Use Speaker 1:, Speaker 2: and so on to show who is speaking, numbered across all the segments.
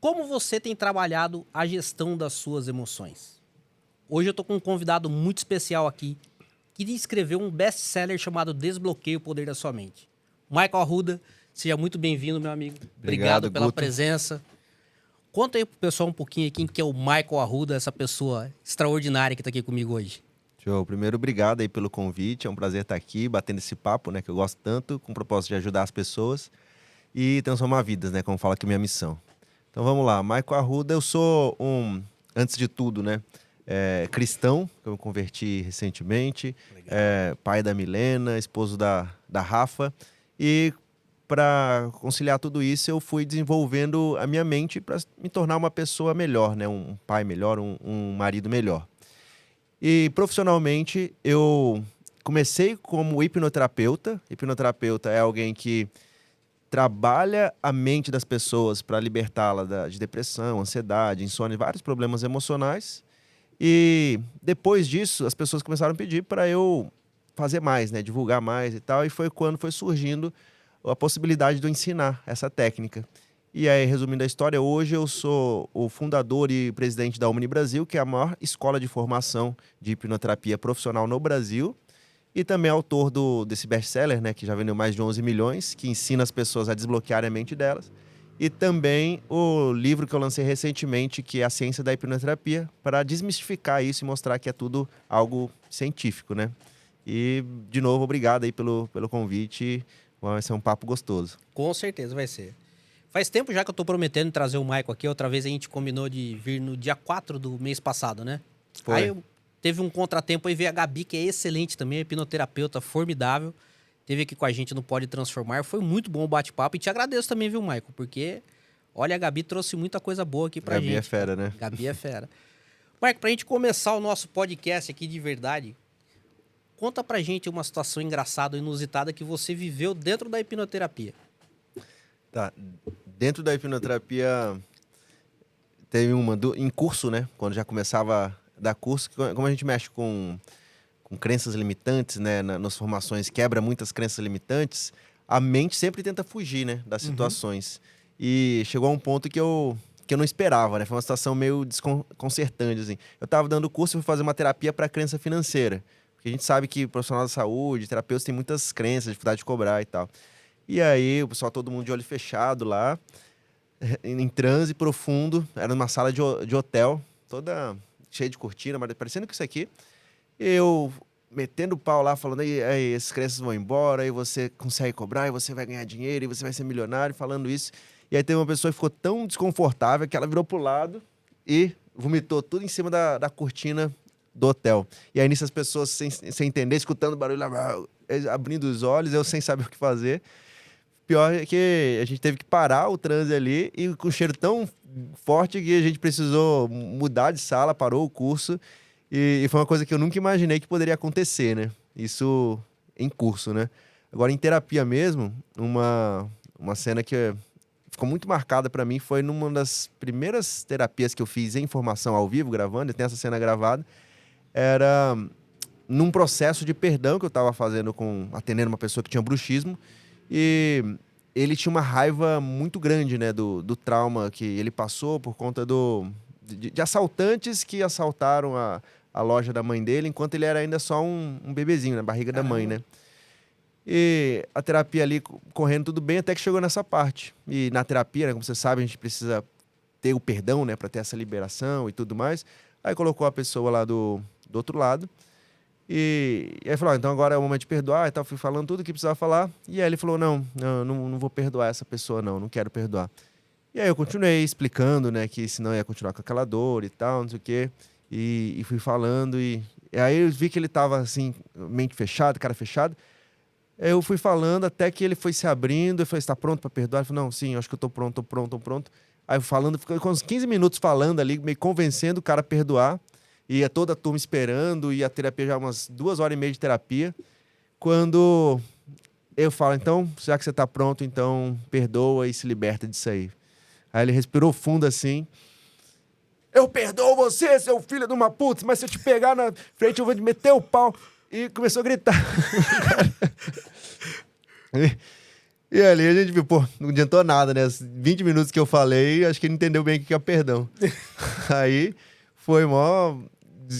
Speaker 1: como você tem trabalhado a gestão das suas emoções? Hoje eu tô com um convidado muito especial aqui, que escreveu um best-seller chamado Desbloqueie o Poder da Sua Mente. Michael Arruda, seja muito bem-vindo, meu amigo. Obrigado pela
Speaker 2: Guto.
Speaker 1: presença. Conta aí pro pessoal um pouquinho aí quem que é o Michael Arruda, essa pessoa extraordinária que tá aqui comigo hoje.
Speaker 2: Show. Primeiro, obrigado aí pelo convite. É um prazer estar aqui, batendo esse papo, né, que eu gosto tanto, com o propósito de ajudar as pessoas e transformar vidas, né, como fala aqui minha missão. Então vamos lá. Michael Arruda, eu sou antes de tudo, né, cristão, que eu me converti recentemente, pai da Milena, esposo da Rafa, e para conciliar tudo isso, eu fui desenvolvendo a minha mente para me tornar uma pessoa melhor, né, um pai melhor, um marido melhor. E profissionalmente, eu comecei como hipnoterapeuta. Hipnoterapeuta é alguém que trabalha a mente das pessoas para libertá-la de depressão, ansiedade, insônia, vários problemas emocionais. E depois disso, as pessoas começaram a pedir para eu fazer mais, né, divulgar mais e tal. E foi quando foi surgindo a possibilidade de eu ensinar essa técnica. E aí, resumindo a história, hoje eu sou o fundador e presidente da Omni Brasil, que é a maior escola de formação de hipnoterapia profissional no Brasil. E também autor desse best-seller, né, que já vendeu mais de 11 milhões, que ensina as pessoas a desbloquearem a mente delas. E também o livro que eu lancei recentemente, que é A Ciência da Hipnoterapia, para desmistificar isso e mostrar que é tudo algo científico, né? E, de novo, obrigado aí pelo convite. Vai ser um papo gostoso.
Speaker 1: Com certeza vai ser. Faz tempo já que eu tô prometendo trazer o Michael aqui. Outra vez a gente combinou de vir no dia 4 do mês passado, né?
Speaker 2: Foi.
Speaker 1: Aí teve um contratempo, aí veio a Gabi, que é excelente também, hipnoterapeuta formidável. Teve aqui com a gente no Pode Transformar. Foi muito bom o bate-papo. E te agradeço também, viu, Michael? Porque, olha, a Gabi trouxe muita coisa boa aqui pra gente.
Speaker 2: Gabi é fera, né?
Speaker 1: Gabi é fera. Michael, pra gente começar o nosso podcast aqui de verdade, conta pra gente uma situação engraçada, inusitada que você viveu dentro da hipnoterapia.
Speaker 2: Tá. Dentro da hipnoterapia, teve em curso, né? Quando já começava a dar curso, como a gente mexe com crenças limitantes, né? Nas formações, quebra muitas crenças limitantes, a mente sempre tenta fugir, né? Das situações. E chegou a um ponto que eu não esperava, né? Foi uma situação meio desconcertante, assim. Eu tava dando curso e fui fazer uma terapia para crença financeira. Porque a gente sabe que profissional da saúde, terapeutas, tem muitas crenças, dificuldade de cobrar e tal. E aí, o pessoal, todo mundo de olho fechado lá, em transe profundo, era numa sala de hotel, toda cheia de cortina, mas parecendo que isso aqui. Eu metendo o pau lá, falando, aí essas crenças vão embora, aí você consegue cobrar, aí você vai ganhar dinheiro, e você vai ser milionário, falando isso. E aí teve uma pessoa que ficou tão desconfortável que ela virou pro lado e vomitou tudo em cima da cortina do hotel. E aí nisso as pessoas, sem entender, escutando barulho lá, abrindo os olhos, eu sem saber o que fazer. Pior é que a gente teve que parar o transe ali e com um cheiro tão forte que a gente precisou mudar de sala, parou o curso. E foi uma coisa que eu nunca imaginei que poderia acontecer, né? Isso em curso, né? Agora, em terapia mesmo, uma cena que ficou muito marcada pra mim foi numa das primeiras terapias que eu fiz em formação ao vivo, gravando, eu tenho essa cena gravada, era num processo de perdão que eu tava fazendo atendendo uma pessoa que tinha bruxismo. E ele tinha uma raiva muito grande, né, do trauma que ele passou por conta de assaltantes que assaltaram a loja da mãe dele, enquanto ele era ainda só um bebezinho, na barriga da mãe, né? E a terapia ali correndo tudo bem, até que chegou nessa parte. E na terapia, né, como você sabe, a gente precisa ter o perdão, né, para ter essa liberação e tudo mais. Aí colocou a pessoa lá do outro lado. E aí falou, então agora é o momento de perdoar e tal. Fui falando tudo o que precisava falar. E aí ele falou, não vou perdoar essa pessoa, não quero perdoar. E aí eu continuei explicando, né, que senão ia continuar com aquela dor e tal, não sei o quê. E fui falando e aí eu vi que ele tava assim, mente fechada, cara fechado. Eu fui falando até que ele foi se abrindo. Eu falei, está pronto para perdoar? Ele falou, não, sim, acho que eu tô pronto. Aí eu falando, ficou uns 15 minutos falando ali, meio convencendo o cara a perdoar. Ia toda a turma esperando, e a terapia já umas 2h30 de terapia. Quando eu falo, então, já que você tá pronto, então perdoa e se liberta disso aí. Aí ele respirou fundo assim. Eu perdoo você, seu filho de uma puta, mas se eu te pegar na frente, eu vou te meter o pau. E começou a gritar. E ali a gente viu, pô, não adiantou nada, né? Os 20 minutos que eu falei, acho que ele entendeu bem o que é perdão. Aí foi mó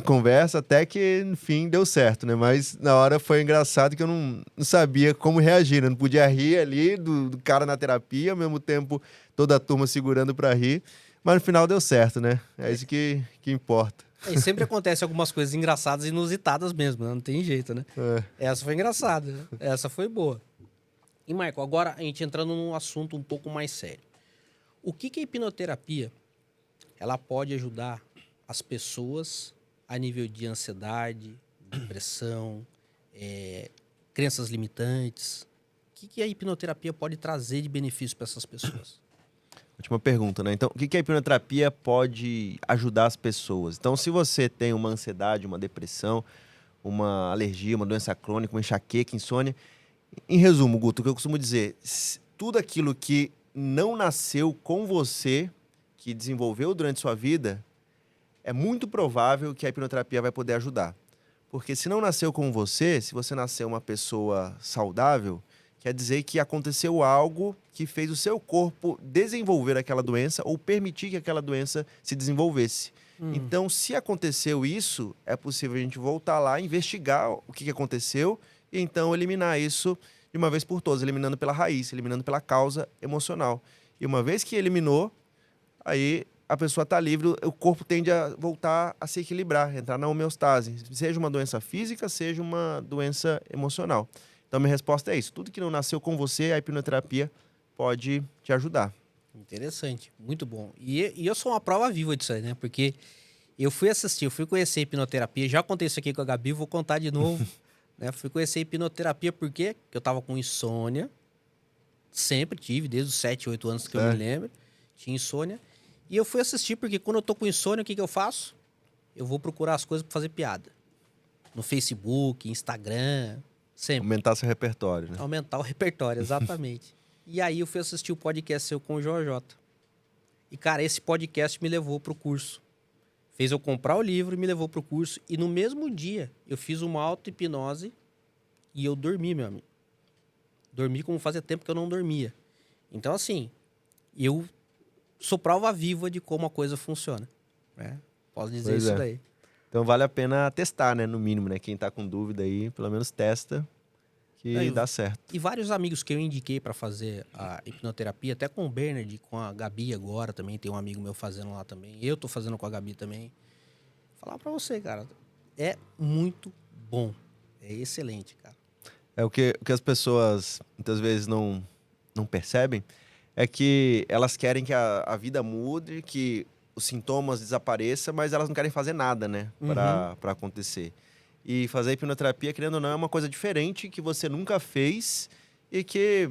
Speaker 2: conversa até que, enfim, deu certo, né? Mas na hora foi engraçado que eu não sabia como reagir, né? Não podia rir ali do cara na terapia, ao mesmo tempo toda a turma segurando pra rir. Mas no final deu certo, né? É isso que importa.
Speaker 1: E sempre acontece algumas coisas engraçadas e inusitadas mesmo, né? Não tem jeito, né? Essa foi engraçada, né? Essa foi boa. E, Marco, agora a gente entrando num assunto um pouco mais sério. O que a hipnoterapia ela pode ajudar as pessoas a nível de ansiedade, depressão, crenças limitantes? O que a hipnoterapia pode trazer de benefício para essas pessoas?
Speaker 2: Última pergunta, né? Então, o que a hipnoterapia pode ajudar as pessoas? Então, se você tem uma ansiedade, uma depressão, uma alergia, uma doença crônica, uma enxaqueca, insônia, em resumo, Guto, o que eu costumo dizer, tudo aquilo que não nasceu com você, que desenvolveu durante sua vida, é muito provável que a hipnoterapia vai poder ajudar. Porque se não nasceu com você, se você nasceu uma pessoa saudável, quer dizer que aconteceu algo que fez o seu corpo desenvolver aquela doença ou permitir que aquela doença se desenvolvesse. Então, se aconteceu isso, é possível a gente voltar lá, investigar o que aconteceu e então eliminar isso de uma vez por todas, eliminando pela raiz, eliminando pela causa emocional. E uma vez que eliminou, aí a pessoa está livre, o corpo tende a voltar a se equilibrar, entrar na homeostase, seja uma doença física, seja uma doença emocional. Então, minha resposta é isso. Tudo que não nasceu com você, a hipnoterapia pode te ajudar.
Speaker 1: Interessante, muito bom. E eu sou uma prova viva disso aí, né? Porque eu fui conhecer hipnoterapia, já contei isso aqui com a Gabi, vou contar de novo. Né? Fui conhecer hipnoterapia porque eu tava com insônia, sempre tive, desde os 7, 8 anos que eu me lembro, tinha insônia. E eu fui assistir porque quando eu tô com insônia, o que eu faço? Eu vou procurar as coisas pra fazer piada. No Facebook, Instagram, sempre.
Speaker 2: Aumentar seu repertório, né?
Speaker 1: Aumentar o repertório, exatamente. E aí eu fui assistir o podcast seu com o JJ. E, cara, esse podcast me levou pro curso. Fez eu comprar o livro e me levou pro curso. E no mesmo dia, eu fiz uma auto-hipnose e eu dormi, meu amigo. Dormi como fazia tempo que eu não dormia. Então, assim, eu sou prova viva de como a coisa funciona. Né? Posso dizer
Speaker 2: Pois
Speaker 1: isso
Speaker 2: é.
Speaker 1: daí.
Speaker 2: Então vale a pena testar, né? No mínimo, né? Quem tá com dúvida aí, pelo menos testa que dá certo.
Speaker 1: E vários amigos que eu indiquei para fazer a hipnoterapia, até com o Bernard, com a Gabi agora também, tem um amigo meu fazendo lá também. Eu tô fazendo com a Gabi também. Vou falar para você, cara, é muito bom. É excelente, cara.
Speaker 2: É o que as pessoas muitas vezes não percebem, é que elas querem que a vida mude, que os sintomas desapareçam, mas elas não querem fazer nada, né? Para acontecer. E fazer hipnoterapia, querendo ou não, é uma coisa diferente que você nunca fez e que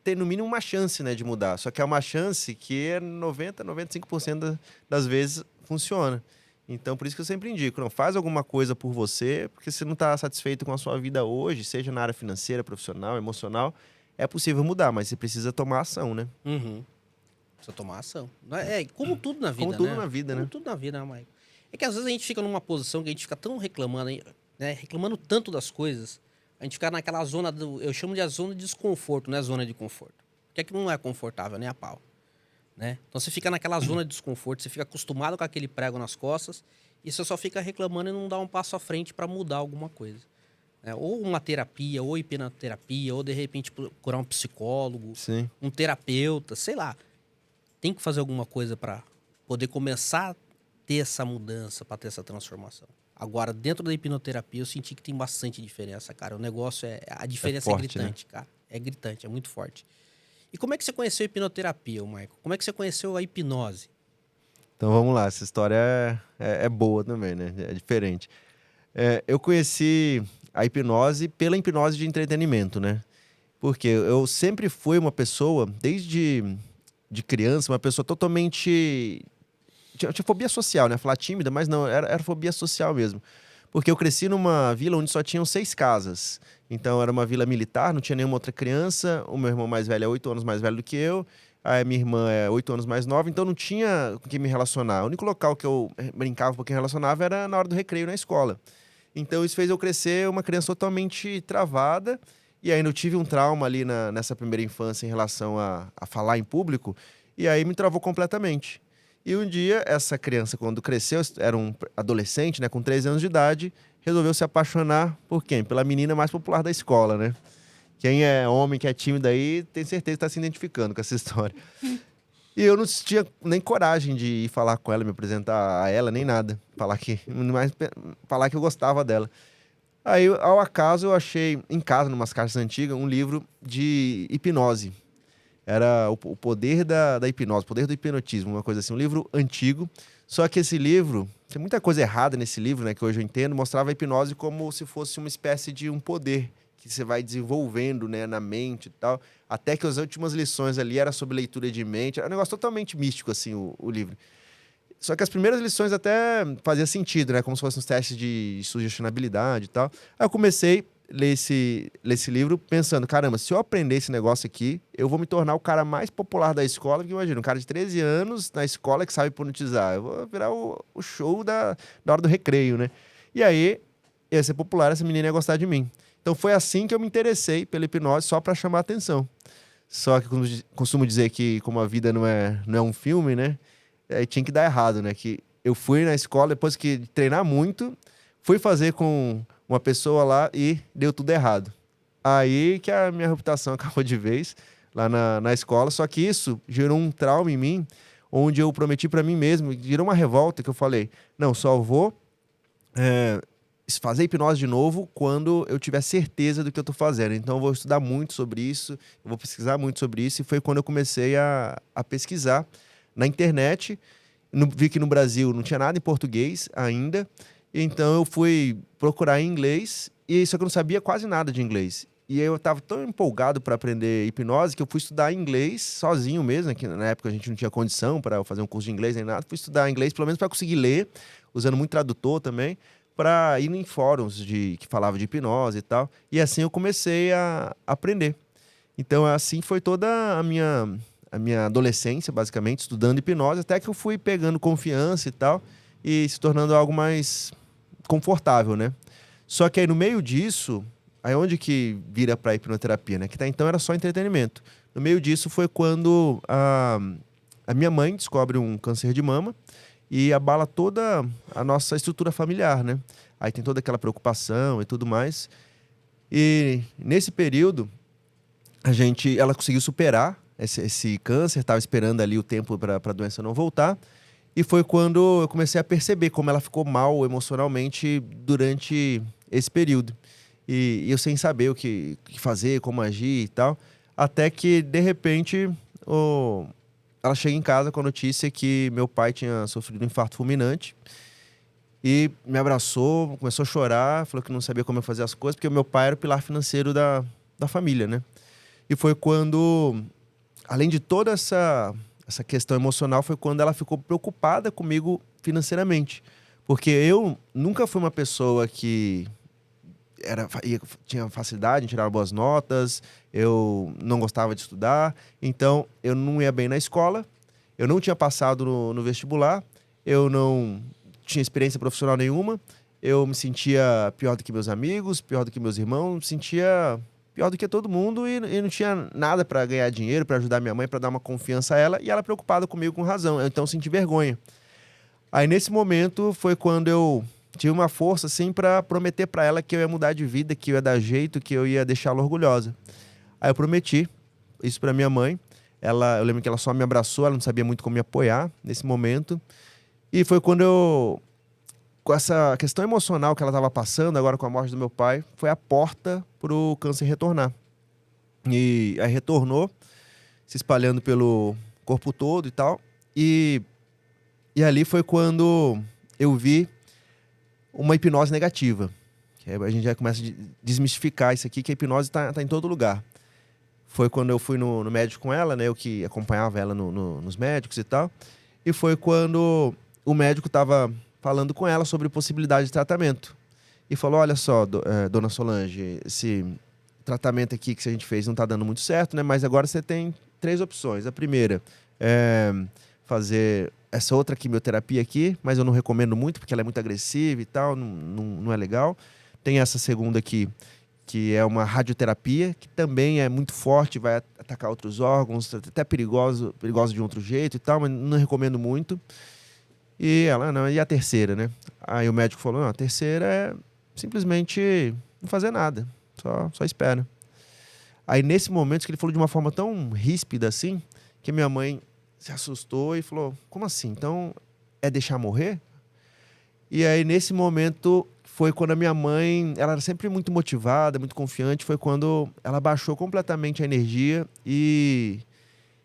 Speaker 2: tem no mínimo uma chance, né, de mudar. Só que é uma chance que é 95% das vezes funciona. Então, por isso que eu sempre indico, não faz alguma coisa por você, porque se não está satisfeito com a sua vida hoje, seja na área financeira, profissional, emocional, é possível mudar, mas você precisa tomar ação, né?
Speaker 1: Precisa tomar ação. Como tudo na vida,
Speaker 2: Como tudo
Speaker 1: né?
Speaker 2: na vida, né?
Speaker 1: Como tudo na vida, né, Maicon? É que às vezes a gente fica numa posição que a gente fica tão reclamando, né? Reclamando tanto das coisas, a gente fica naquela zona eu chamo de a zona de desconforto, não é zona de conforto. Porque aquilo não é confortável, nem a pau. Né? Então você fica naquela zona de desconforto, você fica acostumado com aquele prego nas costas e você só fica reclamando e não dá um passo à frente para mudar alguma coisa. Né? Ou uma terapia, ou hipnoterapia, ou de repente procurar um psicólogo,
Speaker 2: Sim.
Speaker 1: um terapeuta, sei lá. Tem que fazer alguma coisa para poder começar a ter essa mudança, para ter essa transformação. Agora, dentro da hipnoterapia, eu senti que tem bastante diferença, cara. O negócio a diferença
Speaker 2: forte,
Speaker 1: é gritante, né? Cara. É gritante, é muito forte. E como é que você conheceu a hipnoterapia, Michael? Como é que você conheceu a hipnose?
Speaker 2: Então vamos lá, essa história é boa também, né? É diferente. Eu conheci a hipnose pela hipnose de entretenimento, né? Porque eu sempre fui uma pessoa, desde de criança, uma pessoa totalmente... Tinha fobia social, né? Falar tímida, mas não, era fobia social mesmo. Porque eu cresci numa vila onde só tinham 6 casas. Então era uma vila militar, não tinha nenhuma outra criança. O meu irmão mais velho é 8 anos mais velho do que eu. A minha irmã é 8 anos mais nova, então não tinha com quem me relacionar. O único local que eu brincava um pouquinho relacionava era na hora do recreio na escola. Então isso fez eu crescer uma criança totalmente travada E ainda eu tive um trauma ali nessa primeira infância em relação a falar em público, e aí me travou completamente. E um dia, essa criança, quando cresceu, era um adolescente, né, com 13 anos de idade, resolveu se apaixonar por quem? Pela menina mais popular da escola, né? Quem é homem, que é tímido aí, tem certeza que está se identificando com essa história. E eu não tinha nem coragem de ir falar com ela, me apresentar a ela, nem nada. Falar que eu gostava dela. Aí, ao acaso, eu achei em casa, numas caixas antigas, um livro de hipnose. Era o poder da hipnose, o poder do hipnotismo, uma coisa assim. Um livro antigo. Só que esse livro, tem muita coisa errada nesse livro, né, que hoje eu entendo, mostrava a hipnose como se fosse uma espécie de um poder que você vai desenvolvendo, né, na mente e tal. Até que as últimas lições ali era sobre leitura de mente. Era um negócio totalmente místico, assim, o livro. Só que as primeiras lições até fazia sentido, né? Como se fossem uns testes de sugestionabilidade e tal. Aí eu comecei a ler esse livro pensando, caramba, se eu aprender esse negócio aqui, eu vou me tornar o cara mais popular da escola. Porque imagina, um cara de 13 anos na escola que sabe hipnotizar. Eu vou virar o show da hora do recreio, né? E aí, ia ser popular, essa menina ia gostar de mim. Então foi assim que eu me interessei pela hipnose, só para chamar a atenção. Só que costumo dizer que como a vida não é um filme, né? Aí tinha que dar errado, né? Que eu fui na escola, depois que treinar muito, fui fazer com uma pessoa lá e deu tudo errado. Aí que a minha reputação acabou de vez lá na escola. Só que isso gerou um trauma em mim, onde eu prometi para mim mesmo, gerou uma revolta que eu falei, não, só vou fazer hipnose de novo quando eu tiver certeza do que eu tô fazendo. Então eu vou estudar muito sobre isso, eu vou pesquisar muito sobre isso, e foi quando eu comecei a pesquisar na internet. Vi que no Brasil não tinha nada em português ainda, então eu fui procurar em inglês, e só que eu não sabia quase nada de inglês. E aí eu estava tão empolgado para aprender hipnose que eu fui estudar inglês sozinho mesmo, que na época a gente não tinha condição para fazer um curso de inglês nem nada. Fui estudar inglês pelo menos para conseguir ler, usando muito tradutor também, para ir em fóruns que falavam de hipnose e tal. E assim eu comecei a aprender. Então assim foi toda a minha adolescência, basicamente, estudando hipnose, até que eu fui pegando confiança e tal, e se tornando algo mais confortável, né? Só que aí no meio disso, aí onde que vira pra hipnoterapia, né? Que até então era só entretenimento. No meio disso foi quando a minha mãe descobre um câncer de mama e abala toda a nossa estrutura familiar, né? Aí tem toda aquela preocupação e tudo mais. E nesse período, ela conseguiu superar esse câncer, estava esperando ali o tempo para a doença não voltar. E foi quando eu comecei a perceber como ela ficou mal emocionalmente durante esse período. E eu sem saber o que fazer, como agir e tal. Até que, de repente, ela chega em casa com a notícia que meu pai tinha sofrido um infarto fulminante. E me abraçou, começou a chorar, falou que não sabia como eu fazer as coisas, porque o meu pai era o pilar financeiro da família, né? E foi quando, além de toda essa questão emocional, foi quando ela ficou preocupada comigo financeiramente. Porque eu nunca fui uma pessoa que tinha facilidade em tirar boas notas, eu não gostava de estudar, então eu não ia bem na escola, eu não tinha passado no vestibular, eu não tinha experiência profissional nenhuma, eu me sentia pior do que meus amigos, pior do que meus irmãos, me sentia pior do que todo mundo e não tinha nada para ganhar dinheiro, para ajudar minha mãe, para dar uma confiança a ela, e ela preocupada comigo com razão. Eu então senti vergonha. Aí nesse momento foi quando eu tive uma força assim para prometer para ela que eu ia mudar de vida, que eu ia dar jeito, que eu ia deixá-la orgulhosa. Aí eu prometi isso para minha mãe. Eu lembro que ela só me abraçou, ela não sabia muito como me apoiar nesse momento. E foi quando com essa questão emocional que ela estava passando, agora com a morte do meu pai, foi a porta para o câncer retornar. E aí retornou, se espalhando pelo corpo todo e tal. E ali foi quando eu vi uma hipnose negativa. Que a gente já começa a desmistificar isso aqui, que a hipnose está em todo lugar. Foi quando eu fui no médico com ela, né? Eu que acompanhava ela nos médicos e tal. E foi quando o médico estava falando com ela sobre possibilidade de tratamento. E falou, olha só, dona Solange, esse tratamento aqui que a gente fez não está dando muito certo, né? Mas agora você tem 3 opções. A primeira é fazer essa outra quimioterapia aqui, mas eu não recomendo muito, porque ela é muito agressiva e tal, não é legal. Tem essa segunda aqui, que é uma radioterapia, que também é muito forte, vai atacar outros órgãos, até perigoso de um outro jeito e tal, mas não recomendo muito. E ela, não, e a terceira, né? Aí o médico falou, não, a terceira é simplesmente não fazer nada, só espera. Aí nesse momento que ele falou de uma forma tão ríspida assim, que minha mãe se assustou e falou, como assim? Então é deixar morrer? E aí nesse momento foi quando a minha mãe, ela era sempre muito motivada, muito confiante, foi quando ela baixou completamente a energia e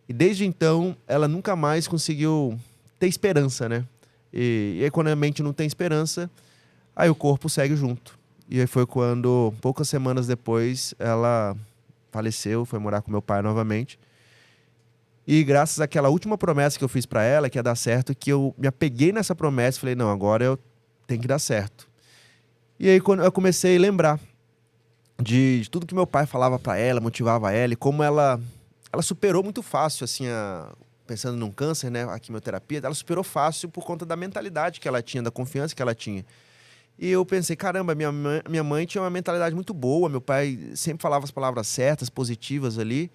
Speaker 2: desde então ela nunca mais conseguiu ter esperança, né? E aí quando a mente não tem esperança, aí o corpo segue junto. E aí foi quando, poucas semanas depois, ela faleceu, foi morar com meu pai novamente. E graças àquela última promessa que eu fiz pra ela, que ia dar certo, que eu me apeguei nessa promessa e falei, não, agora eu tenho que dar certo. E aí quando eu comecei a lembrar de tudo que meu pai falava pra ela, motivava ela, e como ela superou muito fácil, assim, pensando num câncer, né, a quimioterapia, ela superou fácil por conta da mentalidade que ela tinha, da confiança que ela tinha. E eu pensei, caramba, minha mãe tinha uma mentalidade muito boa, meu pai sempre falava as palavras certas, positivas ali,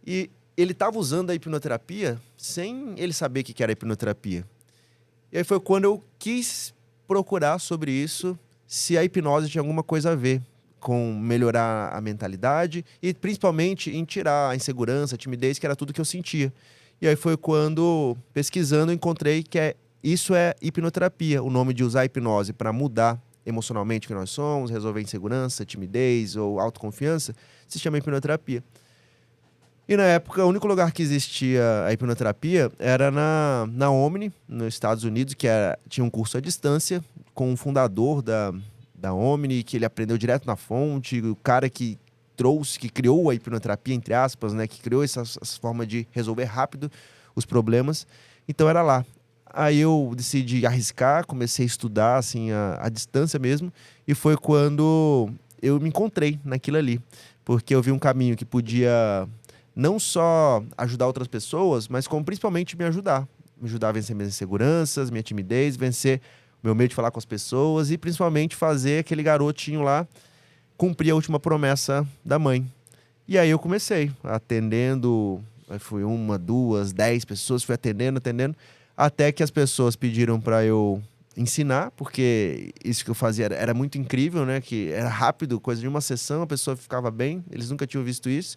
Speaker 2: e ele estava usando a hipnoterapia sem ele saber o que era a hipnoterapia. E aí foi quando eu quis procurar sobre isso, se a hipnose tinha alguma coisa a ver com melhorar a mentalidade e principalmente em tirar a insegurança, a timidez, que era tudo que eu sentia. E aí foi quando, pesquisando, encontrei que isso é hipnoterapia, o nome de usar a hipnose para mudar emocionalmente o que nós somos, resolver insegurança, timidez ou autoconfiança, se chama hipnoterapia. E na época, o único lugar que existia a hipnoterapia era na Omni, nos Estados Unidos, que tinha um curso à distância, com o fundador da Omni, que ele aprendeu direto na fonte, o cara que criou a hipnoterapia, entre aspas, né, que criou essa forma de resolver rápido os problemas. Então era lá. Aí eu decidi arriscar, comecei a estudar assim, a distância mesmo, e foi quando eu me encontrei naquilo ali. Porque eu vi um caminho que podia não só ajudar outras pessoas, mas como principalmente me ajudar. Me ajudar a vencer minhas inseguranças, minha timidez, vencer meu medo de falar com as pessoas e principalmente fazer aquele garotinho lá cumprir a última promessa da mãe. E aí eu comecei atendendo, fui 1, 2, 10 pessoas, fui atendendo, até que as pessoas pediram para eu ensinar, porque isso que eu fazia era muito incrível, né? Que era rápido, coisa de uma sessão, a pessoa ficava bem, eles nunca tinham visto isso.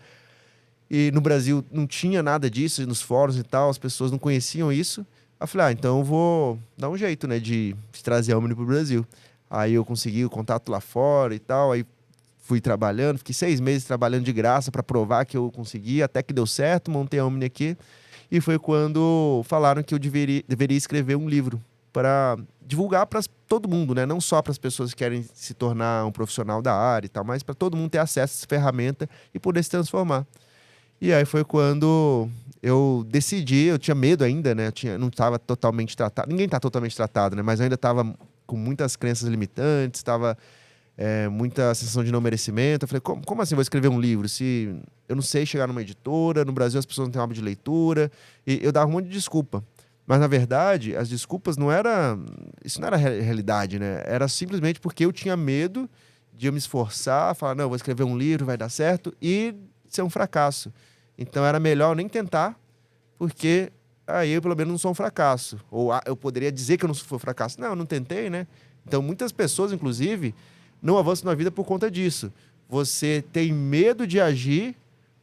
Speaker 2: E no Brasil não tinha nada disso, nos fóruns e tal, as pessoas não conheciam isso. Aí eu falei, então eu vou dar um jeito, né, de trazer a Omni pro Brasil. Aí eu consegui o contato lá fora e tal, aí fui trabalhando, fiquei 6 meses trabalhando de graça para provar que eu conseguia, até que deu certo, montei a Omni aqui. E foi quando falaram que eu deveria escrever um livro para divulgar para todo mundo, né? Não só para as pessoas que querem se tornar um profissional da área e tal, mas para todo mundo ter acesso a essa ferramenta e poder se transformar. E aí foi quando eu decidi, eu tinha medo ainda, né? Não estava totalmente tratado, ninguém está totalmente tratado, né? Mas eu ainda estava com muitas crenças limitantes, estava muita sensação de não merecimento. Eu falei, como assim vou escrever um livro se eu não sei chegar numa editora, no Brasil as pessoas não têm hábito de leitura, e eu dava um monte de desculpa. Mas, na verdade, as desculpas não era... Isso não era realidade, né? Era simplesmente porque eu tinha medo de eu me esforçar, falar, não, eu vou escrever um livro, vai dar certo, e ser um fracasso. Então, era melhor nem tentar, porque aí eu, pelo menos, não sou um fracasso. Ou eu poderia dizer que eu não sou um fracasso. Não, eu não tentei, né? Então, muitas pessoas, inclusive, não avançam na vida por conta disso. Você tem medo de agir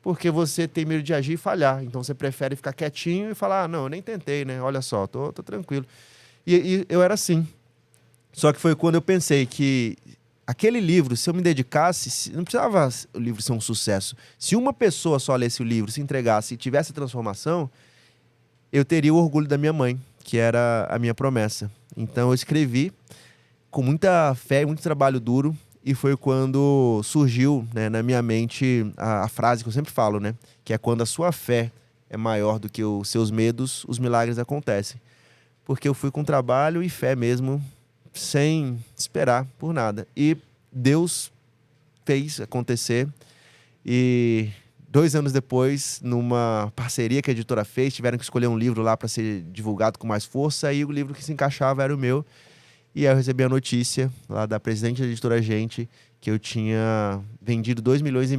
Speaker 2: porque você tem medo de agir e falhar. Então, você prefere ficar quietinho e falar, não, eu nem tentei, né? Olha só, tô tranquilo. E eu era assim. Só que foi quando eu pensei que aquele livro, se eu me dedicasse, não precisava o livro ser um sucesso. Se uma pessoa só lesse o livro, se entregasse e tivesse transformação, eu teria o orgulho da minha mãe, que era a minha promessa. Então eu escrevi com muita fé e muito trabalho duro, e foi quando surgiu, né, na minha mente a frase que eu sempre falo, né? Que é quando a sua fé é maior do que os seus medos, os milagres acontecem. Porque eu fui com trabalho e fé mesmo, sem esperar por nada. E Deus fez acontecer. E 2 anos depois, numa parceria que a editora fez, tiveram que escolher um livro lá para ser divulgado com mais força. E o livro que se encaixava era o meu. E aí eu recebi a notícia lá da presidente da editora Gente que eu tinha vendido 2,5 milhões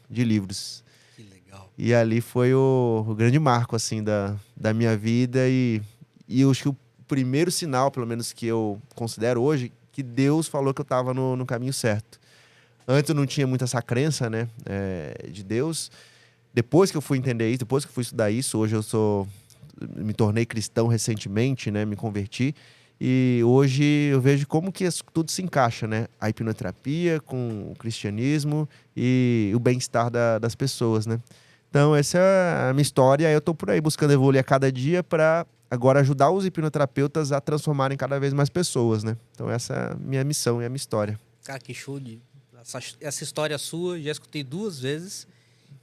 Speaker 2: de livros.
Speaker 1: Que legal.
Speaker 2: E ali foi o grande marco, assim, da minha vida. E eu acho que o primeiro sinal, pelo menos que eu considero hoje, que Deus falou que eu estava no caminho certo. Antes eu não tinha muito essa crença, né, de Deus. Depois que eu fui entender isso, depois que eu fui estudar isso, hoje me tornei cristão recentemente, né, me converti. E hoje eu vejo como que tudo se encaixa, né? A hipnoterapia com o cristianismo e o bem-estar das pessoas, né? Então essa é a minha história. Eu estou por aí buscando evoluir a cada dia para agora ajudar os hipnoterapeutas a transformarem cada vez mais pessoas, né? Então essa é a minha missão e a minha história.
Speaker 1: Cara, que show de... Essa história sua, já escutei 2 vezes.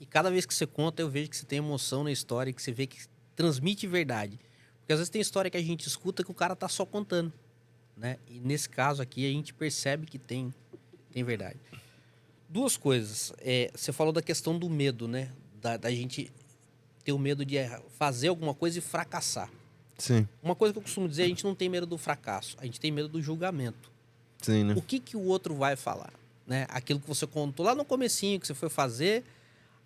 Speaker 1: E cada vez que você conta, eu vejo que você tem emoção na história, que você vê que transmite verdade. Porque às vezes tem história que a gente escuta que o cara tá só contando, né? E nesse caso aqui, a gente percebe que tem verdade. 2 coisas. Você falou da questão do medo, né? Da gente ter o medo de fazer alguma coisa e fracassar.
Speaker 2: Sim.
Speaker 1: Uma coisa que eu costumo dizer, a gente não tem medo do fracasso, a gente tem medo do julgamento.
Speaker 2: Sim, né?
Speaker 1: O que o outro vai falar, né? Aquilo que você contou lá no comecinho, que você foi fazer,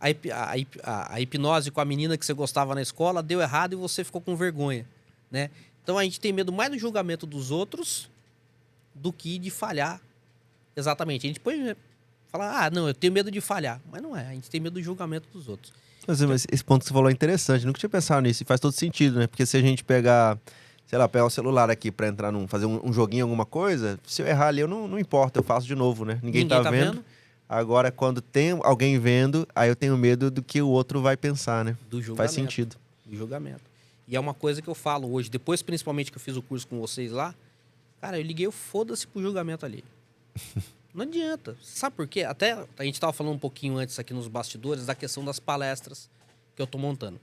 Speaker 1: a hipnose com a menina que você gostava na escola deu errado e você ficou com vergonha, né? Então a gente tem medo mais do julgamento dos outros do que de falhar. Exatamente. A gente pode falar, não, eu tenho medo de falhar. Mas não é, a gente tem medo do julgamento dos outros.
Speaker 2: Mas esse ponto que você falou é interessante. Nunca tinha pensado nisso e faz todo sentido, né? Porque se a gente pegar, sei lá, pegar o celular aqui pra entrar fazer um joguinho, alguma coisa, se eu errar ali, eu não importa, eu faço de novo, né? Ninguém tá vendo. Agora, quando tem alguém vendo, aí eu tenho medo do que o outro vai pensar, né?
Speaker 1: Do julgamento.
Speaker 2: Faz sentido.
Speaker 1: Do julgamento. E é uma coisa que eu falo hoje, depois principalmente que eu fiz o curso com vocês lá, cara, eu liguei o foda-se pro julgamento ali. Não adianta. Sabe por quê? Até a gente estava falando um pouquinho antes aqui nos bastidores da questão das palestras que eu tô montando.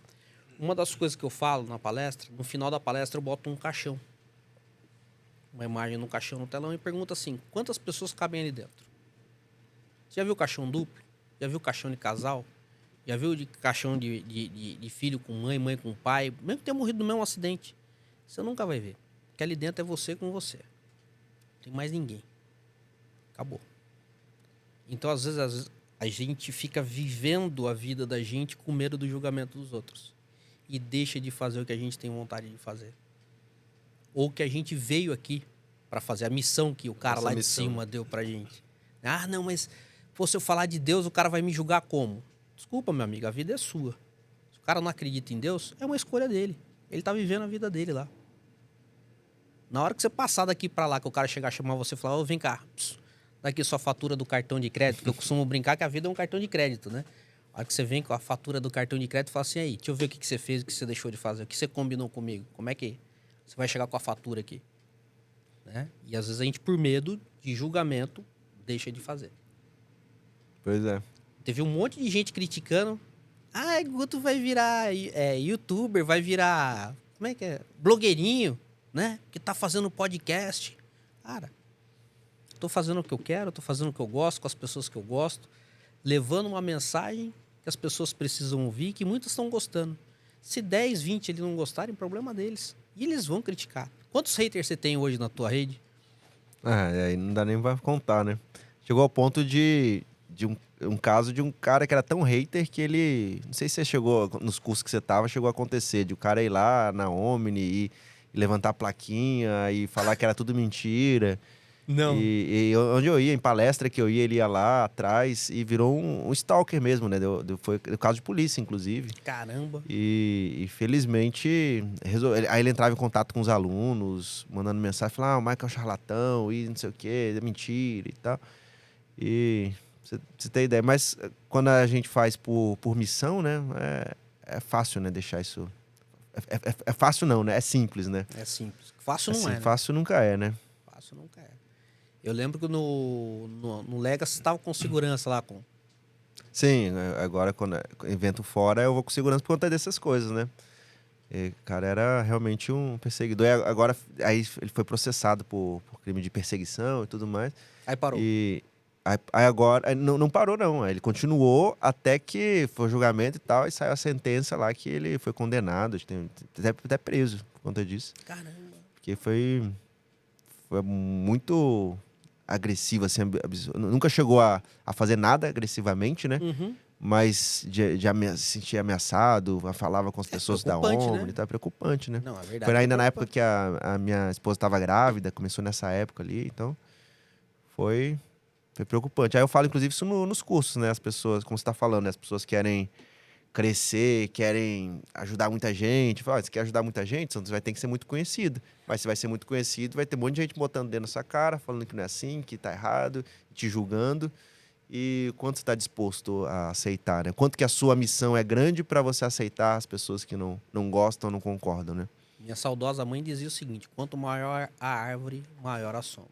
Speaker 1: Uma das coisas que eu falo na palestra, no final da palestra eu boto um caixão. Uma imagem no caixão no telão e pergunto assim, quantas pessoas cabem ali dentro? Você já viu caixão duplo? Já viu caixão de casal? Já viu caixão de filho com mãe, mãe com pai? Mesmo que tenha morrido no mesmo acidente. Você nunca vai ver. Porque ali dentro é você com você. Não tem mais ninguém. Acabou. Então, às vezes, a gente fica vivendo a vida da gente com medo do julgamento dos outros. E deixa de fazer o que a gente tem vontade de fazer. Ou que a gente veio aqui para fazer. A missão que o cara lá de cima deu pra gente. Ah, não, mas se eu falar de Deus, o cara vai me julgar como? Desculpa, meu amigo, a vida é sua. Se o cara não acredita em Deus, é uma escolha dele. Ele tá vivendo a vida dele lá. Na hora que você passar daqui para lá, que o cara chegar a chamar você e falar, vem cá, daqui sua fatura do cartão de crédito, que eu costumo brincar que a vida é um cartão de crédito, né? A hora que você vem com a fatura do cartão de crédito, fala assim, aí, deixa eu ver o que você fez, o que você deixou de fazer, o que você combinou comigo, como é que você vai chegar com a fatura aqui? Né? E às vezes a gente, por medo de julgamento, deixa de fazer.
Speaker 2: Pois é.
Speaker 1: Teve um monte de gente criticando, Guto vai virar youtuber, vai virar, como é que é? Blogueirinho, né? Que tá fazendo podcast. Cara, tô fazendo o que eu quero, tô fazendo o que eu gosto, com as pessoas que eu gosto, levando uma mensagem que as pessoas precisam ouvir, que muitas estão gostando. Se 10, 20 eles não gostarem, problema deles. E eles vão criticar. Quantos haters você tem hoje na tua rede?
Speaker 2: Aí não dá nem pra contar, né? Chegou ao ponto de um caso de um cara que era tão hater que ele... Não sei se você chegou, nos cursos que você tava, chegou a acontecer, de o cara ir lá na Omni e levantar a plaquinha e falar que era tudo mentira.
Speaker 1: Não.
Speaker 2: E onde eu ia, em palestra que eu ia, ele ia lá atrás e virou um stalker mesmo, né? Foi caso de polícia, inclusive.
Speaker 1: Caramba.
Speaker 2: E felizmente, aí ele entrava em contato com os alunos, mandando mensagem, falando, o Michael é um charlatão, e não sei o quê, é mentira e tal. E você tem ideia. Mas quando a gente faz por missão, né? É fácil, né? Deixar isso... É fácil não, né? É simples, né?
Speaker 1: É simples. Fácil não
Speaker 2: assim,
Speaker 1: é, né?
Speaker 2: Fácil nunca é, né?
Speaker 1: Fácil nunca é. Eu lembro que no Legacy você tava com segurança lá com...
Speaker 2: Sim, agora quando evento fora eu vou com segurança por conta dessas coisas, né? E, cara, era realmente um perseguidor. E agora aí ele foi processado por crime de perseguição e tudo mais.
Speaker 1: Aí parou.
Speaker 2: E aí agora não parou, não. Ele continuou até que foi o julgamento e tal, e saiu a sentença lá que ele foi condenado, até preso por conta disso.
Speaker 1: Caramba.
Speaker 2: Porque foi Foi muito agressiva, assim, nunca chegou a fazer nada agressivamente, né?
Speaker 1: Uhum.
Speaker 2: Mas se sentir ameaçado, falava com as pessoas da
Speaker 1: preocupante,
Speaker 2: ONU,
Speaker 1: né?
Speaker 2: tá preocupante, né?
Speaker 1: Não, a verdade
Speaker 2: Foi
Speaker 1: é que é
Speaker 2: ainda na época
Speaker 1: preocupante.
Speaker 2: que a minha esposa estava grávida, começou nessa época ali, então foi preocupante. Aí eu falo, inclusive, isso nos cursos, né? As pessoas, como você está falando, né? As pessoas querem crescer, querem ajudar muita gente. Fala, você quer ajudar muita gente, então você vai ter que ser muito conhecido. Mas se vai ser muito conhecido, vai ter um monte de gente botando dentro da sua cara, falando que não é assim, que tá errado, te julgando. E quanto você está disposto a aceitar, né? Quanto que a sua missão é grande para você aceitar as pessoas que não gostam, não concordam, né?
Speaker 1: Minha saudosa mãe dizia o seguinte: quanto maior a árvore, maior a sombra.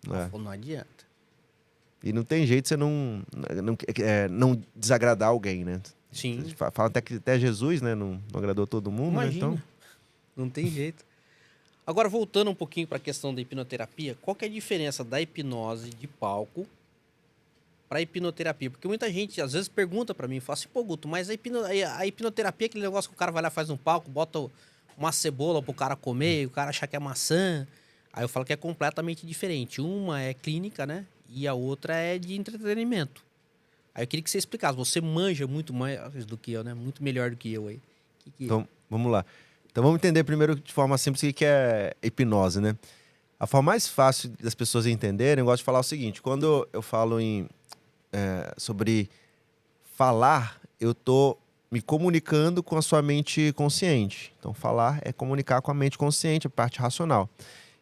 Speaker 1: Ela
Speaker 2: É.
Speaker 1: falou, não adianta.
Speaker 2: E não tem jeito você não desagradar alguém, né?
Speaker 1: Sim,
Speaker 2: Fala até que até Jesus, né? Não agradou todo mundo, né? Então,
Speaker 1: imagina. Não tem jeito. Agora, voltando um pouquinho para a questão da hipnoterapia, qual que é a diferença da hipnose de palco para hipnoterapia? Porque muita gente às vezes pergunta para mim, fala assim, pô, Guto, mas a hipnoterapia é aquele negócio que o cara vai lá, faz um palco, bota uma cebola pro cara comer, e o cara achar que é maçã. Aí eu falo que é completamente diferente. Uma é clínica, né? E a outra é de entretenimento. Aí eu queria que você explicasse. Você manja muito mais do que eu, né? Muito melhor do que eu aí.
Speaker 2: então, vamos lá. Então vamos entender primeiro de forma simples o que é hipnose, né? A forma mais fácil das pessoas entenderem, eu gosto de falar o seguinte: quando eu falo sobre falar, eu tô me comunicando com a sua mente consciente. Então, falar é comunicar com a mente consciente, a parte racional.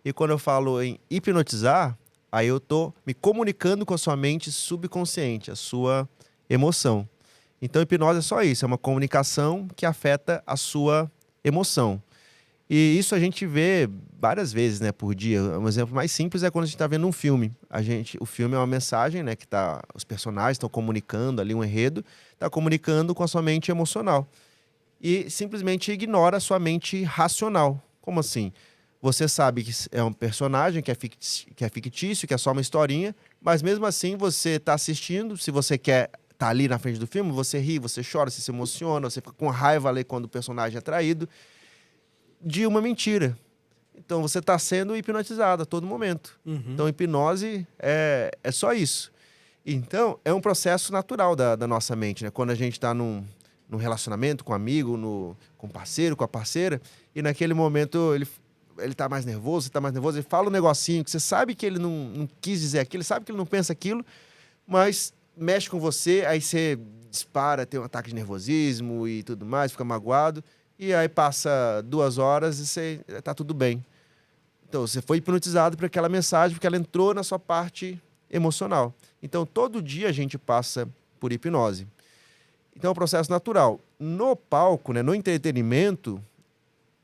Speaker 2: E quando eu falo em hipnotizar, aí eu tô me comunicando com a sua mente subconsciente, a sua emoção. Então, hipnose é só isso, é uma comunicação que afeta a sua emoção. E isso a gente vê várias vezes, né, por dia. Um exemplo mais simples é quando a gente está vendo um filme. O filme é uma mensagem, né, que os personagens estão comunicando ali um enredo, está comunicando com a sua mente emocional. E simplesmente ignora a sua mente racional. Como assim? Você sabe que é um personagem que é fictício, que é só uma historinha, mas mesmo assim você está assistindo, se você quer estar ali na frente do filme, você ri, você chora, você se emociona, você fica com raiva ali quando o personagem é traído de uma mentira. Então você está sendo hipnotizado a todo momento. Então hipnose é só isso. Então é um processo natural da nossa mente, né? Quando a gente está num relacionamento com um amigo, com um parceiro, com a parceira, e naquele momento ele tá mais nervoso, você tá mais nervoso, ele fala um negocinho que você sabe que ele não quis dizer aquilo, sabe que ele não pensa aquilo, mas mexe com você, aí você dispara, tem um ataque de nervosismo e tudo mais, fica magoado. E aí passa 2 horas e você tá tudo bem. Então, você foi hipnotizado por aquela mensagem, porque ela entrou na sua parte emocional. Então, todo dia a gente passa por hipnose. Então, é um processo natural. No palco, né, no entretenimento,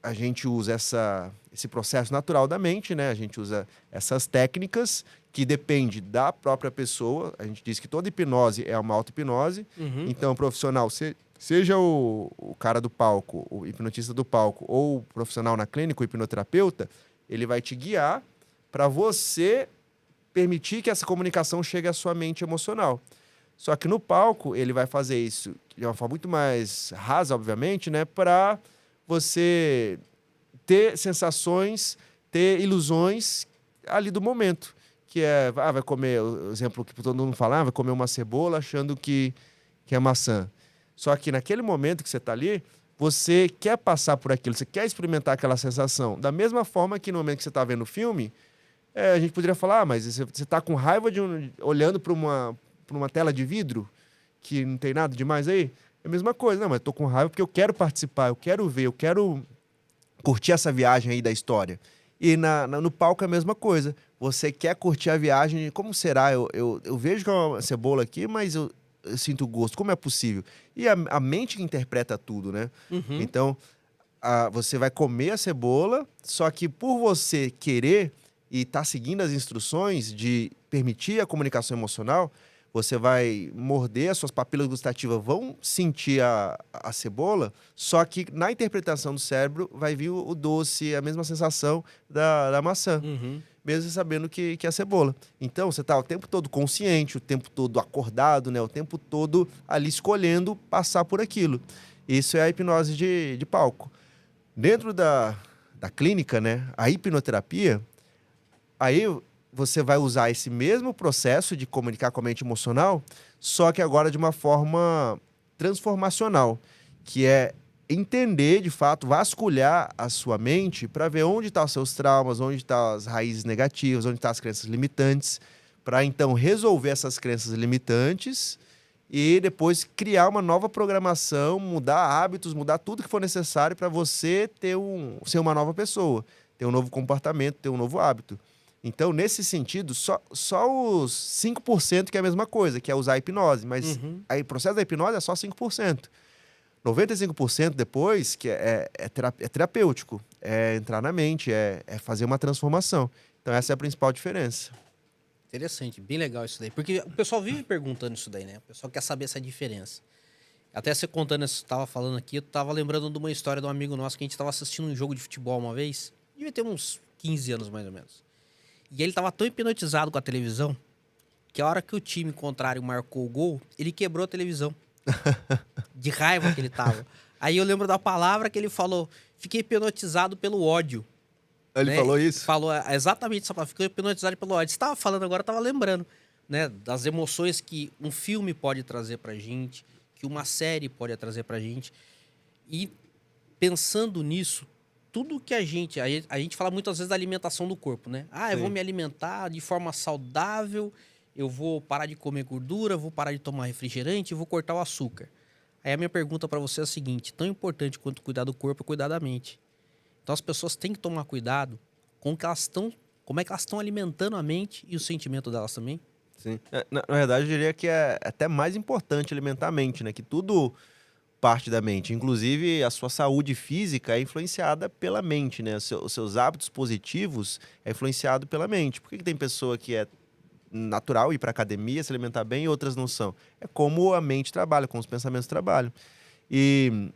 Speaker 2: a gente usa esse processo natural da mente, né? A gente usa essas técnicas que depende da própria pessoa. A gente diz que toda hipnose é uma auto-hipnose. Então, o profissional, seja o cara do palco, o hipnotista do palco, ou o profissional na clínica, o hipnoterapeuta, ele vai te guiar para você permitir que essa comunicação chegue à sua mente emocional. Só que no palco, ele vai fazer isso de uma forma muito mais rasa, obviamente, né? Para você ter sensações, ter ilusões ali do momento. Que é, vai comer, o exemplo que todo mundo fala, vai comer uma cebola achando que é maçã. Só que naquele momento que você está ali, você quer passar por aquilo, você quer experimentar aquela sensação. Da mesma forma que no momento que você está vendo o filme, a gente poderia falar, mas você está com raiva olhando para uma tela de vidro, que não tem nada demais aí? É a mesma coisa, não, mas estou com raiva porque eu quero participar, eu quero ver, eu quero curtir essa viagem aí da história. E no palco é a mesma coisa. Você quer curtir a viagem, como será? Eu vejo que é uma cebola aqui, mas eu sinto gosto. Como é possível? E a mente que interpreta tudo, né? Então, você vai comer a cebola, só que por você querer e estar seguindo as instruções de permitir a comunicação emocional, você vai morder, as suas papilas gustativas vão sentir a cebola, só que na interpretação do cérebro vai vir o doce, a mesma sensação da maçã. Mesmo sabendo que é cebola. Então, você está o tempo todo consciente, o tempo todo acordado, né? O tempo todo ali escolhendo passar por aquilo. Isso é a hipnose de palco. Dentro da clínica, né? A hipnoterapia, Aí você vai usar esse mesmo processo de comunicar com a mente emocional, só que agora de uma forma transformacional, que é entender, de fato, vasculhar a sua mente para ver onde estão os seus traumas, onde estão as raízes negativas, onde estão as crenças limitantes, para então resolver essas crenças limitantes e depois criar uma nova programação, mudar hábitos, mudar tudo que for necessário para você ser uma nova pessoa, ter um novo comportamento, ter um novo hábito. Então, nesse sentido, só os 5% que é a mesma coisa, que é usar a hipnose. Mas aí, o processo da hipnose é só 5%. 95% depois, que é terapêutico, é entrar na mente, é fazer uma transformação. Então, essa é a principal diferença.
Speaker 1: Interessante, bem legal isso daí. Porque o pessoal vive perguntando isso daí, né? O pessoal quer saber essa diferença. Até você contando isso, tava falando aqui, eu tava lembrando de uma história de um amigo nosso que a gente tava assistindo um jogo de futebol uma vez. Devia ter uns 15 anos, mais ou menos. E ele tava tão hipnotizado com a televisão que a hora que o time contrário marcou o gol, ele quebrou a televisão. De raiva que ele tava. Aí eu lembro da palavra que ele falou: fiquei hipnotizado pelo ódio.
Speaker 2: Ele falou isso?
Speaker 1: Falou exatamente essa palavra, fiquei hipnotizado pelo ódio. Você tava falando agora, eu tava lembrando, né? Das emoções que um filme pode trazer pra gente, que uma série pode trazer pra gente. E pensando nisso, tudo que a gente fala muitas vezes da alimentação do corpo, né? Eu vou me alimentar de forma saudável, eu vou parar de comer gordura, vou parar de tomar refrigerante, vou cortar o açúcar. Aí a minha pergunta para você é a seguinte: tão importante quanto cuidar do corpo é cuidar da mente. Então as pessoas têm que tomar cuidado com como é que elas estão alimentando a mente e o sentimento delas também.
Speaker 2: Sim. Na verdade, eu diria que é até mais importante alimentar a mente, né? Que tudo parte da mente. Inclusive, a sua saúde física é influenciada pela mente, né? Os seus hábitos positivos é influenciado pela mente. Por que tem pessoa que é natural ir para academia, se alimentar bem, e outras não são? É como a mente trabalha, como os pensamentos trabalham. E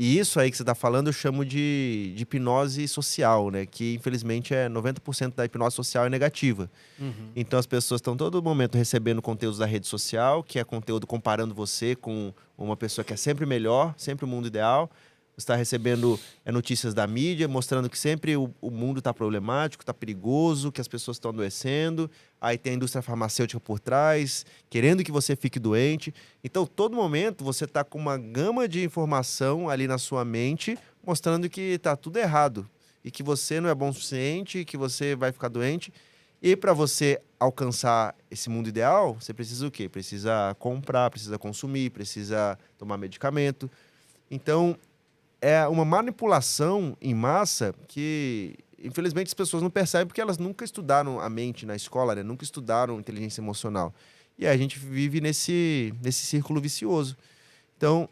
Speaker 2: isso aí que você está falando eu chamo de hipnose social, né? Que infelizmente 90% da hipnose social é negativa. Então as pessoas estão todo momento recebendo conteúdos da rede social, que é conteúdo comparando você com uma pessoa que é sempre melhor, sempre o mundo ideal. Você está recebendo notícias da mídia, mostrando que sempre o mundo está problemático, está perigoso, que as pessoas estão adoecendo. Aí tem a indústria farmacêutica por trás, querendo que você fique doente. Então, todo momento, você está com uma gama de informação ali na sua mente, mostrando que está tudo errado. E que você não é bom o suficiente, que você vai ficar doente. E para você alcançar esse mundo ideal, você precisa o quê? Precisa comprar, precisa consumir, precisa tomar medicamento. Então, é uma manipulação em massa que, infelizmente, as pessoas não percebem porque elas nunca estudaram a mente na escola, né? Nunca estudaram inteligência emocional. E aí a gente vive nesse círculo vicioso. Então,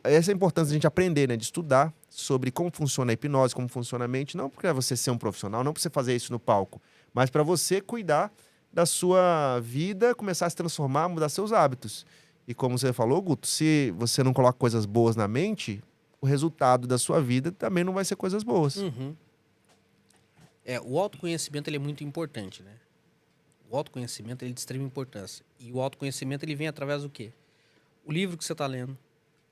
Speaker 2: essa é a importância de a gente aprender, né? De estudar sobre como funciona a hipnose, como funciona a mente, não para você ser um profissional, não para você fazer isso no palco, mas para você cuidar da sua vida, começar a se transformar, mudar seus hábitos. E como você falou, Guto, se você não coloca coisas boas na mente, o resultado da sua vida também não vai ser coisas boas.
Speaker 1: O autoconhecimento ele é muito importante, né? O autoconhecimento ele é de extrema importância. E o autoconhecimento ele vem através do quê? O livro que você está lendo,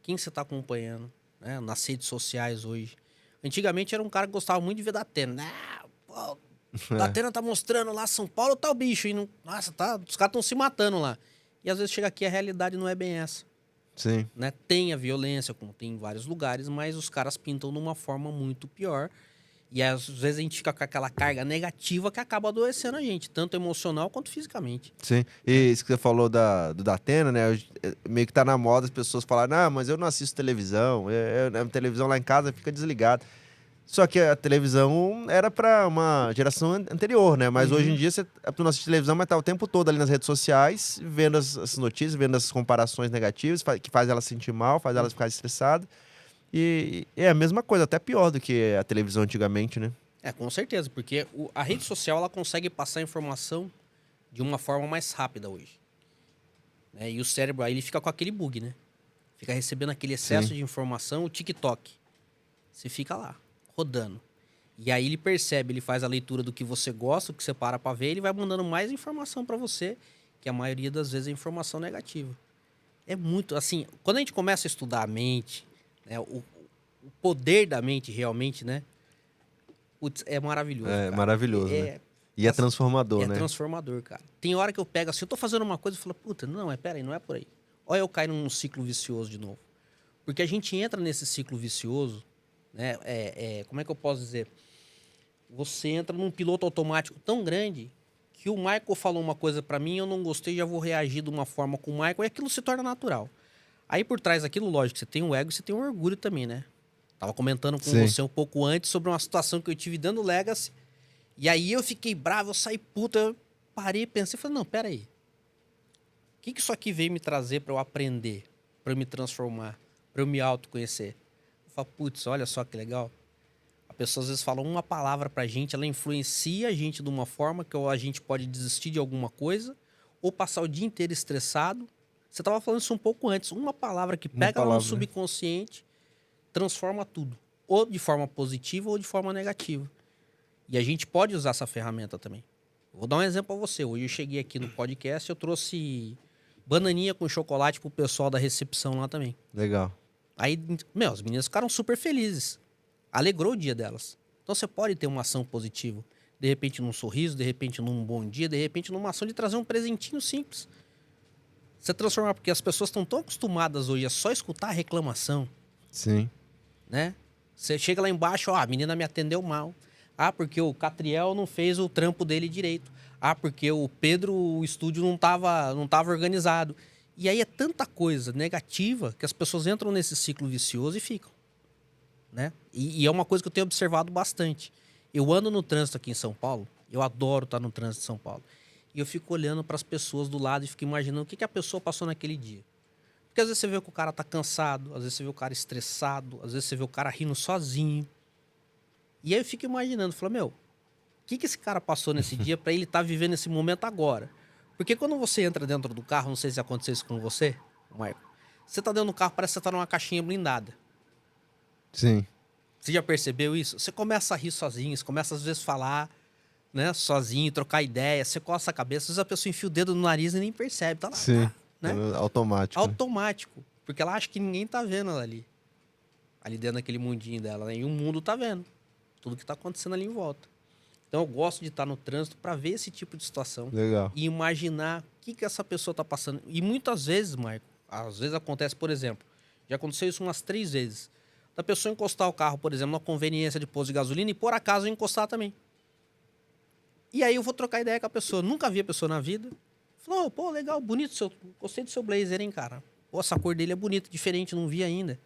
Speaker 1: quem você está acompanhando, né? Nas redes sociais hoje. Antigamente era um cara que gostava muito de ver Datena. Datena tá mostrando lá São Paulo tá o bicho. E não, nossa, os caras estão se matando lá. E às vezes chega aqui a realidade não é bem essa.
Speaker 2: Sim.
Speaker 1: Né? Tem a violência, como tem em vários lugares, mas os caras pintam de uma forma muito pior. E às vezes a gente fica com aquela carga negativa que acaba adoecendo a gente, tanto emocional quanto fisicamente.
Speaker 2: Sim. E isso que você falou do Datena, né? Meio que tá na moda as pessoas falarem, mas eu não assisto televisão, a televisão lá em casa fica desligada. Só que a televisão era para uma geração anterior, né? Mas hoje em dia você não assiste televisão, mas tá o tempo todo ali nas redes sociais, vendo as notícias, vendo as comparações negativas, que faz ela se sentir mal, faz ela ficar estressada. E é a mesma coisa, até pior do que a televisão antigamente, né?
Speaker 1: Com certeza, porque a rede social ela consegue passar informação de uma forma mais rápida hoje. Né? E o cérebro aí ele fica com aquele bug, né? Fica recebendo aquele excesso de informação, o TikTok. Você fica lá, rodando. E aí ele percebe, ele faz a leitura do que você gosta, o que você para pra ver, ele vai mandando mais informação pra você, que a maioria das vezes é informação negativa. É muito, assim, quando a gente começa a estudar a mente, né, o poder da mente realmente, né? Putz, é maravilhoso.
Speaker 2: É
Speaker 1: cara.
Speaker 2: maravilhoso, né? E é transformador,
Speaker 1: É
Speaker 2: né?
Speaker 1: transformador, cara. Tem hora que eu pego assim, eu tô fazendo uma coisa e falo, puta, não, pera aí, não é por aí. Olha eu caio num ciclo vicioso de novo. Porque a gente entra nesse ciclo vicioso, né? Como é que eu posso dizer? Você entra num piloto automático tão grande que o Michael falou uma coisa pra mim, eu não gostei, já vou reagir de uma forma com o Michael e aquilo se torna natural. Aí por trás daquilo, lógico, você tem um ego e você tem um orgulho também, né? Tava comentando com
Speaker 2: Sim.
Speaker 1: você um pouco antes sobre uma situação que eu tive dando Legacy. E aí eu fiquei bravo, eu saí puta, eu parei, pensei, falei, não, pera aí. O que isso aqui veio me trazer pra eu aprender, pra eu me transformar, pra eu me autoconhecer? Eu falo, putz, olha só que legal. A pessoa às vezes fala uma palavra pra gente, ela influencia a gente de uma forma que a gente pode desistir de alguma coisa ou passar o dia inteiro estressado. Você tava falando isso um pouco antes. Uma palavra que
Speaker 2: Uma
Speaker 1: pega lá no
Speaker 2: palavra, né?
Speaker 1: subconsciente transforma tudo. Ou de forma positiva ou de forma negativa. E a gente pode usar essa ferramenta também. Vou dar um exemplo a você. Hoje eu cheguei aqui no podcast, eu trouxe bananinha com chocolate pro pessoal da recepção lá também.
Speaker 2: Legal.
Speaker 1: Aí, meu, as meninas ficaram super felizes. Alegrou o dia delas. Então você pode ter uma ação positiva. De repente num sorriso, de repente num bom dia, de repente numa ação de trazer um presentinho simples. Você transformar, porque as pessoas estão tão acostumadas hoje a só escutar a reclamação,
Speaker 2: Sim.
Speaker 1: né? Você chega lá embaixo, ó, a menina me atendeu mal. Ah, porque o Catriel não fez o trampo dele direito. Ah, porque o Pedro, o estúdio não tava organizado. E aí é tanta coisa negativa que as pessoas entram nesse ciclo vicioso e ficam, né? E é uma coisa que eu tenho observado bastante. Eu ando no trânsito aqui em São Paulo, eu adoro estar no trânsito de São Paulo. E eu fico olhando para as pessoas do lado e fico imaginando o que a pessoa passou naquele dia. Porque às vezes você vê que o cara tá cansado, às vezes você vê o cara estressado, às vezes você vê o cara rindo sozinho. E aí eu fico imaginando, falo, meu, o que esse cara passou nesse dia para ele estar vivendo esse momento agora? Porque quando você entra dentro do carro, não sei se aconteceu isso com você, Michael, você tá dentro do carro, parece que você tá numa caixinha blindada.
Speaker 2: Sim.
Speaker 1: Você já percebeu isso? Você começa a rir sozinho, você começa às vezes a falar, né, sozinho, trocar ideia, você coça a cabeça, às vezes a pessoa enfia o dedo no nariz e nem percebe, tá lá,
Speaker 2: Sim.
Speaker 1: né?
Speaker 2: Automático. Né?
Speaker 1: Automático, porque ela acha que ninguém tá vendo ela ali dentro daquele mundinho dela, né? E o mundo tá vendo tudo que tá acontecendo ali em volta. Então eu gosto de estar no trânsito para ver esse tipo de situação
Speaker 2: Legal.
Speaker 1: e imaginar o que essa pessoa tá passando. E muitas vezes, Marco, às vezes acontece, por exemplo, já aconteceu isso umas 3 vezes, da pessoa encostar o carro, por exemplo, na conveniência de posto de gasolina e por acaso eu encostar também. E aí eu vou trocar ideia com a pessoa. Nunca vi a pessoa na vida. Falou, pô, legal, bonito, gostei do seu blazer, hein, cara. Pô, essa cor dele é bonita, diferente, não vi ainda.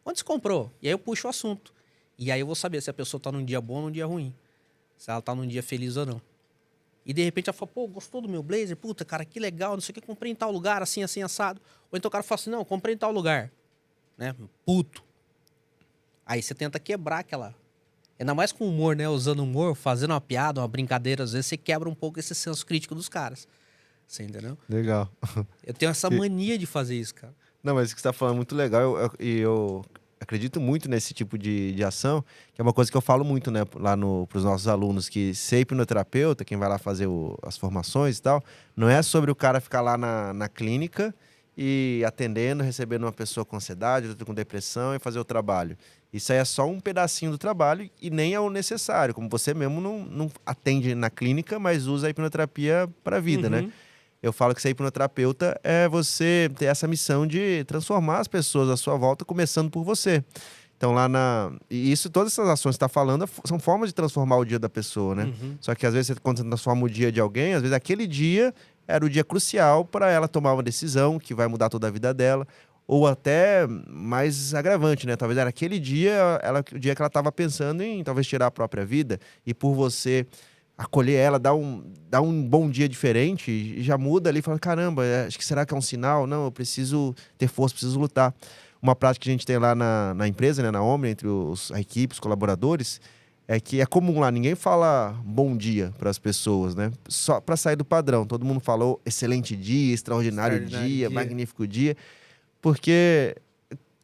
Speaker 1: Onde você comprou? E aí eu puxo o assunto. E aí eu vou saber se a pessoa tá num dia bom ou num dia ruim. Se ela tá num dia feliz ou não. E de repente ela fala, pô, gostou do meu blazer? Puta, cara, que legal, não sei o que, comprei em tal lugar, assim, assim, assado. Ou então o cara fala assim, não, comprei em tal lugar. Né? Puto. Aí você tenta quebrar aquela... Ainda mais com humor, né? Usando humor, fazendo uma piada, uma brincadeira, às vezes você quebra um pouco esse senso crítico dos caras. Você entendeu?
Speaker 2: Legal.
Speaker 1: Eu tenho essa mania de fazer isso, cara.
Speaker 2: Não, mas o que você está falando é muito legal. Eu acredito muito nesse tipo de ação, que é uma coisa que eu falo muito, né, lá para os nossos alunos, que ser hipnoterapeuta, quem vai lá fazer as formações e tal, não é sobre o cara ficar lá na clínica e atendendo, recebendo uma pessoa com ansiedade, outra com depressão e fazer o trabalho. Isso aí é só um pedacinho do trabalho e nem é o necessário. Como você mesmo não atende na clínica, mas usa a hipnoterapia para a vida, né? Eu falo que ser hipnoterapeuta é você ter essa missão de transformar as pessoas à sua volta, começando por você. Então, e isso, todas essas ações que você está falando são formas de transformar o dia da pessoa, né? Só que às vezes, quando você transforma o dia de alguém, às vezes aquele dia era o dia crucial para ela tomar uma decisão que vai mudar toda a vida dela. Ou até mais agravante, né? Talvez era aquele dia, o dia que ela estava pensando em talvez tirar a própria vida. E por você acolher ela, dar um bom dia diferente, e já muda ali, fala, caramba, acho que será que é um sinal? Não, eu preciso ter força, preciso lutar. Uma prática que a gente tem lá na empresa, né, na Omni, entre a equipe, os colaboradores, é que é comum lá, ninguém fala bom dia para as pessoas, né? Só para sair do padrão. Todo mundo falou excelente dia, extraordinário dia, magnífico dia. Porque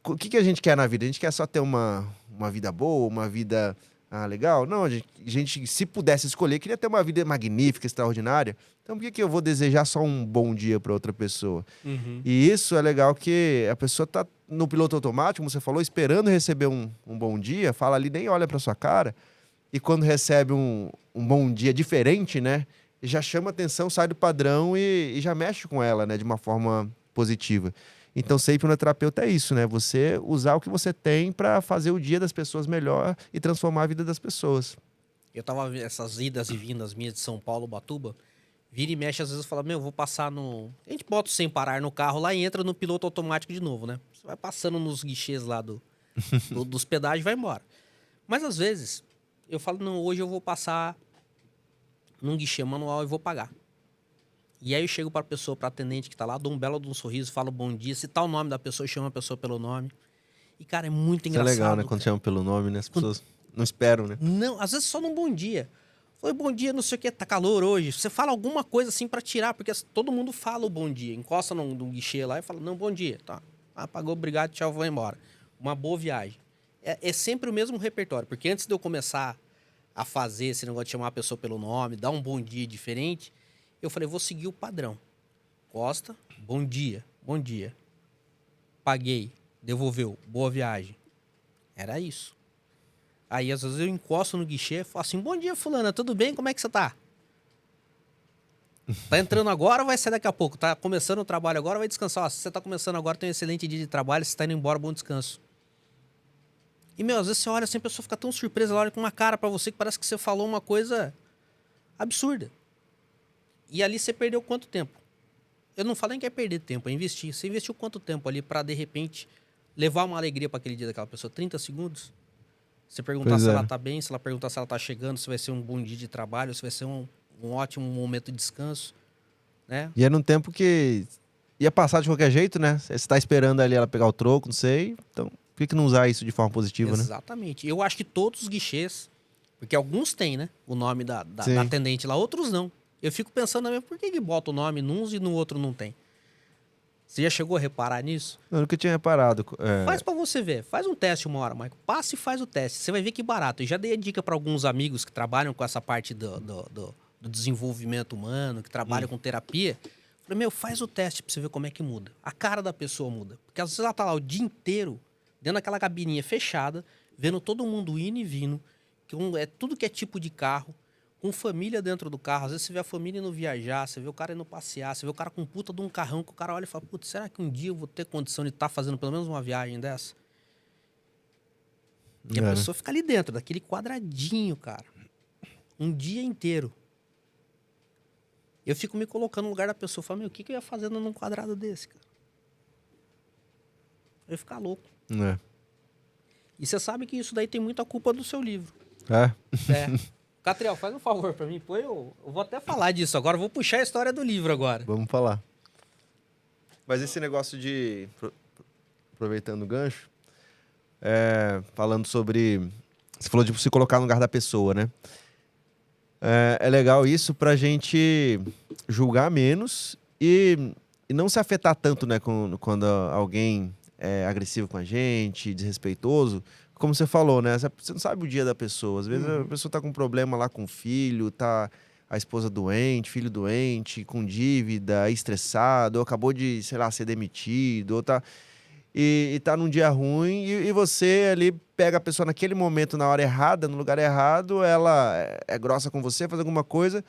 Speaker 2: o que a gente quer na vida? A gente quer só ter uma vida boa, uma vida legal? Não, a gente, se pudesse escolher, queria ter uma vida magnífica, extraordinária. Então por que eu vou desejar só um bom dia para outra pessoa? E isso é legal que a pessoa tá no piloto automático, como você falou, esperando receber um bom dia, fala ali, nem olha para sua cara. e quando recebe um bom dia diferente, né? Já chama atenção, sai do padrão e já mexe com ela, né? De uma forma positiva. Então, ser hipnoterapeuta é isso, né? Você usar o que você tem para fazer o dia das pessoas melhor e transformar a vida das pessoas.
Speaker 1: Eu tava essas idas e vindas minhas de São Paulo, Ubatuba, vira e mexe, às vezes fala, meu, eu vou passar no... A gente bota o sem parar no carro lá e entra no piloto automático de novo, né? Você vai passando nos guichês lá dos pedágios e vai embora. Mas às vezes, eu falo, não, hoje eu vou passar num guichê manual e vou pagar. E aí eu chego pra pessoa, pra atendente que tá lá, dou um belo de um sorriso, falo bom dia, se tá o nome da pessoa, chama a pessoa pelo nome. E, cara, é muito
Speaker 2: Isso é
Speaker 1: engraçado.
Speaker 2: legal, né? Quando chama pelo nome, né? As pessoas não esperam, né?
Speaker 1: Não, às vezes só num bom dia. Foi bom dia, não sei o que, tá calor hoje. Você fala alguma coisa assim pra tirar, porque todo mundo fala o bom dia. Encosta num guichê lá e fala, não, bom dia. Tá, pagou, obrigado, tchau, vou embora. Uma boa viagem. É sempre o mesmo repertório, porque antes de eu começar a fazer esse negócio de chamar a pessoa pelo nome, dar um bom dia diferente, eu falei, vou seguir o padrão. Costa, bom dia, bom dia. Paguei, devolveu, boa viagem. Era isso. Aí, às vezes, eu encosto no guichê e falo assim, bom dia, fulana, tudo bem? Como é que você tá? Tá entrando agora ou vai sair daqui a pouco? Tá começando o trabalho agora ou vai descansar? Ó, se você tá começando agora, tem um excelente dia de trabalho, se tá indo embora, bom descanso. E, meu, às vezes você olha assim, a pessoa fica tão surpresa, ela olha com uma cara pra você que parece que você falou uma coisa absurda. E ali você perdeu quanto tempo? Eu não falo nem que é perder tempo, é investir. Você investiu quanto tempo ali pra, de repente, levar uma alegria pra aquele dia daquela pessoa? 30 segundos? Você perguntar
Speaker 2: Pois
Speaker 1: se
Speaker 2: é.
Speaker 1: ela tá bem, se ela perguntar se ela tá chegando, se vai ser um bom dia de trabalho, se vai ser um ótimo momento de descanso, né?
Speaker 2: E era um tempo que ia passar de qualquer jeito, né? Você tá esperando ali ela pegar o troco, não sei. Então, por que não usar isso de forma positiva, né?
Speaker 1: Exatamente. Eu acho que todos os guichês, porque alguns têm, né? O nome da
Speaker 2: Sim.
Speaker 1: atendente lá, outros não. Eu fico pensando também, por que bota o nome nuns e no outro não tem? Você já chegou a reparar nisso?
Speaker 2: Eu nunca tinha reparado.
Speaker 1: Faz pra você ver. Faz um teste uma hora, Michael. Passa e faz o teste. Você vai ver que barato. Eu já dei a dica pra alguns amigos que trabalham com essa parte do desenvolvimento humano, que trabalham com terapia. Falei, meu, faz o teste pra você ver como é que muda. A cara da pessoa muda. Porque às vezes ela tá lá o dia inteiro, dentro daquela cabininha fechada, vendo todo mundo indo e vindo, é tudo que é tipo de carro, com família dentro do carro. Às vezes você vê a família indo viajar, você vê o cara indo passear, você vê o cara com puta de um carrão que o cara olha e fala, putz, será que um dia eu vou ter condição de estar fazendo pelo menos uma viagem dessa? E a pessoa fica ali dentro, daquele quadradinho, cara. Um dia inteiro. Eu fico me colocando no lugar da pessoa, falo, meu, o que eu ia fazendo num quadrado desse, cara? Eu ia ficar louco.
Speaker 2: É.
Speaker 1: E você sabe que isso daí tem muita culpa do seu livro.
Speaker 2: É.
Speaker 1: Catriel, faz um favor pra mim, pô, eu vou até falar disso agora, eu vou puxar a história do livro agora.
Speaker 2: Vamos falar. Mas esse negócio de... Aproveitando o gancho, falando sobre... Você falou de se colocar no lugar da pessoa, né? É legal isso pra gente julgar menos e não se afetar tanto, né? Quando alguém é agressivo com a gente, desrespeitoso. Como você falou, né? Você não sabe o dia da pessoa. Às vezes a pessoa tá com um problema lá com o filho, tá a esposa doente, filho doente, com dívida, estressado, ou acabou de, sei lá, ser demitido, ou tá... E tá num dia ruim e você ali pega a pessoa naquele momento, na hora errada, no lugar errado, ela é grossa com você, faz alguma coisa,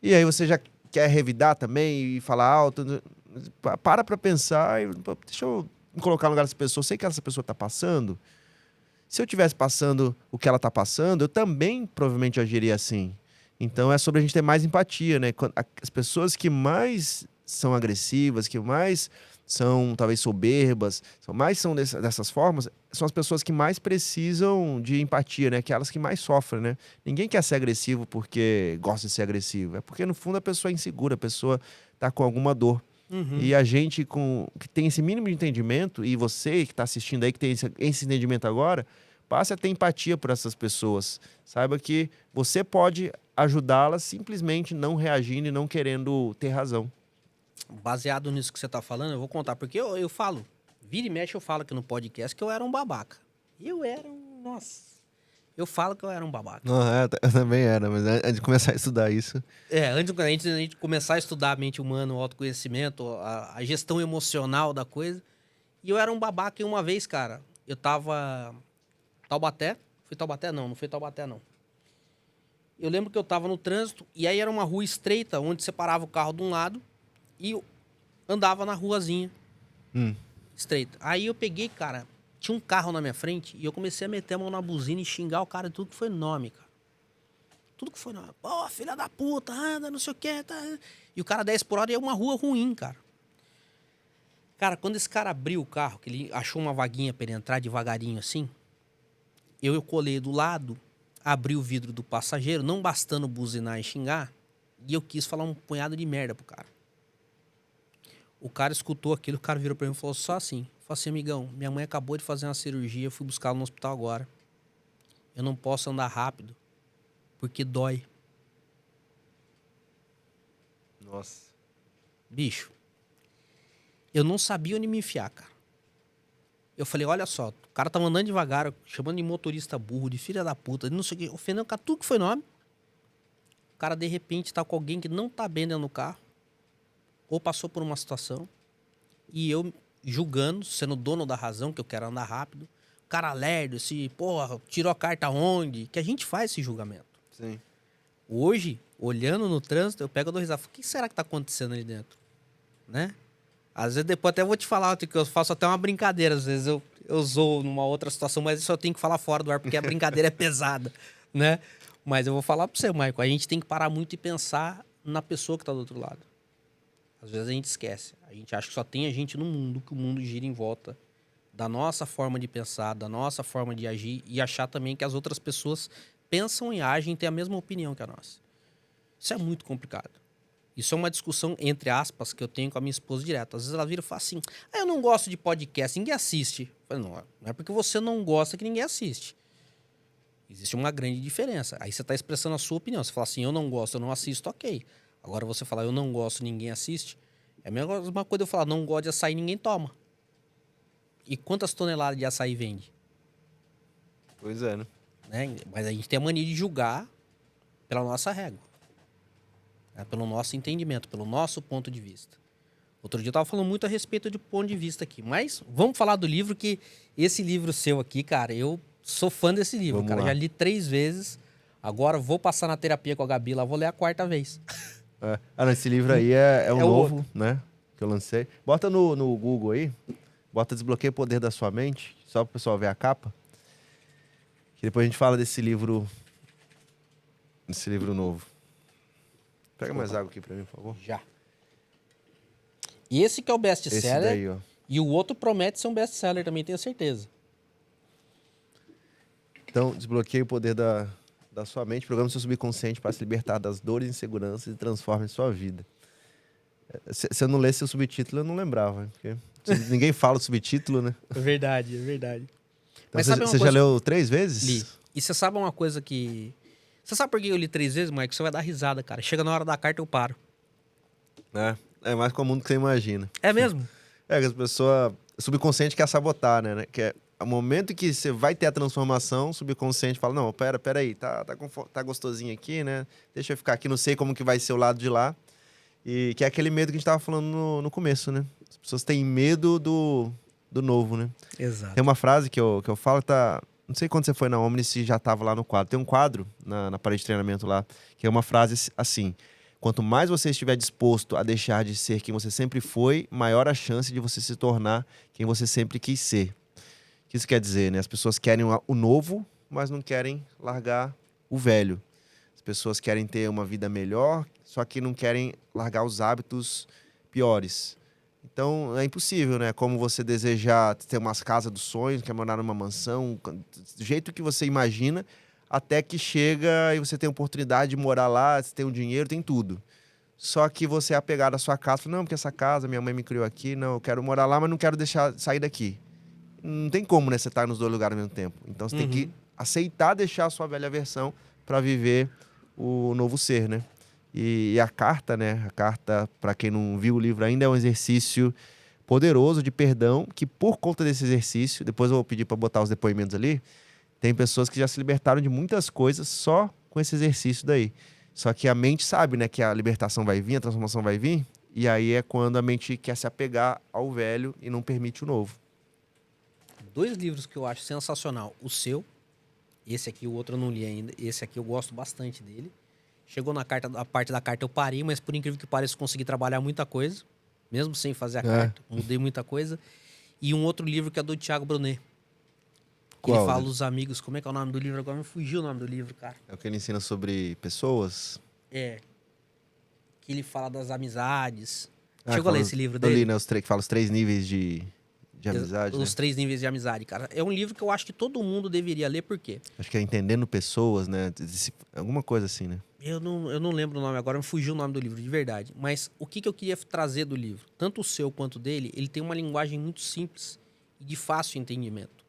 Speaker 2: e aí você já quer revidar também e falar alto. Para pra pensar, deixa eu me colocar no lugar dessa pessoa, eu sei que essa pessoa tá passando. Se eu tivesse passando o que ela tá passando, eu também provavelmente agiria assim. Então é sobre a gente ter mais empatia, né? As pessoas que mais são agressivas, que mais são talvez soberbas, são dessas formas, são as pessoas que mais precisam de empatia, né? Aquelas que mais sofrem, né? Ninguém quer ser agressivo porque gosta de ser agressivo. É porque, no fundo, a pessoa é insegura, a pessoa tá com alguma dor. E a gente que tem esse mínimo de entendimento, e você que está assistindo aí, que tem esse entendimento agora, passe a ter empatia por essas pessoas. Saiba que você pode ajudá-las simplesmente não reagindo e não querendo ter razão.
Speaker 1: Baseado nisso que você tá falando, eu vou contar. Porque eu falo, vira e mexe eu falo aqui no podcast que eu era um babaca. Nossa. Eu falo que eu era um babaca.
Speaker 2: Não, eu também era, mas antes de começar a estudar isso...
Speaker 1: Antes da gente começar a estudar a mente humana, o autoconhecimento, a gestão emocional da coisa. E eu era um babaca e uma vez, cara, eu tava... Taubaté? Foi Taubaté? Não foi Taubaté, não. Eu lembro que eu tava no trânsito e aí era uma rua estreita, onde separava o carro de um lado e eu andava na ruazinha estreita. Aí eu peguei, cara, tinha um carro na minha frente e eu comecei a meter a mão na buzina e xingar o cara de tudo que foi nome, cara. Tudo que foi nome. Pô, filha da puta, anda, não sei o que, tá. E o cara 10 por hora e é uma rua ruim, cara. Cara, quando esse cara abriu o carro, que ele achou uma vaguinha pra ele entrar devagarinho assim, eu colei do lado, abri o vidro do passageiro, não bastando buzinar e xingar, e eu quis falar um punhado de merda pro cara. O cara escutou aquilo, o cara virou pra mim e falou só assim. Falou assim, amigão, minha mãe acabou de fazer uma cirurgia, eu fui buscar ela no hospital agora. Eu não posso andar rápido, porque dói.
Speaker 2: Nossa.
Speaker 1: Bicho, eu não sabia onde me enfiar, cara. Eu falei, olha só, o cara tava andando devagar, chamando de motorista burro, de filha da puta, de não sei o que, ofendendo o cara, tudo que foi nome. O cara, de repente, tá com alguém que não tá bem dentro do carro, ou passou por uma situação, e eu julgando, sendo dono da razão, que eu quero andar rápido. O cara lerdo, esse, porra, tirou a carta onde? Que a gente faz esse julgamento.
Speaker 2: Sim.
Speaker 1: Hoje, olhando no trânsito, eu pego e dou risada. O que será que tá acontecendo ali dentro? Né? Às vezes depois até vou te falar, que eu faço até uma brincadeira. Às vezes eu zoo numa outra situação, mas isso eu tenho que falar fora do ar, porque a brincadeira é pesada, né? Mas eu vou falar pra você, Michael, a gente tem que parar muito e pensar na pessoa que tá do outro lado. Às vezes a gente esquece. A gente acha que só tem a gente no mundo, que o mundo gira em volta da nossa forma de pensar, da nossa forma de agir, e achar também que as outras pessoas pensam e agem e têm a mesma opinião que a nossa. Isso é muito complicado. Isso é uma discussão, entre aspas, que eu tenho com a minha esposa direto. Às vezes ela vira e fala assim, eu não gosto de podcast, ninguém assiste. Eu falo, não é porque você não gosta que ninguém assiste. Existe uma grande diferença. Aí você está expressando a sua opinião. Você fala assim, eu não gosto, eu não assisto, ok. Agora você falar, eu não gosto, ninguém assiste, é a mesma coisa eu falar, não gosto de açaí, ninguém toma. E quantas toneladas de açaí vende?
Speaker 2: Pois é, né?
Speaker 1: Mas a gente tem a mania de julgar pela nossa régua. Pelo nosso entendimento, pelo nosso ponto de vista. Outro dia eu tava falando muito a respeito de ponto de vista aqui. Mas vamos falar do livro, que esse livro seu aqui, cara, eu sou fã desse livro,
Speaker 2: Vamos
Speaker 1: cara.
Speaker 2: lá.
Speaker 1: Já li 3 vezes. Agora vou passar na terapia com a Gabi lá, vou ler a 4ª vez.
Speaker 2: É. Ah, não, esse livro aí é um
Speaker 1: É o
Speaker 2: novo, né? Que eu lancei. Bota no Google aí. Bota Desbloqueia o Poder da Sua Mente. Só pro pessoal ver a capa. Que depois a gente fala desse livro. Desse livro novo. Pega mais água aqui pra mim, por favor.
Speaker 1: Já. E esse que é o
Speaker 2: Esse
Speaker 1: best-seller.
Speaker 2: daí, ó.
Speaker 1: E o outro promete ser um best-seller também, tenho certeza.
Speaker 2: Então, Desbloqueia o Poder da Sua Mente. Programa seu subconsciente para se libertar das dores e inseguranças e transforme sua vida. Se eu não lesse o subtítulo, eu não lembrava. Porque ninguém fala o subtítulo, né?
Speaker 1: É verdade, é verdade.
Speaker 2: Então,
Speaker 1: Mas sabe uma
Speaker 2: você já
Speaker 1: coisa-
Speaker 2: leu 3 vezes?
Speaker 1: Li. E você sabe uma coisa que... Você sabe por que eu li 3 vezes, Mike? Você vai dar risada, cara. Chega na hora da carta, eu paro.
Speaker 2: É mais comum do que você imagina.
Speaker 1: É mesmo?
Speaker 2: É que as pessoas... O subconsciente quer sabotar, né? Que é o momento que você vai ter a transformação, o subconsciente fala, não, pera aí, tá gostosinho aqui, né? Deixa eu ficar aqui, não sei como que vai ser o lado de lá. E que é aquele medo que a gente tava falando no começo, né? As pessoas têm medo do novo, né?
Speaker 1: Exato.
Speaker 2: Tem uma frase que eu falo, tá... Não sei quando você foi na Omni, se já tava lá no quadro. Tem um quadro na parede de treinamento lá, que é uma frase assim: quanto mais você estiver disposto a deixar de ser quem você sempre foi, maior a chance de você se tornar quem você sempre quis ser. O que isso quer dizer, né? As pessoas querem o novo, mas não querem largar o velho. As pessoas querem ter uma vida melhor, só que não querem largar os hábitos piores. Então, é impossível, né? Como você desejar ter umas casas dos sonhos, quer morar numa mansão, do jeito que você imagina, até que chega e você tem a oportunidade de morar lá, você tem o dinheiro, tem tudo. Só que você é apegado à sua casa, fala, não, porque essa casa, minha mãe me criou aqui, não, eu quero morar lá, mas não quero deixar sair daqui. Não tem como, né, você estar nos dois lugares ao mesmo tempo. Então, você tem que aceitar deixar a sua velha versão para viver o novo ser, né? E a carta, né? A carta, para quem não viu o livro ainda, é um exercício poderoso de perdão, que por conta desse exercício, depois eu vou pedir para botar os depoimentos ali, tem pessoas que já se libertaram de muitas coisas só com esse exercício daí. Só que a mente sabe, né, que a libertação vai vir, a transformação vai vir, e aí é quando a mente quer se apegar ao velho e não permite o novo.
Speaker 1: 2 livros que eu acho sensacional. O seu Esse aqui, o outro eu não li ainda. Esse aqui eu gosto bastante dele. Chegou na a parte da carta eu parei, mas por incrível que pareça, eu consegui trabalhar muita coisa. Mesmo sem fazer a carta. Mudei muita coisa. E um outro livro que é do Thiago Brunet. Que ele fala os amigos. Como é que é o nome do livro? Agora me fugiu o nome do livro, cara.
Speaker 2: É o que ele ensina sobre pessoas?
Speaker 1: É. Que ele fala das amizades. Chegou a ler esse livro
Speaker 2: Eu
Speaker 1: dele?
Speaker 2: li, né? Que fala os 3 níveis de amizade,
Speaker 1: Os
Speaker 2: né?
Speaker 1: 3 níveis de amizade, cara. É um livro que eu acho que todo mundo deveria ler, por quê?
Speaker 2: Acho que é Entendendo Pessoas, né? Alguma coisa assim, né?
Speaker 1: Eu não lembro o nome agora, me fugiu o nome do livro, de verdade. Mas o que eu queria trazer do livro? Tanto o seu quanto o dele, ele tem uma linguagem muito simples e de fácil entendimento.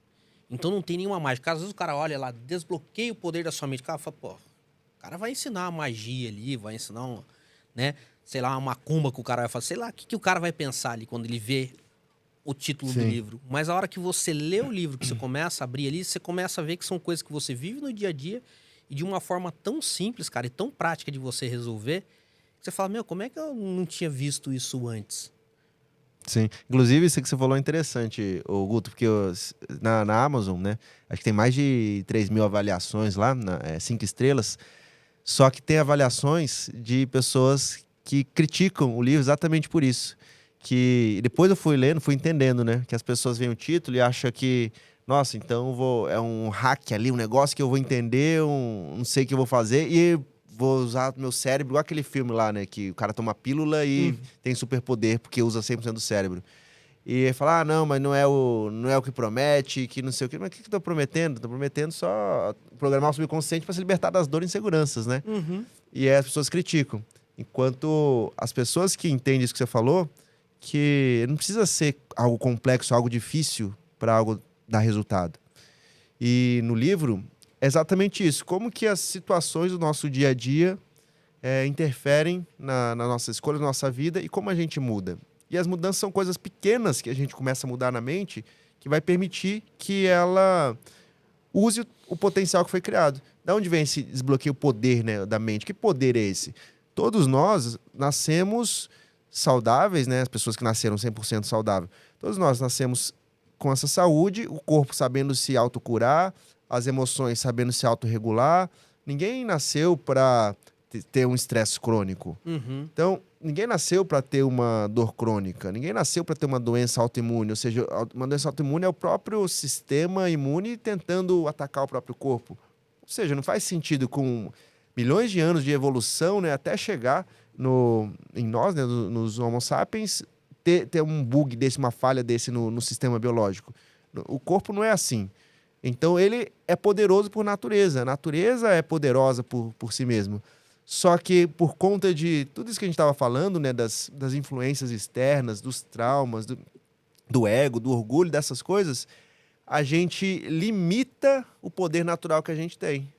Speaker 1: Então não tem nenhuma mágica. Às vezes o cara olha lá, desbloqueia o poder da sua mente. O cara fala, pô, o cara vai ensinar uma magia ali, vai ensinar, né? Sei lá, uma macumba que o cara vai fazer. Sei lá, o que o cara vai pensar ali quando ele vê o título do livro. Mas a hora que você lê o livro, que você começa a abrir ali, você começa a ver que são coisas que você vive no dia a dia e de uma forma tão simples, cara, e tão prática de você resolver, que você fala, meu, como é que eu não tinha visto isso antes?
Speaker 2: Sim. Inclusive, isso que você falou é interessante, ô Guto, porque na Amazon, né? Acho que tem mais de 3.000 avaliações lá, 5 estrelas. Só que tem avaliações de pessoas que criticam o livro exatamente por isso. Que depois eu fui lendo, fui entendendo, né? Que as pessoas veem o título e acham que, nossa, então é um hack ali, um negócio que eu vou entender, não sei o que eu vou fazer e vou usar meu cérebro, igual aquele filme lá, né? Que o cara toma pílula e tem superpoder porque usa 100% do cérebro. E falar, não, mas não é o que promete, que não sei o quê. Mas o que eu tô prometendo? Tô prometendo só programar o subconsciente para se libertar das dores e inseguranças, né? E aí as pessoas criticam. Enquanto as pessoas que entendem isso que você falou, que não precisa ser algo complexo, algo difícil para algo dar resultado. E no livro é exatamente isso. Como que as situações do nosso dia a dia interferem na nossa escolha, na nossa vida e como a gente muda. E as mudanças são coisas pequenas que a gente começa a mudar na mente que vai permitir que ela use o potencial que foi criado. Da onde vem esse desbloqueio poder, né, da mente? Que poder é esse? Todos nós nascemos saudáveis, né? As pessoas que nasceram 100% saudáveis. Todos nós nascemos com essa saúde, o corpo sabendo se autocurar, as emoções sabendo se autorregular. Ninguém nasceu para ter um estresse crônico. Então, ninguém nasceu para ter uma dor crônica. Ninguém nasceu para ter uma doença autoimune. Ou seja, uma doença autoimune é o próprio sistema imune tentando atacar o próprio corpo. Ou seja, não faz sentido com milhões de anos de evolução, né, até chegar em nós, né, nos Homo sapiens, ter um bug desse, uma falha desse no sistema biológico. O corpo não é assim. Então, ele é poderoso por natureza. A natureza é poderosa por si mesmo. Só que, por conta de tudo isso que a gente estava falando, né, das influências externas, dos traumas, do ego, do orgulho, dessas coisas, a gente limita o poder natural que a gente tem.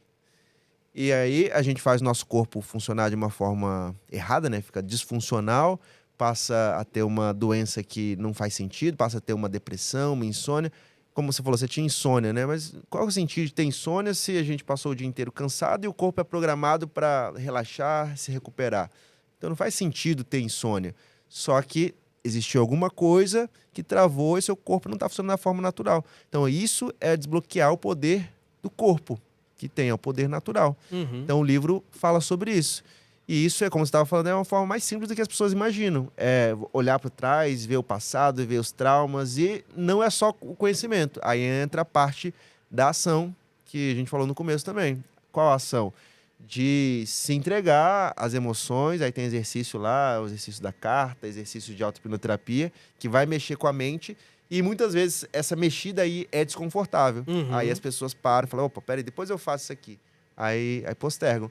Speaker 2: E aí a gente faz o nosso corpo funcionar de uma forma errada, né? Fica disfuncional, passa a ter uma doença que não faz sentido, passa a ter uma depressão, uma insônia. Como você falou, você tinha insônia, né? Mas qual é o sentido de ter insônia se a gente passou o dia inteiro cansado e o corpo é programado para relaxar, se recuperar? Então não faz sentido ter insônia. Só que existiu alguma coisa que travou e seu corpo não está funcionando da forma natural. Então isso é desbloquear o poder do corpo, que tem o poder natural. Então o livro fala sobre isso. E isso é, como você estava falando, é uma forma mais simples do que as pessoas imaginam. É olhar para trás, ver o passado, ver os traumas. E não é só o conhecimento. Aí entra a parte da ação, que a gente falou no começo também. Qual a ação? De se entregar às emoções. Aí tem exercício lá, o exercício da carta, exercício de auto-hipnoterapia, que vai mexer com a mente. E muitas vezes essa mexida aí é desconfortável. Aí as pessoas param e falam, opa, peraí, depois eu faço isso aqui. Aí postergam.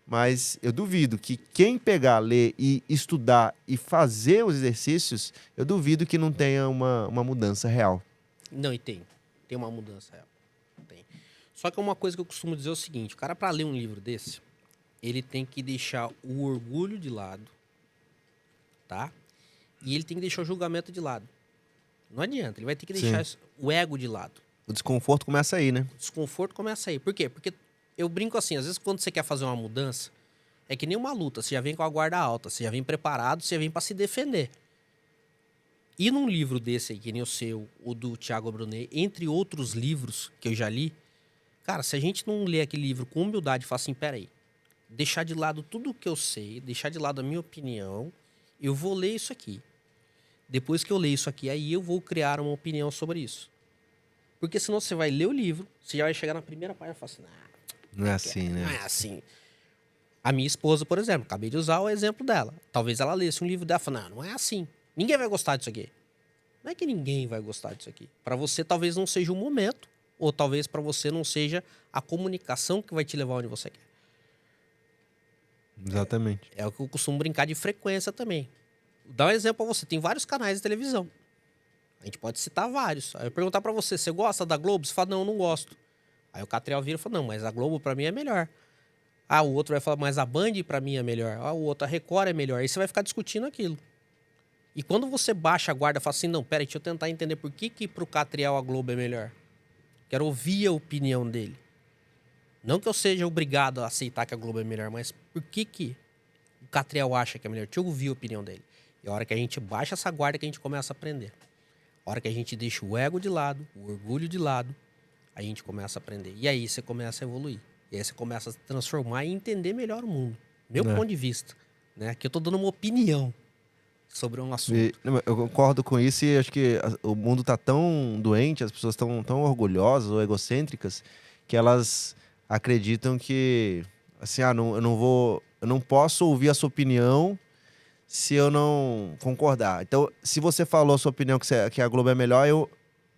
Speaker 2: Mas eu duvido que quem pegar, ler e estudar e fazer os exercícios, eu duvido que não tenha uma mudança real.
Speaker 1: Não, e tem. Tem uma mudança real. Tem. Só que uma coisa que eu costumo dizer é o seguinte, o cara, para ler um livro desse, ele tem que deixar o orgulho de lado, tá? E ele tem que deixar o julgamento de lado. Não adianta, ele vai ter que deixar o ego de lado.
Speaker 2: O desconforto começa aí, né?
Speaker 1: O desconforto começa aí. Por quê? Porque eu brinco assim, às vezes quando você quer fazer uma mudança, é que nem uma luta, você já vem com a guarda alta, você já vem preparado, você já vem para se defender. E num livro desse aí, que nem o seu, o do Thiago Brunet, entre outros livros que eu já li, Cara, se a gente não ler aquele livro com humildade e falar assim, peraí, deixar de lado tudo o que eu sei, deixar de lado a minha opinião, eu vou ler isso aqui. Depois que eu ler isso aqui, aí eu vou criar uma opinião sobre isso. Porque senão você vai ler o livro, você já vai chegar na primeira página e falar assim,
Speaker 2: Não é assim,
Speaker 1: não
Speaker 2: né?
Speaker 1: é assim. A minha esposa, por exemplo, acabei de usar o exemplo dela. Talvez ela lesse um livro dela e fale, não é assim. Ninguém vai gostar disso aqui. Não é que ninguém vai gostar disso aqui. Para você, talvez não seja o momento, ou talvez para você não seja a comunicação que vai te levar onde você quer.
Speaker 2: Exatamente.
Speaker 1: É o que eu costumo brincar de frequência também. Dá um exemplo pra você. Tem vários canais de televisão. A gente pode citar vários. Aí eu perguntar pra você, você gosta da Globo? Você fala, não, eu não gosto. Aí o Catriel vira e fala, não, mas a Globo pra mim é melhor. Ah, o outro vai falar, mas a Band pra mim é melhor. Ah, o outro, a Record é melhor. Aí você vai ficar discutindo aquilo. E quando você baixa a guarda e fala assim, não, peraí, deixa eu tentar entender por que pro Catriel a Globo é melhor. Quero ouvir a opinião dele. Não que eu seja obrigado a aceitar que a Globo é melhor, mas por que o Catriel acha que é melhor? Deixa eu ouvir a opinião dele. E a hora que a gente baixa essa guarda que a gente começa a aprender. A hora que a gente deixa o ego de lado, o orgulho de lado, a gente começa a aprender. E aí você começa a evoluir. E aí você começa a se transformar e entender melhor o mundo. Meu ponto de vista. Né? Aqui eu tô dando uma opinião sobre um assunto.
Speaker 2: Eu concordo com isso e acho que o mundo tá tão doente, as pessoas estão tão orgulhosas ou egocêntricas, que elas acreditam que, assim, eu não posso ouvir a sua opinião se eu não concordar. Então, se você falou a sua opinião que a Globo é melhor,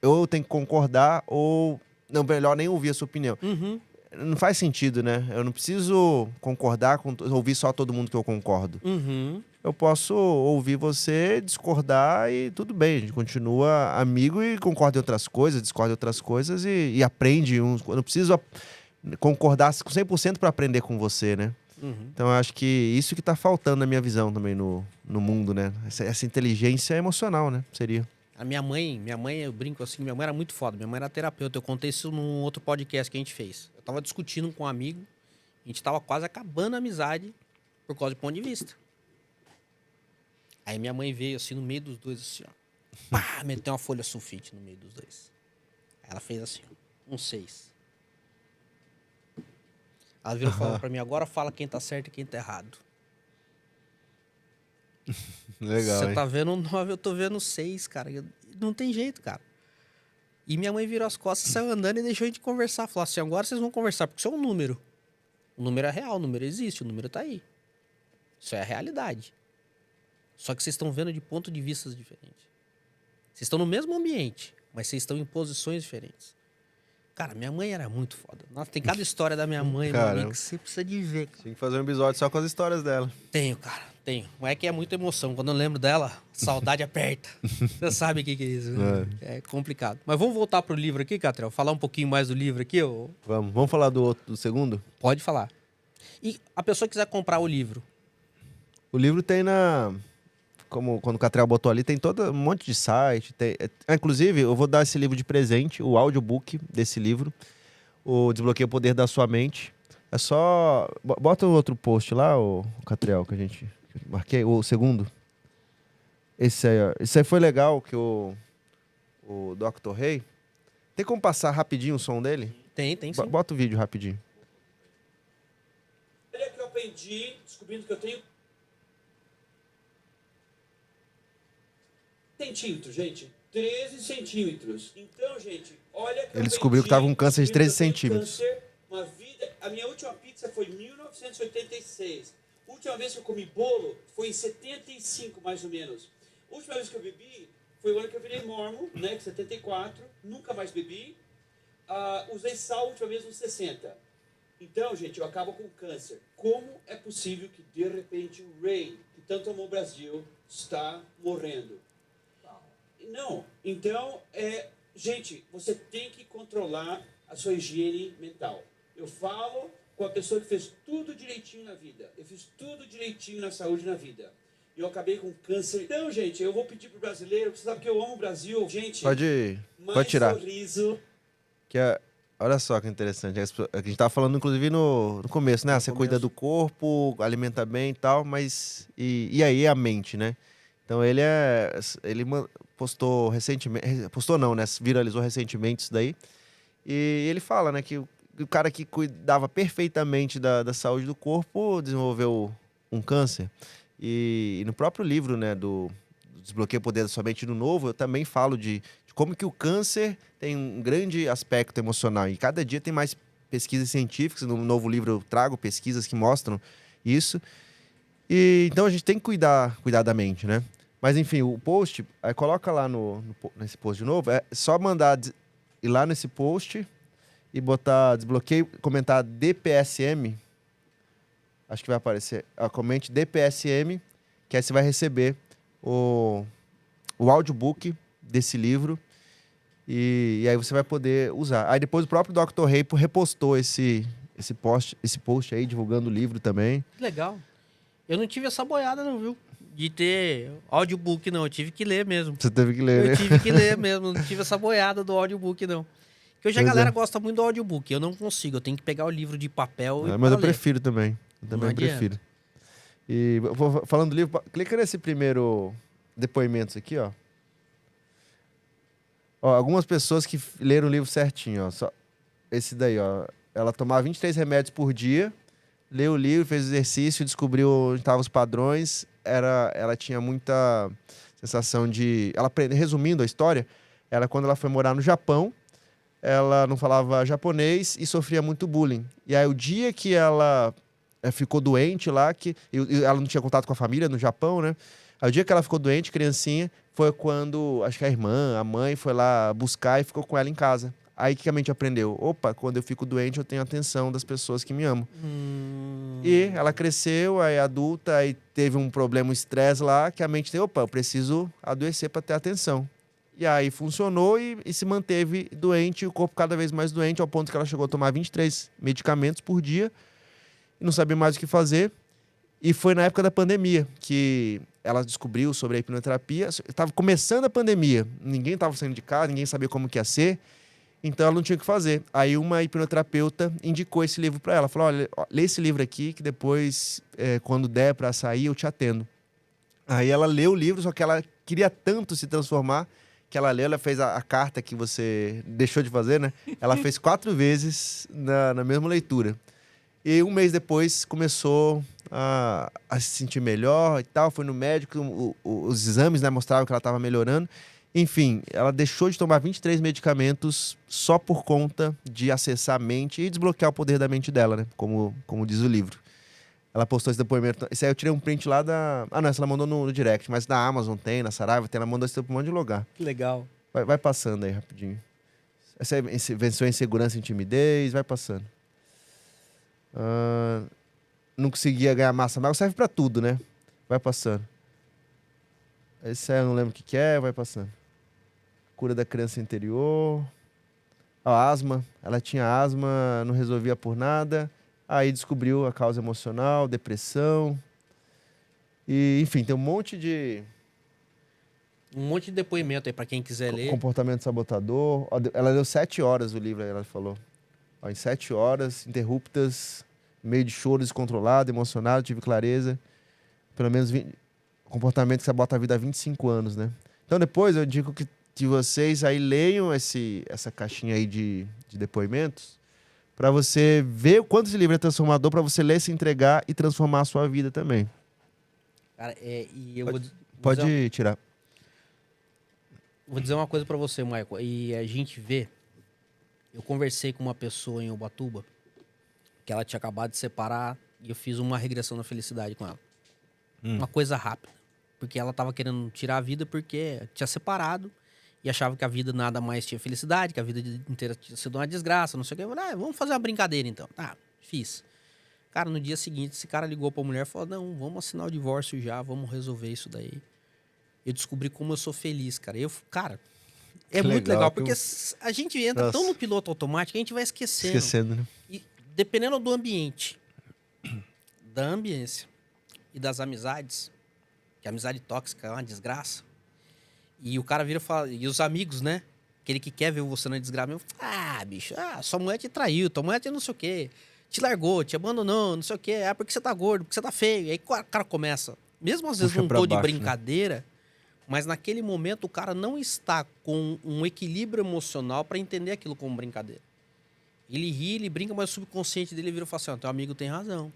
Speaker 2: eu tenho que concordar ou não, melhor nem ouvir a sua opinião.
Speaker 1: Uhum,
Speaker 2: Não faz sentido, né? Eu não preciso concordar com ouvir só todo mundo que eu concordo.
Speaker 1: uhum.
Speaker 2: Eu posso ouvir você, discordar e tudo bem. A gente continua amigo e concorda em outras coisas, discorda em outras coisas e aprende uns. Eu não preciso concordar 100% para aprender com você, né?
Speaker 1: Uhum.
Speaker 2: Então eu acho que isso que tá faltando na minha visão também no mundo, né? Essa inteligência emocional, né? Seria.
Speaker 1: A minha mãe, eu brinco assim, minha mãe era muito foda. Minha mãe era terapeuta. Eu contei isso num outro podcast que a gente fez. Eu tava discutindo com um amigo, a gente tava quase acabando a amizade por causa de ponto de vista. Aí minha mãe veio assim no meio dos dois, assim, ó. Pá, meteu uma folha sulfite no meio dos dois. Aí ela fez assim, ó, um 6. Ela virou e falou pra mim, agora fala quem tá certo e quem tá errado.
Speaker 2: Legal,
Speaker 1: Você
Speaker 2: hein?
Speaker 1: tá vendo um 9, eu tô vendo 6, cara. Não tem jeito, cara. E minha mãe virou as costas, saiu andando e deixou a gente conversar. Falou assim, agora vocês vão conversar, porque isso é um número. O número é real, o número existe, o número tá aí. Isso é a realidade. Só que vocês estão vendo de pontos de vista diferentes. Vocês estão no mesmo ambiente, mas vocês estão em posições diferentes. Cara, minha mãe era muito foda. Nossa, tem cada história da minha mãe, meu amigo, que você precisa de ver. Cara.
Speaker 2: Tem que fazer um episódio só com as histórias dela.
Speaker 1: Tenho, cara, tenho. Não é que é muita emoção. Quando eu lembro dela, saudade aperta. Você sabe o que é isso, né? É complicado. Mas vamos voltar pro livro aqui, Catriel? Falar um pouquinho mais do livro aqui? Ou...
Speaker 2: Vamos falar do segundo?
Speaker 1: Pode falar. E a pessoa que quiser comprar o livro?
Speaker 2: O livro tem como quando o Catriel botou ali, tem todo um monte de site. Inclusive, eu vou dar esse livro de presente, o audiobook desse livro, o Desbloqueia o Poder da Sua Mente. É só... Bota o outro post lá, o Catriel, que eu marquei, o segundo. Esse aí, ó. Esse aí foi legal, que o Dr. Rei... Tem como passar rapidinho o som dele?
Speaker 1: Tem sim.
Speaker 2: Bota o vídeo rapidinho.
Speaker 3: Olha que eu aprendi, descobrindo que eu tenho centímetros, gente. 13 centímetros. Então, gente, olha que
Speaker 2: Ele descobriu que tava com câncer de 13
Speaker 3: descobrindo que eu tenho
Speaker 2: centímetros.
Speaker 3: a minha última pizza foi em 1986. A última vez que eu comi bolo foi em 75, mais ou menos. A última vez que eu bebi foi o ano que eu virei mormon, né, que 74. Nunca mais bebi. Usei sal a última vez nos 60. Então, gente, eu acabo com câncer. Como é possível que, de repente, o Ray, que tanto amou o Brasil, está morrendo? Não. Então, gente, você tem que controlar a sua higiene mental. Eu falo com a pessoa que fez tudo direitinho na vida. Eu fiz tudo direitinho na saúde na vida. E eu acabei com câncer. Então, gente, eu vou pedir pro brasileiro, você sabe que eu amo o Brasil. Gente,
Speaker 2: Pode
Speaker 3: mais
Speaker 2: tirar.
Speaker 3: sorriso.
Speaker 2: Olha só que interessante. A gente tava falando, inclusive, no começo, né? Você cuida do corpo, alimenta bem e tal, mas... E aí a mente, né? Então ele postou recentemente... Postou não, né? Viralizou recentemente isso daí. E ele fala, né? Que o cara que cuidava perfeitamente da saúde do corpo desenvolveu um câncer. E no próprio livro, né, do Desbloqueio o Poder da Sua Mente no Novo, eu também falo de como que o câncer tem um grande aspecto emocional. E cada dia tem mais pesquisas científicas. No novo livro eu trago pesquisas que mostram isso. E então a gente tem que cuidar da mente, né? Mas enfim, o post, aí coloca lá nesse post de novo, é só mandar ir lá nesse post e botar desbloqueio, comentar DPSM. Acho que vai aparecer. Comente DPSM, que aí você vai receber o audiobook desse livro. E aí você vai poder usar. Aí depois o próprio Dr. Ray repostou esse post aí, divulgando o livro também.
Speaker 1: Que legal. Eu não tive essa boiada, não, viu? De ter audiobook, não. Eu tive que ler mesmo.
Speaker 2: Você teve que ler, né?
Speaker 1: Eu tive que ler mesmo. Não tive essa boiada do audiobook, não. Porque hoje a galera gosta muito do audiobook. Eu não consigo. Eu tenho que pegar o livro de papel e
Speaker 2: mas eu
Speaker 1: ler.
Speaker 2: prefiro também. Eu também
Speaker 1: Não
Speaker 2: prefiro. E falando do livro, clica nesse primeiro depoimento aqui, ó. Ó, algumas pessoas que leram o livro certinho, ó. Só esse daí, ó. Ela tomava 23 remédios por dia, leu o livro, fez exercício, descobriu onde estavam os padrões. Ela tinha muita sensação de... Resumindo a história, quando ela foi morar no Japão, ela não falava japonês e sofria muito bullying. E aí, o dia que ela ficou doente lá, ela não tinha contato com a família no Japão, né? Aí, o dia que ela ficou doente, criancinha, foi quando, acho que a mãe foi lá buscar e ficou com ela em casa. Aí, o que a mente aprendeu? Opa, quando eu fico doente, eu tenho a atenção das pessoas que me amam. E ela cresceu, aí adulta, aí teve um problema, um estresse lá, que a mente tem, opa, eu preciso adoecer para ter atenção. E aí funcionou e se manteve doente, o corpo cada vez mais doente, ao ponto que ela chegou a tomar 23 medicamentos por dia e não sabia mais o que fazer. E foi na época da pandemia que ela descobriu sobre a hipnoterapia. Estava começando a pandemia, ninguém estava saindo de casa, ninguém sabia como que ia ser, então ela não tinha o que fazer. Aí uma hipnoterapeuta indicou esse livro para ela, falou, olha, lê esse livro aqui que depois, quando der para sair, eu te atendo. Aí ela leu o livro, só que ela queria tanto se transformar, que ela fez a carta que você deixou de fazer, né? Ela fez 4 vezes na mesma leitura. E um mês depois começou a se sentir melhor e tal, foi no médico, os exames, né, mostravam que ela estava melhorando. Enfim, ela deixou de tomar 23 medicamentos só por conta de acessar a mente e desbloquear o poder da mente dela, né? Como diz o livro. Ela postou esse depoimento. Esse aí eu tirei um print lá da... Ah, não, essa ela mandou no direct, mas na Amazon tem, na Saraiva tem, ela mandou esse pra um monte de lugar.
Speaker 1: Que legal.
Speaker 2: Vai passando aí rapidinho. Essa aí venceu a insegurança e timidez, vai passando. Não conseguia ganhar massa magra, serve pra tudo, né? Vai passando. Esse aí eu não lembro o que é, vai passando. Cura da criança interior. Asma. Ela tinha asma, não resolvia por nada. Aí descobriu a causa emocional, depressão. E, enfim, tem um monte de
Speaker 1: depoimento aí pra quem quiser ler.
Speaker 2: Comportamento sabotador. Ela deu 7 horas o livro, aí ela falou. Em 7 horas, interruptas, meio de choro descontrolado, emocionado, tive clareza. Pelo menos comportamento que sabota a vida há 25 anos, né? Então depois eu digo que vocês aí leiam essa caixinha aí de depoimentos, para você ver o quanto esse livro é transformador, para você ler, se entregar e transformar a sua vida também.
Speaker 1: Cara, e eu
Speaker 2: pode tirar.
Speaker 1: Vou dizer uma coisa para você, Michael. E a gente vê... Eu conversei com uma pessoa em Ubatuba, que ela tinha acabado de separar, e eu fiz uma regressão na felicidade com ela. Uma coisa rápida. Porque ela tava querendo tirar a vida porque tinha separado e achava que a vida nada mais tinha felicidade, que a vida inteira tinha sido uma desgraça, não sei o quê. Eu falei, vamos fazer uma brincadeira então. Tá, fiz. Cara, no dia seguinte, esse cara ligou pra mulher e falou, não, vamos assinar o divórcio já, vamos resolver isso daí. Eu descobri como eu sou feliz, cara. É muito legal, porque a gente entra tão no piloto automático que a gente vai esquecendo.
Speaker 2: Né?
Speaker 1: E dependendo do ambiente, da ambiência e das amizades, que a amizade tóxica é uma desgraça, e o cara vira e fala, e os amigos, né? Aquele que quer ver você na desgraça, bicho, sua mulher te traiu, tua mulher te não sei o quê, te largou, te abandonou, não sei o quê, porque você tá gordo, porque você tá feio. E aí o cara começa, mesmo às vezes num tom de brincadeira, né? Mas naquele momento o cara não está com um equilíbrio emocional para entender aquilo como brincadeira. Ele ri, ele brinca, mas o subconsciente dele vira e fala assim, ó, teu amigo tem razão.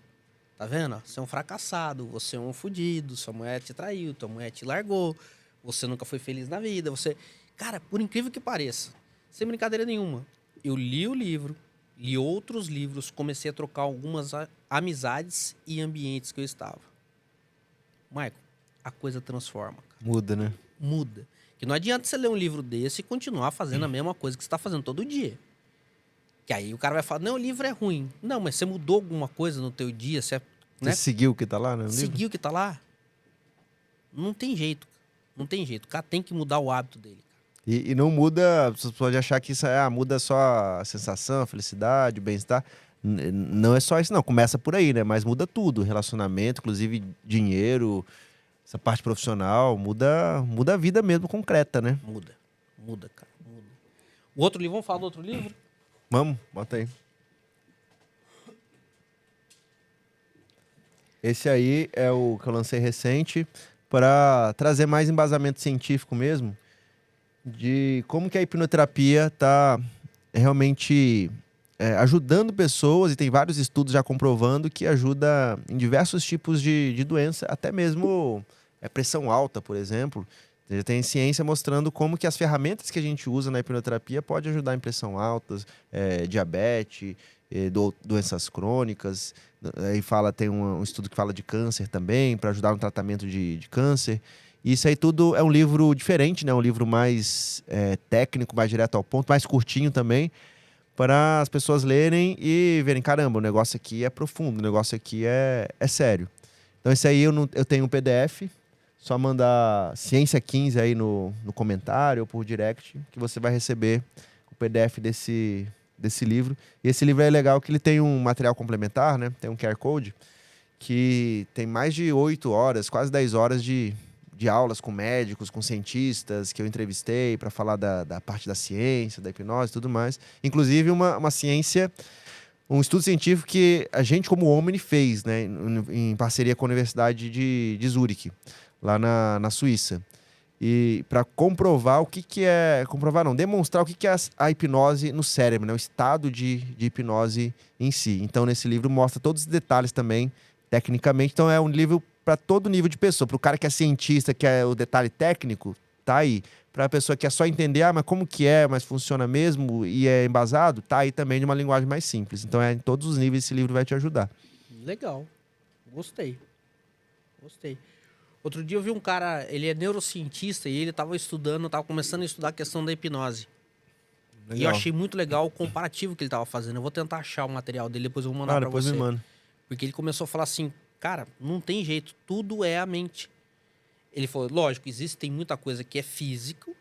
Speaker 1: Tá vendo? Você é um fracassado, você é um fudido, sua mulher te traiu, tua mulher te largou, você nunca foi feliz na vida, você... Cara, por incrível que pareça, sem brincadeira nenhuma, eu li o livro, li outros livros, comecei a trocar algumas amizades e ambientes que eu estava. Michael, a coisa transforma. Cara.
Speaker 2: Muda, né?
Speaker 1: Muda. Que não adianta você ler um livro desse e continuar fazendo a mesma coisa que você está fazendo todo dia. Que aí o cara vai falar, não, o livro é ruim. Não, mas você mudou alguma coisa no teu dia, você, né?
Speaker 2: Você seguiu o que tá lá, né?
Speaker 1: Seguiu o que tá lá? Não tem jeito. Não tem jeito. O cara tem que mudar o hábito dele.
Speaker 2: E não muda, você pode achar que isso muda só a sensação, a felicidade, o bem-estar. Não é só isso, não. Começa por aí, né? Mas muda tudo. Relacionamento, inclusive dinheiro, essa parte profissional. Muda a vida mesmo, concreta, né?
Speaker 1: Muda, cara. Muda. O outro livro, vamos falar do outro livro?
Speaker 2: Vamos, bota aí. Esse aí é o que eu lancei recente para trazer mais embasamento científico mesmo de como que a hipnoterapia está realmente ajudando pessoas, e tem vários estudos já comprovando que ajuda em diversos tipos de doença, até mesmo pressão alta, por exemplo. Já tem ciência mostrando como que as ferramentas que a gente usa na hipnoterapia pode ajudar em pressão alta, diabetes, doenças crônicas. Aí tem um estudo que fala de câncer também, para ajudar no tratamento de câncer. Isso aí tudo é um livro diferente, né? Um livro mais técnico, mais direto ao ponto, mais curtinho também, para as pessoas lerem e verem, caramba, o negócio aqui é profundo, o negócio aqui é sério. Então esse aí eu tenho um PDF, só mandar Ciência 15 aí no comentário ou por direct, que você vai receber o PDF desse livro. E esse livro é legal que ele tem um material complementar, né? Tem um QR Code, que tem mais de 8 horas, quase 10 horas de aulas com médicos, com cientistas que eu entrevistei para falar da parte da ciência, da hipnose e tudo mais. Inclusive uma ciência, um estudo científico que a gente como Omni fez, né, em parceria com a Universidade de Zurique, lá na Suíça. E para comprovar o que é... Comprovar não, demonstrar o que é a hipnose no cérebro, né, o estado de hipnose em si. Então, nesse livro mostra todos os detalhes também, tecnicamente. Então, é um livro para todo nível de pessoa. Para o cara que é cientista, que é o detalhe técnico, tá aí. Para a pessoa que é só entender, mas como que mas funciona mesmo e é embasado, tá aí também de uma linguagem mais simples. Então, em todos os níveis esse livro vai te ajudar.
Speaker 1: Legal. Gostei. Outro dia eu vi um cara, ele é neurocientista e ele estava começando a estudar a questão da hipnose. Legal. E eu achei muito legal o comparativo que ele estava fazendo. Eu vou tentar achar o material dele, depois eu vou mandar para você.
Speaker 2: Depois me manda.
Speaker 1: Porque ele começou a falar assim, cara, não tem jeito, tudo é a mente. Ele falou, lógico, tem muita coisa que é físico,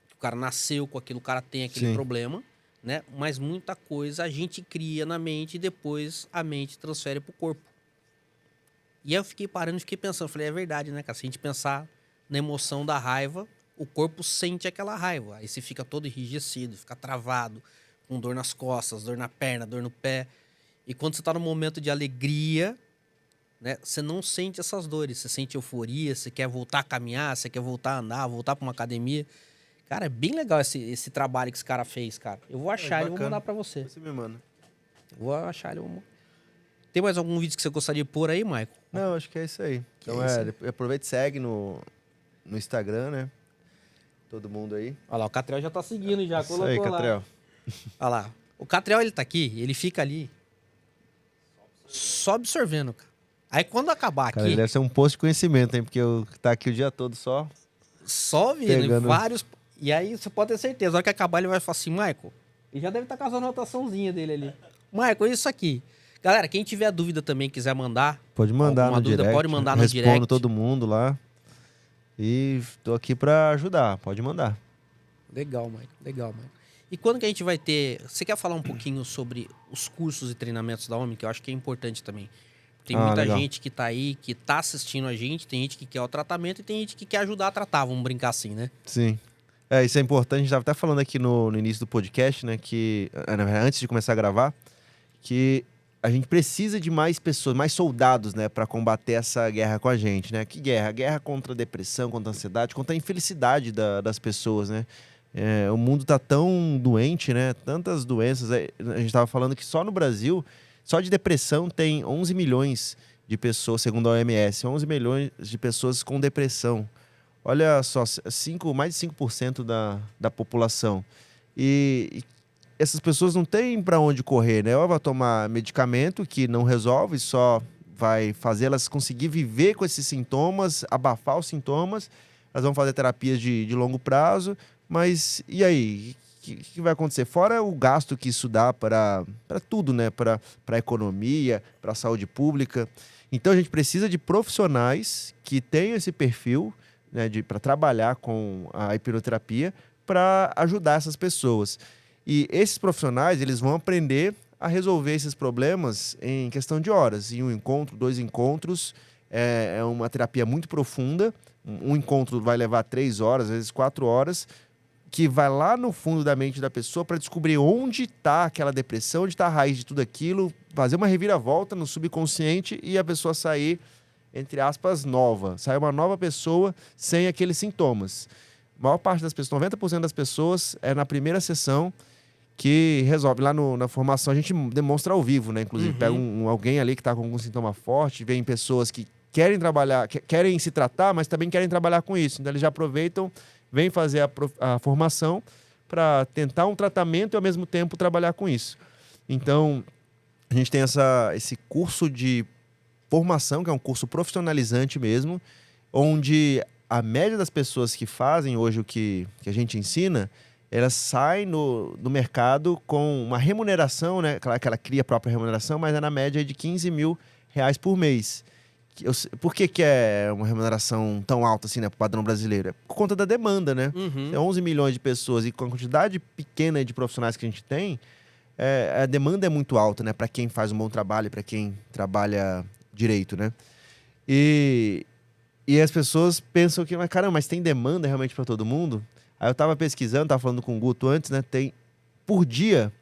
Speaker 1: que o cara nasceu com aquilo, o cara tem aquele problema, né? Mas muita coisa a gente cria na mente e depois a mente transfere pro corpo. E aí eu fiquei parando e fiquei pensando, falei, é verdade, né, cara? Se a gente pensar na emoção da raiva, o corpo sente aquela raiva. Aí você fica todo enrijecido, fica travado, com dor nas costas, dor na perna, dor no pé. E quando você tá no momento de alegria, né, você não sente essas dores. Você sente euforia, você quer voltar a caminhar, você quer voltar a andar, voltar para uma academia. Cara, é bem legal esse trabalho que esse cara fez, cara. Eu vou achar ele e vou mandar para você.
Speaker 2: Você me manda.
Speaker 1: Vou achar ele. Tem mais algum vídeo que você gostaria de pôr aí, Michael?
Speaker 2: Não, acho que é isso aí. Então aproveita e segue no Instagram, né? Todo mundo aí.
Speaker 1: Olha lá, o Catriel já tá seguindo, já
Speaker 2: colocou aí, Catriel.
Speaker 1: Lá. Olha lá. O Catriel, ele tá aqui, ele fica ali só observando, cara. Aí quando acabar
Speaker 2: cara,
Speaker 1: aqui...
Speaker 2: Ele deve ser um posto de conhecimento, hein? Porque eu tá aqui o dia todo só
Speaker 1: vendo, pegando vários... E aí você pode ter certeza, na hora que acabar ele vai falar assim, Michael, ele já deve estar com as anotaçãozinhas dele ali. Michael, isso aqui. Galera, quem tiver dúvida também, quiser mandar...
Speaker 2: Pode mandar no direct.
Speaker 1: Pode mandar no direct.
Speaker 2: Respondo todo mundo lá. E tô aqui pra ajudar, pode mandar.
Speaker 1: Legal, Michael. E quando que a gente vai ter... Você quer falar um pouquinho sobre os cursos e treinamentos da Omni, que eu acho que é importante também. Tem muita gente que tá aí, que tá assistindo a gente, tem gente que quer o tratamento e tem gente que quer ajudar a tratar, vamos brincar assim, né?
Speaker 2: Sim. Isso é importante, a gente estava até falando aqui no início do podcast, né, que antes de começar a gravar, que a gente precisa de mais pessoas, mais soldados, né, para combater essa guerra com a gente, né? Que guerra? Guerra contra a depressão, contra a ansiedade, contra a infelicidade das pessoas, né? O mundo tá tão doente, né? Tantas doenças. A gente tava falando que só no Brasil, só de depressão tem 11 milhões de pessoas, segundo a OMS, 11 milhões de pessoas com depressão. Olha só, mais de 5% da população. E essas pessoas não têm para onde correr, né? Ou vai tomar medicamento que não resolve, só vai fazer elas conseguir viver com esses sintomas, abafar os sintomas. Elas vão fazer terapias de longo prazo, mas e aí? O que vai acontecer? Fora o gasto que isso dá para tudo, né? Para a economia, para a saúde pública. Então a gente precisa de profissionais que tenham esse perfil, né, para trabalhar com a hipnoterapia para ajudar essas pessoas. E esses profissionais, eles vão aprender a resolver esses problemas em questão de horas. Em um encontro, 2 encontros, é uma terapia muito profunda. Um encontro vai levar 3 horas, às vezes 4 horas, que vai lá no fundo da mente da pessoa para descobrir onde está aquela depressão, onde está a raiz de tudo aquilo, fazer uma reviravolta no subconsciente e a pessoa sair, entre aspas, nova. Sair uma nova pessoa sem aqueles sintomas. A maior parte das pessoas, 90% das pessoas, é na primeira sessão que resolve. Lá na formação a gente demonstra ao vivo, né? Inclusive, pega alguém ali que está com algum sintoma forte, vem pessoas que querem trabalhar, querem se tratar, mas também querem trabalhar com isso. Então, eles já aproveitam, vêm fazer a formação para tentar um tratamento e, ao mesmo tempo, trabalhar com isso. Então, a gente tem esse curso de formação, que é um curso profissionalizante mesmo, onde a média das pessoas que fazem hoje o que a gente ensina, elas saem no mercado com uma remuneração, né? Claro que ela cria a própria remuneração, mas é na média de R$15 mil por mês. Por que é uma remuneração tão alta assim, né, para o padrão brasileiro? É por conta da demanda, né? É 11 milhões de pessoas e com a quantidade pequena de profissionais que a gente tem, a demanda é muito alta, né? Para quem faz um bom trabalho, para quem trabalha direito, né? E as pessoas pensam que, mas tem demanda realmente para todo mundo? Aí eu tava pesquisando, tava falando com o Guto antes, né? Tem, por dia,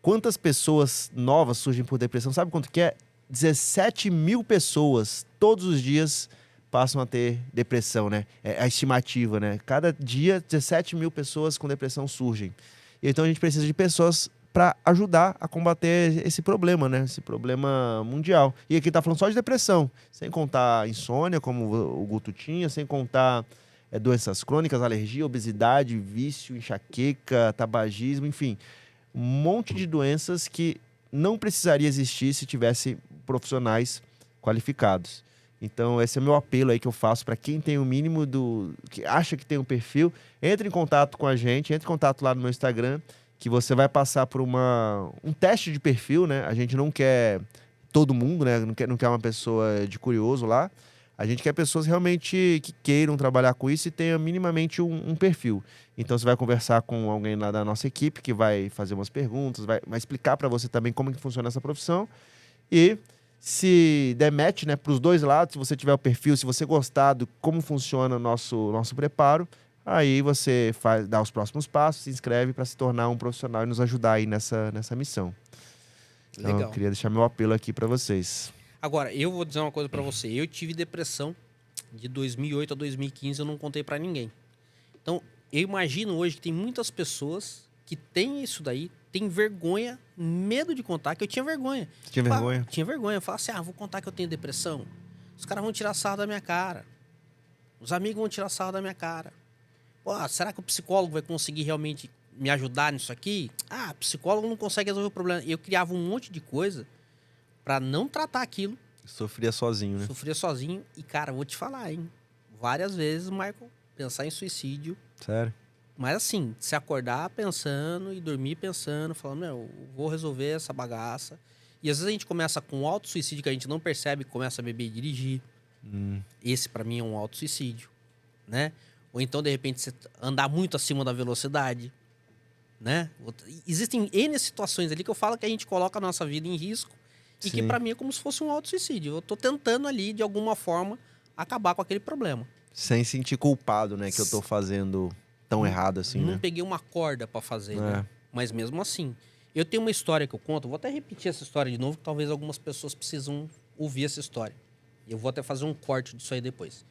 Speaker 2: quantas pessoas novas surgem por depressão? Sabe quanto que é? 17 mil pessoas, todos os dias, passam a ter depressão, né? É a estimativa, né? Cada dia, 17 mil pessoas com depressão surgem. Então a gente precisa de pessoas para ajudar a combater esse problema, né? Esse problema mundial. E aqui tá falando só de depressão, sem contar insônia, como o Guto tinha, sem contar doenças crônicas, alergia, obesidade, vício, enxaqueca, tabagismo, enfim. Um monte de doenças que não precisaria existir se tivesse profissionais qualificados. Então, esse é o meu apelo aí que eu faço para quem tem o mínimo que acha que tem um perfil, entre em contato com a gente, entre em contato lá no meu Instagram, que você vai passar por um teste de perfil, né? A gente não quer todo mundo, né? Não quer uma pessoa de curioso lá. A gente quer pessoas realmente que queiram trabalhar com isso e tenham minimamente um perfil. Então, você vai conversar com alguém lá da nossa equipe que vai fazer umas perguntas, vai explicar para você também como que funciona essa profissão. E se der match, né, para os dois lados, se você tiver o perfil, se você gostar de como funciona o nosso preparo, aí você dá os próximos passos, se inscreve para se tornar um profissional e nos ajudar aí nessa missão. Então, eu queria deixar meu apelo aqui para vocês.
Speaker 1: Agora, eu vou dizer uma coisa pra você. Eu tive depressão de 2008 a 2015, eu não contei pra ninguém. Então, eu imagino hoje que tem muitas pessoas que têm isso daí, têm vergonha, medo de contar, que eu tinha vergonha.
Speaker 2: Você tinha vergonha?
Speaker 1: Tinha vergonha. Eu falava assim, vou contar que eu tenho depressão. Os caras vão tirar sarro da minha cara. Os amigos vão tirar sarro da minha cara. Pô, será que o psicólogo vai conseguir realmente me ajudar nisso aqui? Psicólogo não consegue resolver o problema. Eu criava um monte de coisa pra não tratar aquilo.
Speaker 2: Sofria sozinho, né?
Speaker 1: Sofria sozinho. E, cara, vou te falar, hein? Várias vezes, Michael, pensar em suicídio.
Speaker 2: Sério?
Speaker 1: Mas assim, se acordar pensando e dormir pensando, falando, eu vou resolver essa bagaça. E às vezes a gente começa com um auto-suicídio que a gente não percebe, começa a beber e dirigir. Esse, pra mim, é um auto-suicídio, né? Ou então, de repente, você andar muito acima da velocidade, né? Existem N situações ali que eu falo que a gente coloca a nossa vida em risco. E que pra mim é como se fosse um auto-suicídio. Eu tô tentando ali, de alguma forma, acabar com aquele problema.
Speaker 2: Sem sentir culpado, né? Que eu tô fazendo tão errado assim,
Speaker 1: Não
Speaker 2: né?
Speaker 1: peguei uma corda pra fazer, né? Mas mesmo assim. Eu tenho uma história que eu conto. Vou até repetir essa história de novo, que talvez algumas pessoas precisam ouvir essa história. Eu vou até fazer um corte disso aí depois.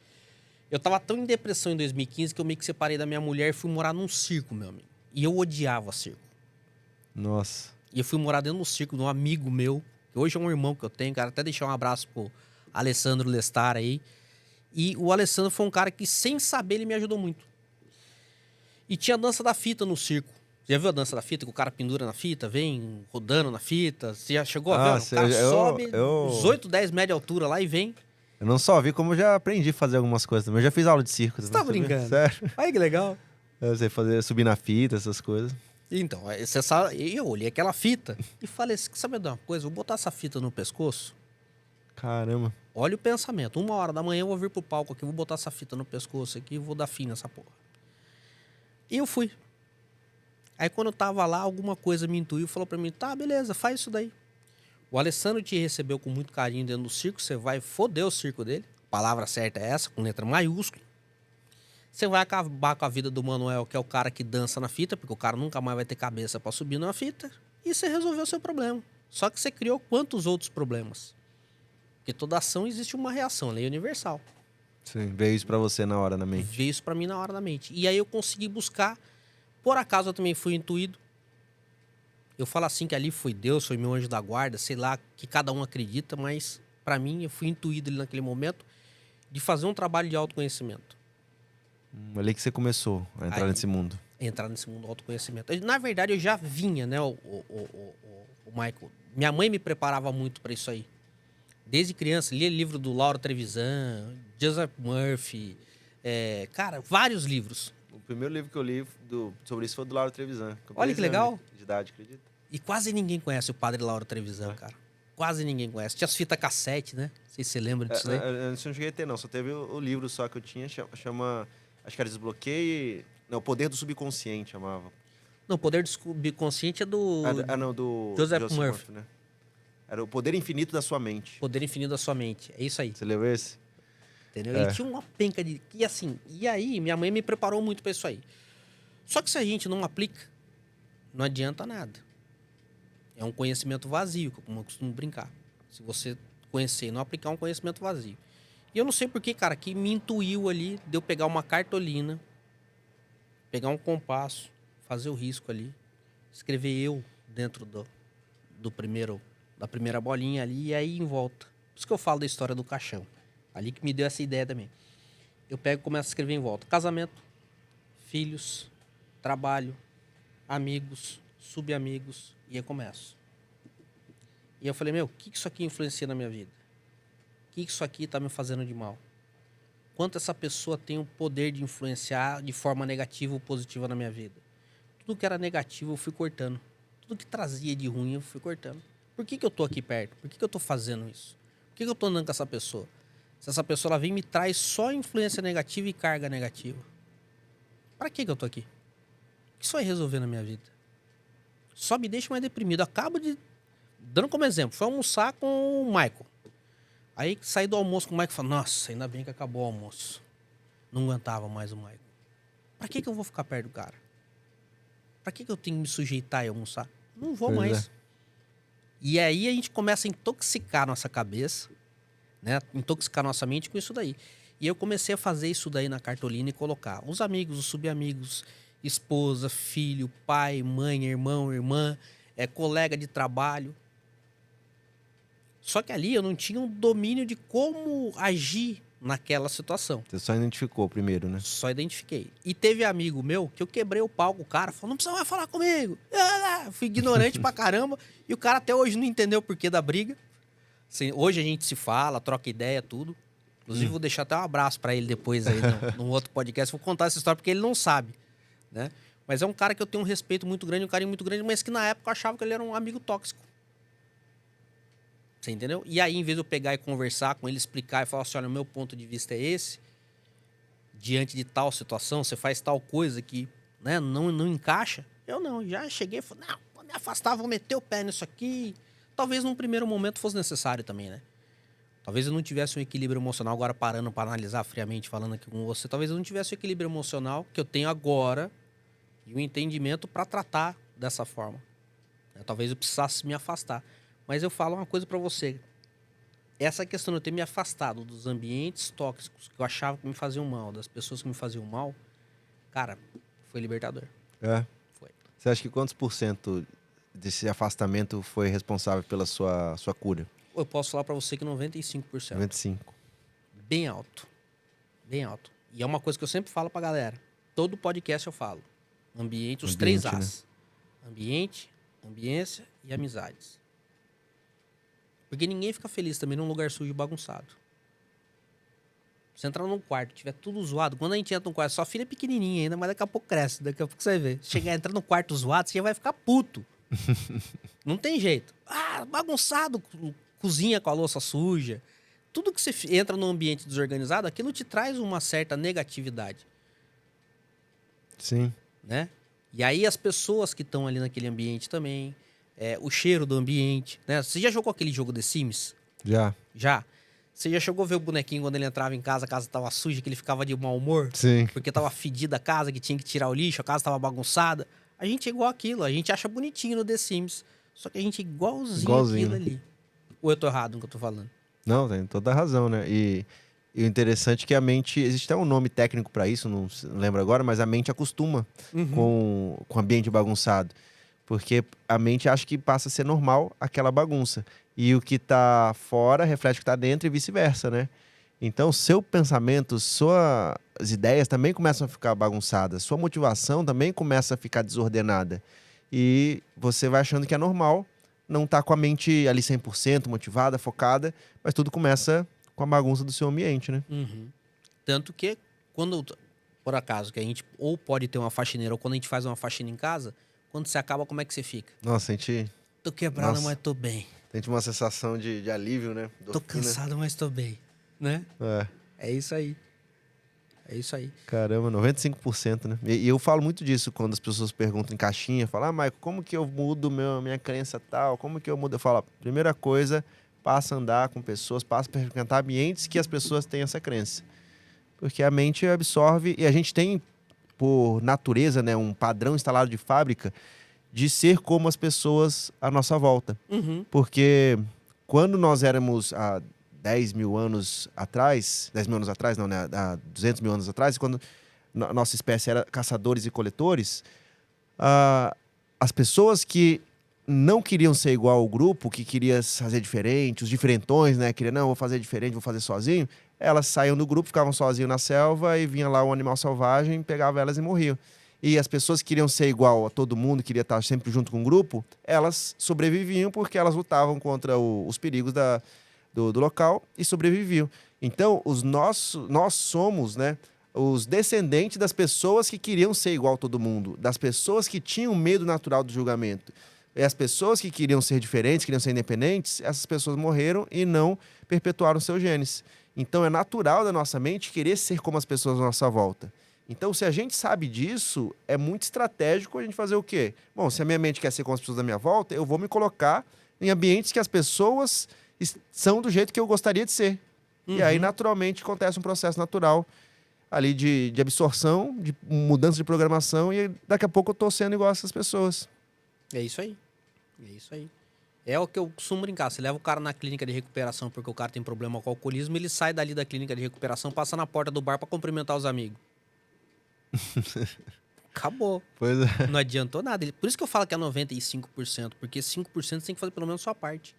Speaker 1: Eu tava tão em depressão em 2015 que eu meio que separei da minha mulher e fui morar num circo, meu amigo. E eu odiava circo.
Speaker 2: Nossa.
Speaker 1: E eu fui morar dentro do circo de um amigo meu, que hoje é um irmão que eu tenho, cara. Até deixar um abraço pro Alessandro Lestar aí. E o Alessandro foi um cara que, sem saber, ele me ajudou muito. E tinha a dança da fita no circo. Já viu a dança da fita? Que o cara pendura na fita, vem rodando na fita. Você já chegou a ver? O cara sobe uns 8, 10 metros de altura lá e vem.
Speaker 2: Eu não só vi, como eu já aprendi a fazer algumas coisas também. Eu já fiz aula de circo.
Speaker 1: Você tá brincando?
Speaker 2: Sério.
Speaker 1: Olha que legal.
Speaker 2: Eu sei subir na fita, essas coisas.
Speaker 1: Então, você sabe, eu olhei aquela fita e falei assim, sabe de uma coisa? Vou botar essa fita no pescoço.
Speaker 2: Caramba.
Speaker 1: Olha o pensamento. 1h da manhã eu vou vir pro palco aqui, vou botar essa fita no pescoço aqui e vou dar fim nessa porra. E eu fui. Aí quando eu tava lá, alguma coisa me intuiu e falou pra mim, tá, beleza, faz isso daí. O Alessandro te recebeu com muito carinho dentro do circo, você vai foder o circo dele. A palavra certa é essa, com letra maiúscula. Você vai acabar com a vida do Manuel, que é o cara que dança na fita, porque o cara nunca mais vai ter cabeça pra subir numa fita. E você resolveu o seu problema. Só que você criou quantos outros problemas? Porque toda ação existe uma reação, lei universal.
Speaker 2: Sim, veio isso pra você na hora, na mente.
Speaker 1: Veio isso pra mim na hora da mente. E aí eu consegui buscar. Por acaso eu também fui intuído. Eu falo assim que ali foi Deus, foi meu anjo da guarda, sei lá, que cada um acredita, mas pra mim eu fui intuído ali naquele momento de fazer um trabalho de autoconhecimento.
Speaker 2: Ali que você começou a entrar nesse mundo.
Speaker 1: Entrar nesse mundo do autoconhecimento. Na verdade, eu já vinha, né, o Michael. Minha mãe me preparava muito para isso aí. Desde criança, lia livro do Lauro Trevisan, Joseph Murphy, cara, vários livros.
Speaker 2: O primeiro livro que eu li sobre isso foi do Lauro Trevisan.
Speaker 1: Olha que legal.
Speaker 2: De idade, acredita?
Speaker 1: E quase ninguém conhece o padre Lauro Trevisan, cara. Quase ninguém conhece. Tinha as fitas cassete, né? Não sei se você lembra disso aí.
Speaker 2: Eu não cheguei a ter, não. Só teve o livro só que eu tinha, chama... Acho que era Desbloqueio... Não, O Poder do Subconsciente, chamava.
Speaker 1: Não, o Poder do Subconsciente é do...
Speaker 2: Não, do...
Speaker 1: Joseph Murphy.
Speaker 2: Né? Era O Poder Infinito da Sua Mente.
Speaker 1: Poder Infinito da Sua Mente. É isso aí.
Speaker 2: Você leu esse?
Speaker 1: Entendeu? E tinha uma penca de... E assim, e aí minha mãe me preparou muito pra isso aí. Só que se a gente não aplica, não adianta nada. É um conhecimento vazio, como eu costumo brincar. Se você conhecer e não aplicar, é um conhecimento vazio. E eu não sei porquê, cara, que me intuiu ali de eu pegar uma cartolina, pegar um compasso, fazer o risco ali, escrever eu dentro da primeira bolinha ali e aí em volta. Por isso que eu falo da história do caixão. Ali que me deu essa ideia também. Eu pego e começo a escrever em volta. Casamento, filhos, trabalho, amigos, subamigos, e eu começo. E eu falei, meu, o que isso aqui influencia na minha vida? O que isso aqui tá me fazendo de mal? Quanto essa pessoa tem o poder de influenciar de forma negativa ou positiva na minha vida? Tudo que era negativo eu fui cortando. Tudo que trazia de ruim eu fui cortando. Por que eu tô aqui perto? Por que eu tô fazendo isso? Por que eu tô andando com essa pessoa? Se essa pessoa ela vem e me traz só influência negativa e carga negativa. Para que eu tô aqui? O que isso vai resolver na minha vida? Só me deixa mais deprimido. Acabo de... Dando como exemplo, fui almoçar com o Michael. Aí saí do almoço com o Michael e falei, nossa, ainda bem que acabou o almoço. Não aguentava mais o Michael. Pra que eu vou ficar perto do cara? Pra que eu tenho que me sujeitar e almoçar? Não vou mais. E aí a gente começa a intoxicar nossa cabeça, né? Intoxicar nossa mente com isso daí. E eu comecei a fazer isso daí na cartolina e colocar os amigos, os subamigos, esposa, filho, pai, mãe, irmão, irmã, colega de trabalho. Só que ali eu não tinha um domínio de como agir naquela situação.
Speaker 2: Você só identificou primeiro, né?
Speaker 1: Só identifiquei. E teve amigo meu que eu quebrei o pau com o cara, falou, não precisa mais falar comigo. Fui ignorante pra caramba. E o cara até hoje não entendeu o porquê da briga. Assim, hoje a gente se fala, troca ideia, tudo. Inclusive vou deixar até um abraço pra ele depois aí num outro podcast. Vou contar essa história porque ele não sabe, né? Mas é um cara que eu tenho um respeito muito grande, um carinho muito grande, mas que na época eu achava que ele era um amigo tóxico. Você entendeu? E aí, em vez de eu pegar e conversar com ele, explicar e falar assim, olha, o meu ponto de vista é esse, diante de tal situação, você faz tal coisa que, né, não encaixa, eu não, já cheguei e falei, não, vou me afastar, vou meter o pé nisso aqui. Talvez num primeiro momento fosse necessário também, né? Talvez eu não tivesse um equilíbrio emocional, agora parando para analisar friamente, falando aqui com você, talvez eu não tivesse o equilíbrio emocional que eu tenho agora e o entendimento para tratar dessa forma. Talvez eu precisasse me afastar. Mas eu falo uma coisa pra você. essa questão de eu ter me afastado dos ambientes tóxicos que eu achava que me faziam mal, das pessoas que me faziam mal, cara, foi libertador.
Speaker 2: É.
Speaker 1: Foi.
Speaker 2: Você acha que quantos por cento desse afastamento foi responsável pela sua cura?
Speaker 1: Eu posso falar pra você que 95%.
Speaker 2: 95.
Speaker 1: Bem alto. Bem alto. E é uma coisa que eu sempre falo pra galera. Todo podcast eu falo. Ambiente, os três
Speaker 2: Ambiente,
Speaker 1: As. Ambiente, ambiência e amizades. Porque ninguém fica feliz também num lugar sujo e bagunçado. Você entrar num quarto, tiver tudo zoado. Quando a gente entra num quarto, sua filha é pequenininha ainda, mas daqui a pouco cresce. Daqui a pouco você vai ver. Chegar, entrar no quarto zoado, você já vai ficar puto. Não tem jeito. Ah, bagunçado. Cozinha com a louça suja. Tudo que você entra num ambiente desorganizado, aquilo te traz uma certa negatividade,
Speaker 2: Sim.
Speaker 1: né? E aí as pessoas que estão ali naquele ambiente também, o cheiro do ambiente, né? Você já jogou aquele jogo The Sims?
Speaker 2: Já.
Speaker 1: Já? Você já chegou a ver o bonequinho quando ele entrava em casa, a casa tava suja, que ele ficava de mau humor?
Speaker 2: Sim.
Speaker 1: Porque tava fedida a casa, que tinha que tirar o lixo, a casa tava bagunçada. A gente é igual aquilo, a gente acha bonitinho no The Sims. Só que a gente é igualzinho aquilo ali. Ou eu tô errado no que eu tô falando?
Speaker 2: Não, tem toda a razão, né? E o interessante é que a mente... Existe até um nome técnico para isso, não lembro agora, mas a mente acostuma com o ambiente bagunçado. Porque a mente acha que passa a ser normal aquela bagunça. E o que tá fora reflete o que tá dentro e vice-versa, né? Então, seu pensamento, suas ideias também começam a ficar bagunçadas. Sua motivação também começa a ficar desordenada. E você vai achando que é normal não tá com a mente ali 100% motivada, focada, mas tudo começa com a bagunça do seu ambiente, né?
Speaker 1: Tanto que, quando, por acaso, que a gente ou pode ter uma faxineira, ou quando a gente faz uma faxina em casa, quando você acaba, como é que você fica?
Speaker 2: Nossa, a gente
Speaker 1: Tô quebrado,
Speaker 2: Nossa.
Speaker 1: mas tô bem.
Speaker 2: tem uma sensação de alívio, né?
Speaker 1: Tô cansado, mas tô bem. Né?
Speaker 2: É.
Speaker 1: É isso aí. É isso aí.
Speaker 2: Caramba, 95%, né? E eu falo muito disso quando as pessoas perguntam em caixinha, falam, Maico, como que eu mudo minha crença tal? Como que eu mudo? Eu falo, primeira coisa, passa a andar com pessoas, passa a frequentar ambientes que as pessoas têm essa crença. Porque a mente absorve, e a gente tem, por natureza, né, um padrão instalado de fábrica de ser como as pessoas à nossa volta. Porque quando nós éramos há 10 mil anos atrás, 10 mil anos atrás, não, né? Há 200 mil anos atrás, quando a nossa espécie era caçadores e coletores, as pessoas que não queriam ser igual ao grupo, que queria fazer diferente, os diferentões, né? Queria, não, vou fazer diferente, vou fazer sozinho. Elas saíam do grupo, ficavam sozinhas na selva e vinha lá um animal selvagem, pegava elas e morriam. E as pessoas que queriam ser igual a todo mundo, queria estar sempre junto com o grupo, elas sobreviviam porque elas lutavam contra os perigos do local e sobreviviam. Então, nós somos, né, os descendentes das pessoas que queriam ser igual a todo mundo, das pessoas que tinham medo natural do julgamento. E as pessoas que queriam ser diferentes, queriam ser independentes, essas pessoas morreram e não perpetuaram seus genes. Então, é natural da nossa mente querer ser como as pessoas à nossa volta. Então, se a gente sabe disso, é muito estratégico a gente fazer o quê? Bom, se a minha mente quer ser como as pessoas da minha volta, eu vou me colocar em ambientes que as pessoas são do jeito que eu gostaria de ser. E aí, naturalmente, acontece um processo natural ali de absorção, de mudança de programação, e daqui a pouco eu tô sendo igual a essas pessoas.
Speaker 1: É isso aí. É isso aí. É o que eu costumo brincar. Você leva o cara na clínica de recuperação porque o cara tem problema com alcoolismo, ele sai dali da clínica de recuperação, passa na porta do bar pra cumprimentar os amigos. Acabou.
Speaker 2: Pois é.
Speaker 1: Não adiantou nada. Por isso que eu falo que é 95%, porque 5% você tem que fazer pelo menos a sua parte.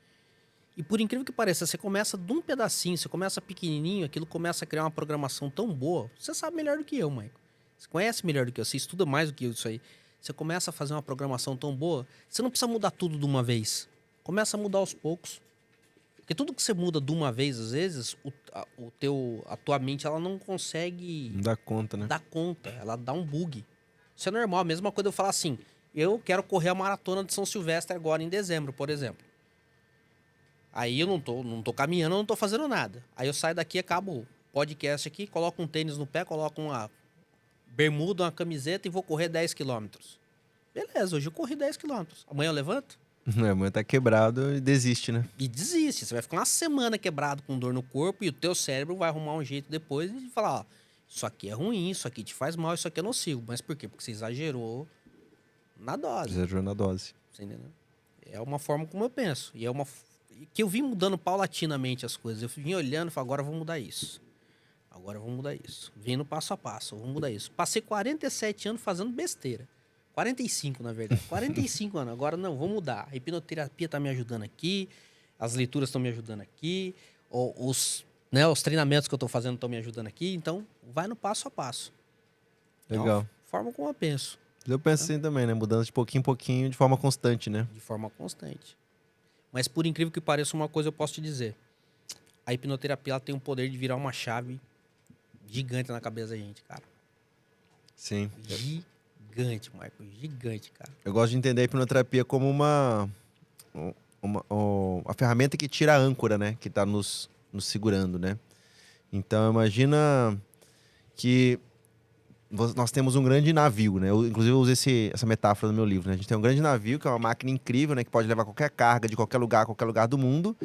Speaker 1: E por incrível que pareça, você começa de um pedacinho, você começa pequenininho, aquilo começa a criar uma programação tão boa. Você sabe melhor do que eu, Maico. Você conhece melhor do que eu, você estuda mais do que eu isso aí. Você começa a fazer uma programação tão boa, você não precisa mudar tudo de uma vez. Começa a mudar aos poucos. Porque tudo que você muda de uma vez, às vezes, a tua mente ela não consegue
Speaker 2: Não dá conta, né?
Speaker 1: dar conta. Ela dá um bug. Isso é normal. A mesma coisa eu falar assim, eu quero correr a maratona de São Silvestre agora em dezembro, por exemplo. Aí eu não tô caminhando, eu não tô fazendo nada. Aí eu saio daqui, acabo o podcast aqui, coloco um tênis no pé, coloco uma bermuda, uma camiseta e vou correr 10 quilômetros. Beleza, hoje eu corri 10 quilômetros. Amanhã eu levanto
Speaker 2: Amanhã tá quebrado e desiste, né?
Speaker 1: e desiste. Você vai ficar uma semana quebrado com dor no corpo e o teu cérebro vai arrumar um jeito depois de falar, ó, isso aqui é ruim, isso aqui te faz mal, isso aqui é nocivo. Mas por quê? Porque você exagerou na dose.
Speaker 2: Exagerou na dose.
Speaker 1: Você entendeu? É uma forma como eu penso. E que eu vim mudando paulatinamente as coisas. Eu vim olhando e falei, agora eu vou mudar isso. Agora eu vou mudar isso. Vindo passo a passo, eu vou mudar isso. Passei 47 anos fazendo besteira. 45, na verdade. 45 anos. Agora não, vou mudar. A hipnoterapia tá me ajudando aqui, as leituras estão me ajudando aqui, os treinamentos que eu tô fazendo estão me ajudando aqui. Então, vai no passo a passo.
Speaker 2: Legal.
Speaker 1: Então, forma como eu penso.
Speaker 2: Eu penso assim também, né? Mudando de pouquinho em pouquinho, de forma constante, né?
Speaker 1: De forma constante. Mas por incrível que pareça, uma coisa eu posso te dizer. A hipnoterapia ela tem o poder de virar uma chave gigante na cabeça da gente, cara.
Speaker 2: Sim.
Speaker 1: Gigante, Marco. Gigante, cara.
Speaker 2: Eu gosto de entender a hipnoterapia como uma ferramenta que tira a âncora, né? Que tá nos segurando, né? Então, imagina que nós temos um grande navio, né? Eu, inclusive, eu uso essa metáfora no meu livro, né? A gente tem um grande navio, que é uma máquina incrível, né? Que pode levar qualquer carga de qualquer lugar do mundo.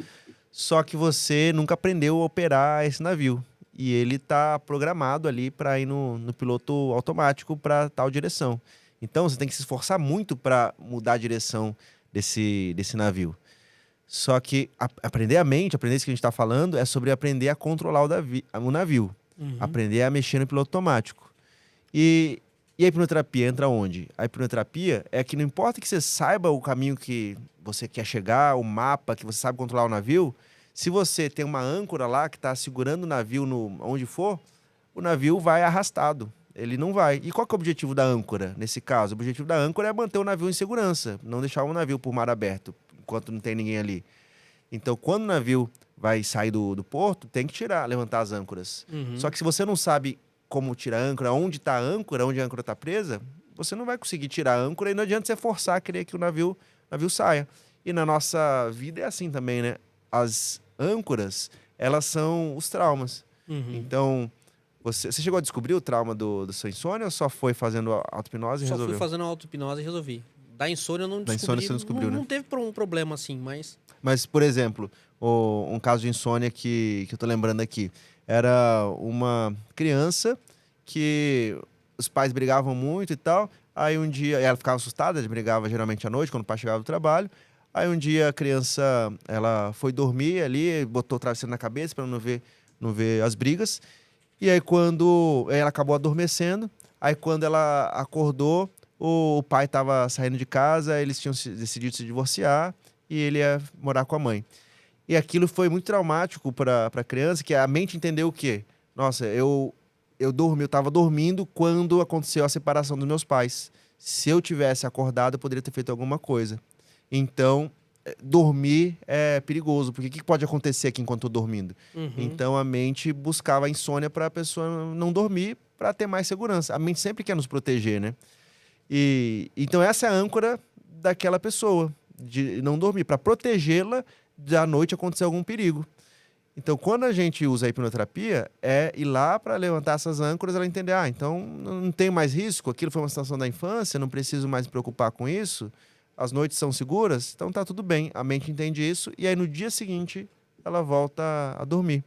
Speaker 2: Só que você nunca aprendeu a operar esse navio. E ele tá programado ali para ir no piloto automático para tal direção. Então, você tem que se esforçar muito para mudar a direção desse navio. Só que aprender a mente, aprender isso que a gente está falando, é sobre aprender a controlar o navio.
Speaker 1: Uhum.
Speaker 2: Aprender a mexer no piloto automático. E a hipnoterapia entra onde? A hipnoterapia é que não importa que você saiba o caminho que você quer chegar, o mapa, que você sabe controlar o navio, se você tem uma âncora lá que está segurando o navio onde for, o navio vai arrastado. Ele não vai. E qual que é o objetivo da âncora, nesse caso? O objetivo da âncora é manter o navio em segurança, não deixar o navio por mar aberto, enquanto não tem ninguém ali. Então, quando o navio vai sair do porto, tem que levantar as âncoras.
Speaker 1: Uhum.
Speaker 2: Só que se você não sabe como tirar a âncora, onde está a âncora, onde a âncora está presa, você não vai conseguir tirar a âncora e não adianta você forçar a querer que o navio saia. E na nossa vida é assim também, né? As âncoras, elas são os traumas.
Speaker 1: Uhum.
Speaker 2: Então, você chegou a descobrir o trauma do seu insônia ou só foi fazendo auto-hipnose e
Speaker 1: Só
Speaker 2: resolveu?
Speaker 1: fui fazendo auto-hipnose e resolvi. Da insônia eu não
Speaker 2: Da
Speaker 1: descobri.
Speaker 2: insônia você não descobriu, né?
Speaker 1: Não teve um problema assim, mas...
Speaker 2: Mas, por exemplo, um caso de insônia que eu tô lembrando aqui. Era uma criança que os pais brigavam muito e tal. Aí um dia, ela ficava assustada, ela brigava geralmente à noite, quando o pai chegava do trabalho. Aí um dia a criança, ela foi dormir ali, botou o travesseiro na cabeça para não ver as brigas. E aí quando ela acabou adormecendo, aí quando ela acordou, o pai estava saindo de casa, eles tinham decidido se divorciar e ele ia morar com a mãe. E aquilo foi muito traumático para a criança, que a mente entendeu o quê? Nossa, eu estava dormindo quando aconteceu a separação dos meus pais. Se eu tivesse acordado, eu poderia ter feito alguma coisa. Então, dormir é perigoso, porque o que pode acontecer aqui enquanto eu tô dormindo?
Speaker 1: Uhum.
Speaker 2: Então, a mente buscava a insônia para a pessoa não dormir, para ter mais segurança. A mente sempre quer nos proteger, né? Então, essa é a âncora daquela pessoa, de não dormir, para protegê-la da noite acontecer algum perigo. Então, quando a gente usa a hipnoterapia, é ir lá para levantar essas âncoras, ela entender, então não tem mais risco, aquilo foi uma situação da infância, não preciso mais me preocupar com isso, as noites são seguras, então tá tudo bem. A mente entende isso e aí no dia seguinte ela volta a dormir.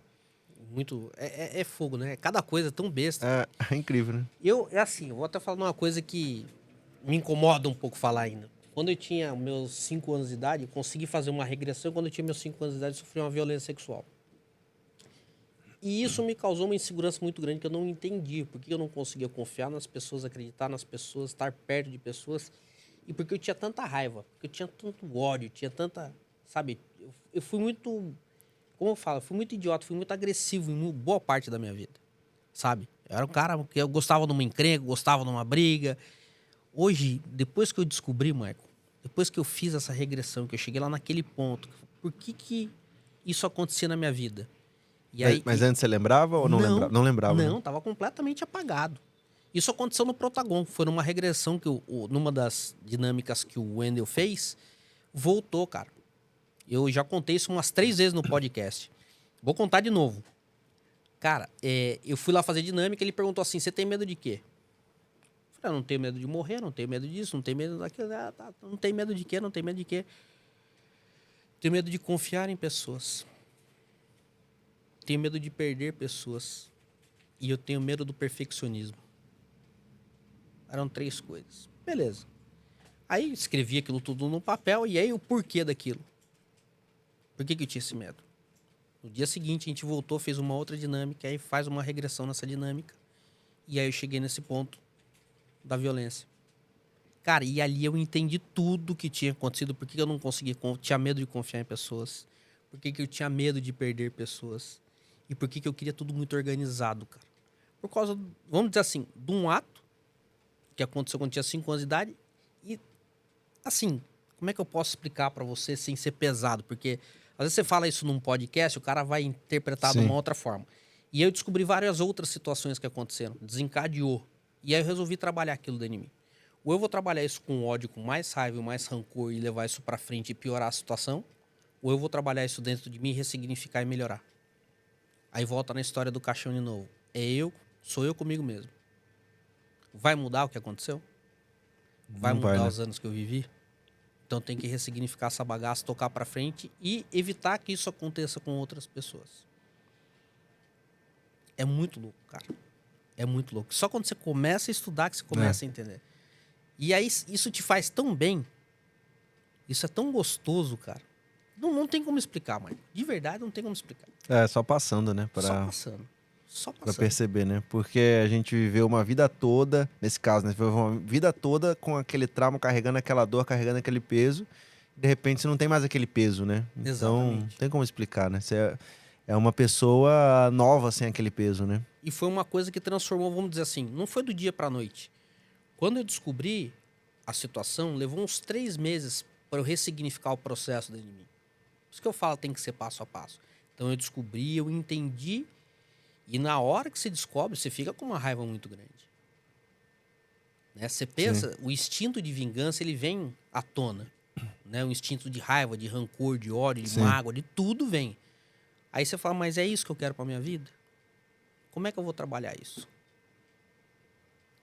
Speaker 1: Muito... É fogo, né? Cada coisa tão besta.
Speaker 2: É incrível, né?
Speaker 1: Eu vou até falar uma coisa que me incomoda um pouco falar ainda. Quando eu tinha meus 5 anos de idade, eu consegui fazer uma regressão. Quando eu tinha meus 5 anos de idade, eu sofri uma violência sexual. E isso me causou uma insegurança muito grande, que eu não entendi. Por que eu não conseguia confiar nas pessoas, acreditar nas pessoas, estar perto de pessoas. E porque eu tinha tanta raiva, porque eu tinha tanto ódio, tinha tanta... Sabe, eu fui muito... Como eu falo, fui muito idiota, fui muito agressivo em boa parte da minha vida. Sabe? Eu era um cara que eu gostava de uma encrenca, gostava de uma briga... Hoje, depois que eu descobri, Marco, depois que eu fiz essa regressão, que eu cheguei lá naquele ponto, por que isso acontecia na minha vida? E aí,
Speaker 2: Mas antes você lembrava ou não lembrava? Não lembrava,
Speaker 1: Não,
Speaker 2: né?
Speaker 1: estava completamente apagado. Isso aconteceu no Protagon, foi numa regressão que numa das dinâmicas que o Wendel fez, voltou, cara. Eu já contei isso umas 3 vezes no podcast. Vou contar de novo. Cara, eu fui lá fazer dinâmica, ele perguntou assim, você tem medo de quê? Eu não tenho medo de morrer, não tenho medo disso, não tenho medo daquilo. Não tenho medo de quê? Não tenho medo de quê? Tenho medo de confiar em pessoas. Tenho medo de perder pessoas. E eu tenho medo do perfeccionismo. Eram 3 coisas. Beleza. Aí escrevi aquilo tudo no papel e aí o porquê daquilo. Por que eu tinha esse medo? No dia seguinte, a gente voltou, fez uma outra dinâmica, aí faz uma regressão nessa dinâmica. E aí eu cheguei nesse ponto da violência. Cara, e ali eu entendi tudo que tinha acontecido. Por que eu não conseguia, tinha medo de confiar em pessoas. Por que eu tinha medo de perder pessoas. E por que eu queria tudo muito organizado, cara. Por causa, vamos dizer assim, de um ato que aconteceu quando eu tinha 5 anos de idade. E, assim, como é que eu posso explicar pra você sem ser pesado? Porque às vezes você fala isso num podcast, o cara vai interpretar de uma outra forma. E eu descobri várias outras situações que aconteceram. Desencadeou. E aí eu resolvi trabalhar aquilo dentro de mim. Ou eu vou trabalhar isso com ódio, com mais raiva, mais rancor e levar isso pra frente e piorar a situação. Ou eu vou trabalhar isso dentro de mim, ressignificar e melhorar. Aí volta na história do caixão de novo. Sou eu comigo mesmo. Vai mudar o que aconteceu? Vai mudar os anos que eu vivi? Então tem que ressignificar essa bagaça, tocar pra frente e evitar que isso aconteça com outras pessoas. É muito louco, cara. É muito louco. Só quando você começa a estudar que você começa a entender. E aí isso te faz tão bem. Isso é tão gostoso, cara. Não tem como explicar, mãe. De verdade, não tem como explicar.
Speaker 2: Só passando, né?
Speaker 1: Só passando. Só passando.
Speaker 2: Pra perceber, né? Porque a gente viveu uma vida toda, nesse caso, né? Viveu uma vida toda com aquele trauma, carregando aquela dor, carregando aquele peso. De repente, você não tem mais aquele peso, né? Então,
Speaker 1: Exatamente.
Speaker 2: não tem como explicar, né? Você é uma pessoa nova sem aquele peso, né?
Speaker 1: E foi uma coisa que transformou, vamos dizer assim, não foi do dia pra noite. Quando eu descobri a situação, levou uns 3 meses para eu ressignificar o processo dentro de mim. Por isso que eu falo, tem que ser passo a passo. Então eu descobri, eu entendi. E na hora que você descobre, você fica com uma raiva muito grande. Né? Você pensa, o instinto de vingança, ele vem à tona. Né? O instinto de raiva, de rancor, de ódio, de mágoa, de tudo vem. Aí você fala, mas é isso que eu quero pra minha vida? Como é que eu vou trabalhar isso?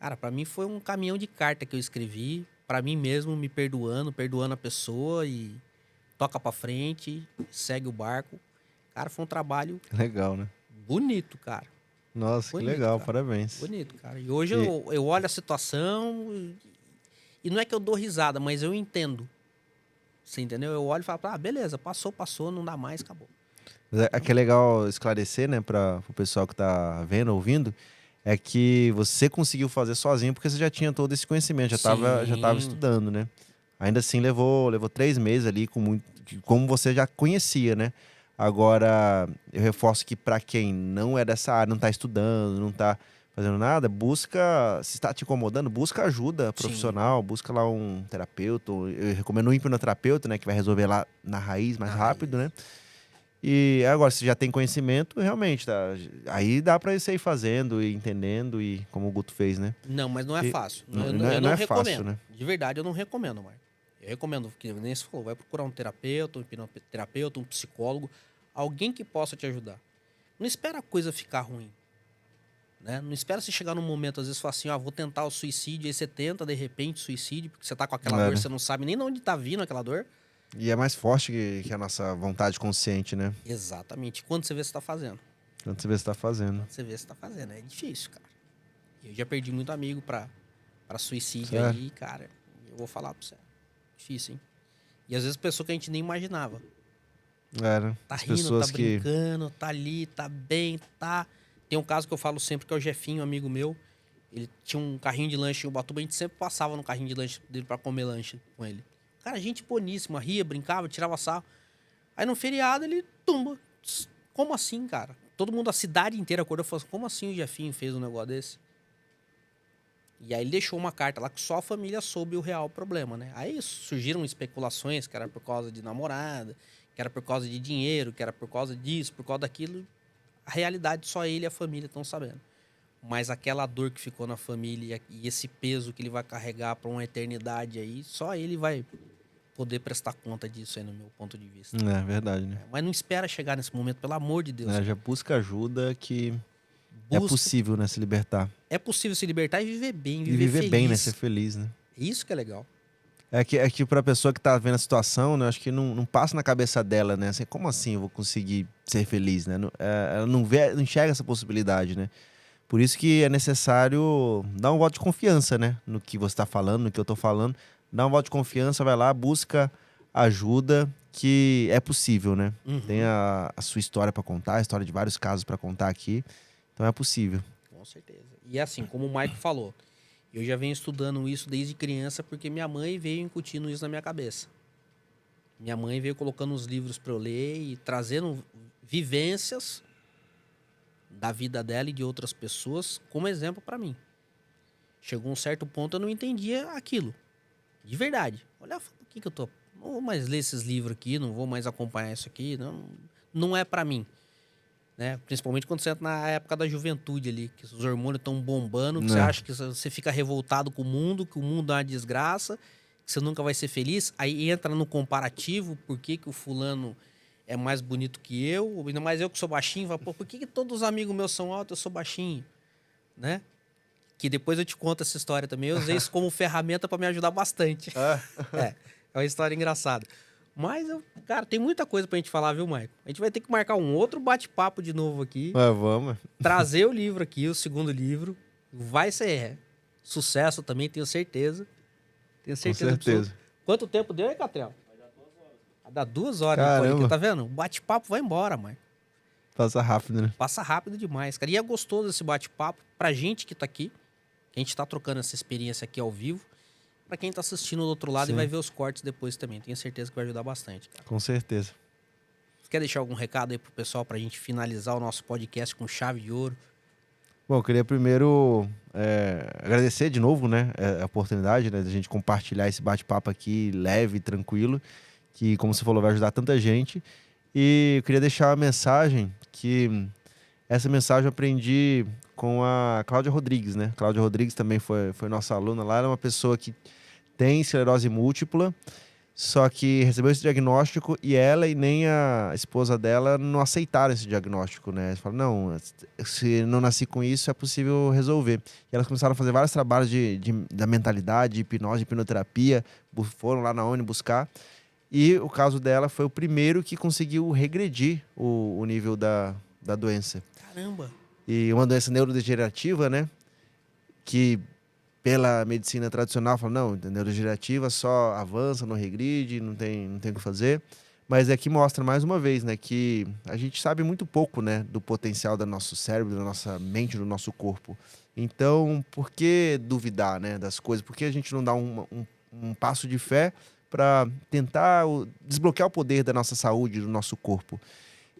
Speaker 1: Cara, pra mim foi um caminhão de carta que eu escrevi, pra mim mesmo, me perdoando a pessoa e toca pra frente, segue o barco. Cara, foi um trabalho
Speaker 2: Legal, né?
Speaker 1: bonito, cara.
Speaker 2: Nossa,
Speaker 1: Bonito,
Speaker 2: que legal,
Speaker 1: cara.
Speaker 2: parabéns.
Speaker 1: Bonito, cara. E hoje eu olho a situação e não é que eu dou risada, mas eu entendo. Você entendeu? Eu olho e falo, beleza, passou, não dá mais, acabou.
Speaker 2: Mas é que é legal esclarecer, né, para o pessoal que tá vendo, ouvindo, é que você conseguiu fazer sozinho porque você já tinha todo esse conhecimento, já tava estudando, né? Ainda assim levou 3 meses ali como você já conhecia, né? Agora, eu reforço que para quem não é dessa área, não tá estudando, não tá fazendo nada, se está te incomodando, busca ajuda profissional, busca lá um terapeuta, eu recomendo um hipnoterapeuta, né, que vai resolver lá na raiz mais rápido, né? E agora, se já tem conhecimento, realmente, tá? Aí dá pra você ir fazendo e entendendo, e como o Guto fez, né?
Speaker 1: Não, mas não é fácil.
Speaker 2: Não
Speaker 1: Eu
Speaker 2: é
Speaker 1: não
Speaker 2: fácil,
Speaker 1: recomendo.
Speaker 2: né?
Speaker 1: De verdade, eu não recomendo, Marco. Eu recomendo, que nem você falou, vai procurar um terapeuta, um hipnoterapeuta, um psicólogo, alguém que possa te ajudar. Não espera a coisa ficar ruim. Né? Não espera você chegar num momento, às vezes, falar assim, vou tentar o suicídio, aí você tenta, de repente, suicídio, porque você tá com aquela dor, você não sabe nem de onde tá vindo aquela dor.
Speaker 2: E é mais forte que a nossa vontade consciente, né?
Speaker 1: Exatamente. Quando você vê você tá fazendo.
Speaker 2: Quando você vê você tá fazendo.
Speaker 1: Você vê você tá fazendo. É difícil, cara. Eu já perdi muito amigo pra suicídio
Speaker 2: Certo.
Speaker 1: aí, cara. Eu vou falar pra você. Difícil, hein? E às vezes pessoa que a gente nem imaginava.
Speaker 2: Né?
Speaker 1: Tá
Speaker 2: As
Speaker 1: rindo,
Speaker 2: pessoas
Speaker 1: tá
Speaker 2: que...
Speaker 1: brincando, tá ali, tá bem, tá... Tem um caso que eu falo sempre, que é o Jefinho, amigo meu. Ele tinha um carrinho de lanche em Ubatuba, a gente sempre passava no carrinho de lanche dele pra comer lanche com ele. Cara, gente boníssima, ria, brincava, tirava sarro. Aí no feriado ele tumba. Como assim, cara? Todo mundo, a cidade inteira acordou e falou assim, como assim o Jefinho fez um negócio desse? E aí ele deixou uma carta lá que só a família soube o real problema, né? Aí surgiram especulações que era por causa de namorada, que era por causa de dinheiro, que era por causa disso, por causa daquilo. A realidade só ele e a família estão sabendo. Mas aquela dor que ficou na família e esse peso que ele vai carregar para uma eternidade aí, só ele vai poder prestar conta disso aí, no meu ponto de vista.
Speaker 2: É verdade, né?
Speaker 1: Mas não espera chegar nesse momento, pelo amor de Deus.
Speaker 2: Já busca ajuda que é possível, né, se libertar.
Speaker 1: É possível se libertar e viver bem,
Speaker 2: E viver
Speaker 1: feliz.
Speaker 2: bem, né? Ser feliz, né?
Speaker 1: Isso que é legal.
Speaker 2: É que pra pessoa que tá vendo a situação, né? Acho que não passa na cabeça dela, né? Assim, como assim eu vou conseguir ser feliz, né? Ela não enxerga essa possibilidade, né? Por isso que é necessário dar um voto de confiança, né? No que você tá falando, no que eu tô falando. Dá um voto de confiança, vai lá, busca ajuda que é possível, né?
Speaker 1: Uhum.
Speaker 2: Tem a sua história para contar, a história de vários casos para contar aqui. Então é possível.
Speaker 1: Com certeza. E assim, como o Maico falou, eu já venho estudando isso desde criança porque minha mãe veio incutindo isso na minha cabeça. Minha mãe veio colocando os livros para eu ler e trazendo vivências da vida dela e de outras pessoas como exemplo para mim. Chegou um certo ponto eu não entendia aquilo. De verdade. Olha, por que eu tô... Não vou mais ler esses livros aqui, não vou mais acompanhar isso aqui. Não é para mim. Né? Principalmente quando você entra na época da juventude ali, que os hormônios estão bombando, que você acha que você fica revoltado com o mundo, que o mundo é uma desgraça, que você nunca vai ser feliz. Aí entra no comparativo, por que o fulano é mais bonito que eu, ainda mais eu que sou baixinho, fala, pô, por que todos os amigos meus são altos, eu sou baixinho? Né? Que depois eu te conto essa história também, eu usei isso como ferramenta para me ajudar bastante. É uma história engraçada. Mas, cara, tem muita coisa pra gente falar, viu, Maicon? A gente vai ter que marcar um outro bate-papo de novo aqui.
Speaker 2: Vamos.
Speaker 1: Trazer o livro aqui, o segundo livro. Vai ser sucesso também, tenho certeza. Tenho certeza.
Speaker 2: Com certeza.
Speaker 1: Quanto tempo deu aí, Catriel? Vai dar 2 horas.
Speaker 2: Caramba.
Speaker 1: Tá vendo? O bate-papo vai embora, Maicon.
Speaker 2: Passa rápido, né?
Speaker 1: Passa rápido demais, cara. E é gostoso esse bate-papo pra gente que tá aqui. Que a gente tá trocando essa experiência aqui ao vivo. Pra quem tá assistindo do outro lado e vai ver os cortes depois também. Tenho certeza que vai ajudar bastante, cara.
Speaker 2: Com certeza.
Speaker 1: Você quer deixar algum recado aí pro pessoal pra gente finalizar o nosso podcast com chave de ouro?
Speaker 2: Bom, eu queria primeiro agradecer de novo, né, a oportunidade, né, da gente compartilhar esse bate-papo aqui leve e tranquilo, que, como você falou, vai ajudar tanta gente. E eu queria deixar uma mensagem que... Essa mensagem eu aprendi com a Cláudia Rodrigues, né? Cláudia Rodrigues também foi nossa aluna lá. Ela é uma pessoa que tem esclerose múltipla, só que recebeu esse diagnóstico e ela e nem a esposa dela não aceitaram esse diagnóstico, né? Eles falaram, não, se não nasci com isso, é possível resolver. E elas começaram a fazer vários trabalhos da mentalidade, de hipnose, de hipnoterapia, foram lá na ONU buscar. E o caso dela foi o primeiro que conseguiu regredir o nível da doença.
Speaker 1: Caramba!
Speaker 2: E uma doença neurodegenerativa, né? Que pela medicina tradicional fala, não, neurodegenerativa só avança, não regride, não tem o que fazer. Mas aqui mostra mais uma vez, né? Que a gente sabe muito pouco, né? Do potencial do nosso cérebro, da nossa mente, do nosso corpo. Então, por que duvidar, né? Das coisas? Por que a gente não dá um passo de fé para tentar desbloquear o poder da nossa saúde, do nosso corpo?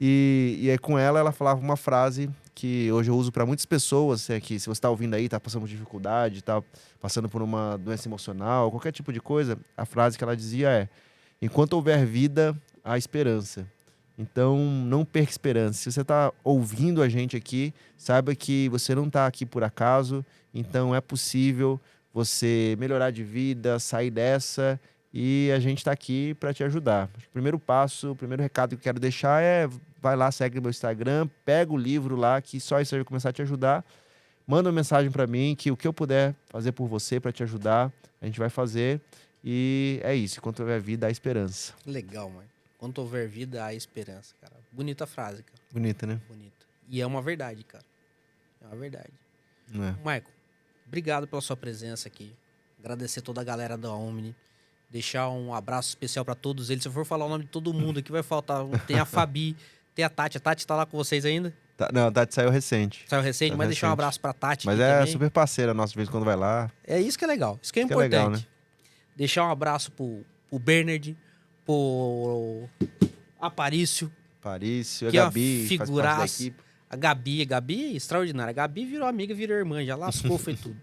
Speaker 2: E aí com ela falava uma frase que hoje eu uso para muitas pessoas, que se você está ouvindo aí, está passando por dificuldade, está passando por uma doença emocional, qualquer tipo de coisa, a frase que ela dizia é: enquanto houver vida, há esperança. Então, não perca esperança. Se você está ouvindo a gente aqui, saiba que você não está aqui por acaso, então é possível você melhorar de vida, sair dessa, e a gente está aqui para te ajudar. O primeiro passo, o primeiro recado que eu quero deixar é: vai lá, segue o meu Instagram, pega o livro lá, que só isso aí vai começar a te ajudar. Manda uma mensagem para mim, que o que eu puder fazer por você para te ajudar, a gente vai fazer. E é isso, enquanto houver vida, há esperança.
Speaker 1: Legal, mãe. Enquanto houver vida, há esperança, cara. Bonita frase, cara.
Speaker 2: Bonita, né?
Speaker 1: Bonita. E é uma verdade, cara. É uma verdade.
Speaker 2: É.
Speaker 1: Maicon, obrigado pela sua presença aqui. Agradecer toda a galera da Omni. Deixar um abraço especial para todos eles. Se eu for falar o nome de todo mundo aqui, vai faltar. Tem a Fabi, tem a Tati. A Tati tá lá com vocês ainda?
Speaker 2: Não, a Tati saiu recente.
Speaker 1: Saiu recente, mas deixar um abraço pra Tati.
Speaker 2: Mas é também. Super parceira nossa, de vez em quando vai lá.
Speaker 1: É isso que é legal. Isso que é importante. É legal, né? Deixar um abraço pro Bernard, pro Aparício.
Speaker 2: Aparício, a Gabi,
Speaker 1: faz parte da equipe. A Gabi é extraordinária. A Gabi virou amiga, virou irmã, já lascou, foi tudo.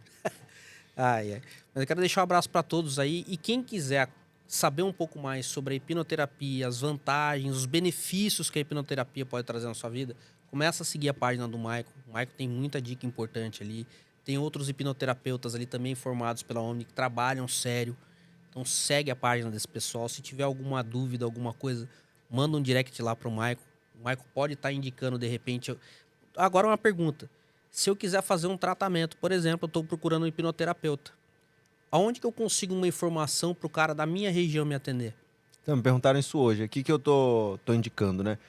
Speaker 1: Mas eu quero deixar um abraço para todos aí. E quem quiser saber um pouco mais sobre a hipnoterapia, as vantagens, os benefícios que a hipnoterapia pode trazer na sua vida, começa a seguir a página do Maicon. O Maicon tem muita dica importante ali. Tem outros hipnoterapeutas ali também formados pela Omni que trabalham sério. Então segue a página desse pessoal. Se tiver alguma dúvida, alguma coisa, manda um direct lá pro Maicon. O Maicon pode estar indicando de repente. Agora uma pergunta. Se eu quiser fazer um tratamento, por exemplo, eu estou procurando um hipnoterapeuta. Aonde que eu consigo uma informação para o cara da minha região me atender?
Speaker 2: Então, me perguntaram isso hoje. Aqui que eu tô indicando, né?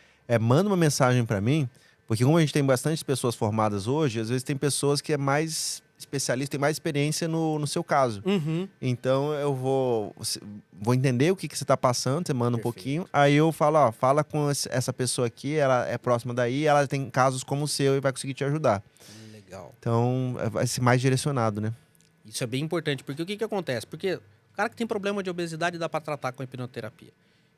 Speaker 2: Manda uma mensagem para mim, porque como a gente tem bastante pessoas formadas hoje, às vezes tem pessoas que é mais especialista e mais experiência no seu caso.
Speaker 1: Uhum.
Speaker 2: Então eu vou entender o que você está passando, você manda um
Speaker 1: Perfeito.
Speaker 2: pouquinho, aí eu falo, ó, fala com essa pessoa aqui, ela é próxima daí, ela tem casos como o seu e vai conseguir te ajudar.
Speaker 1: Legal.
Speaker 2: Então vai ser mais direcionado, né?
Speaker 1: Isso é bem importante, porque o que acontece? Porque o cara que tem problema de obesidade dá para tratar com a hipnoterapia.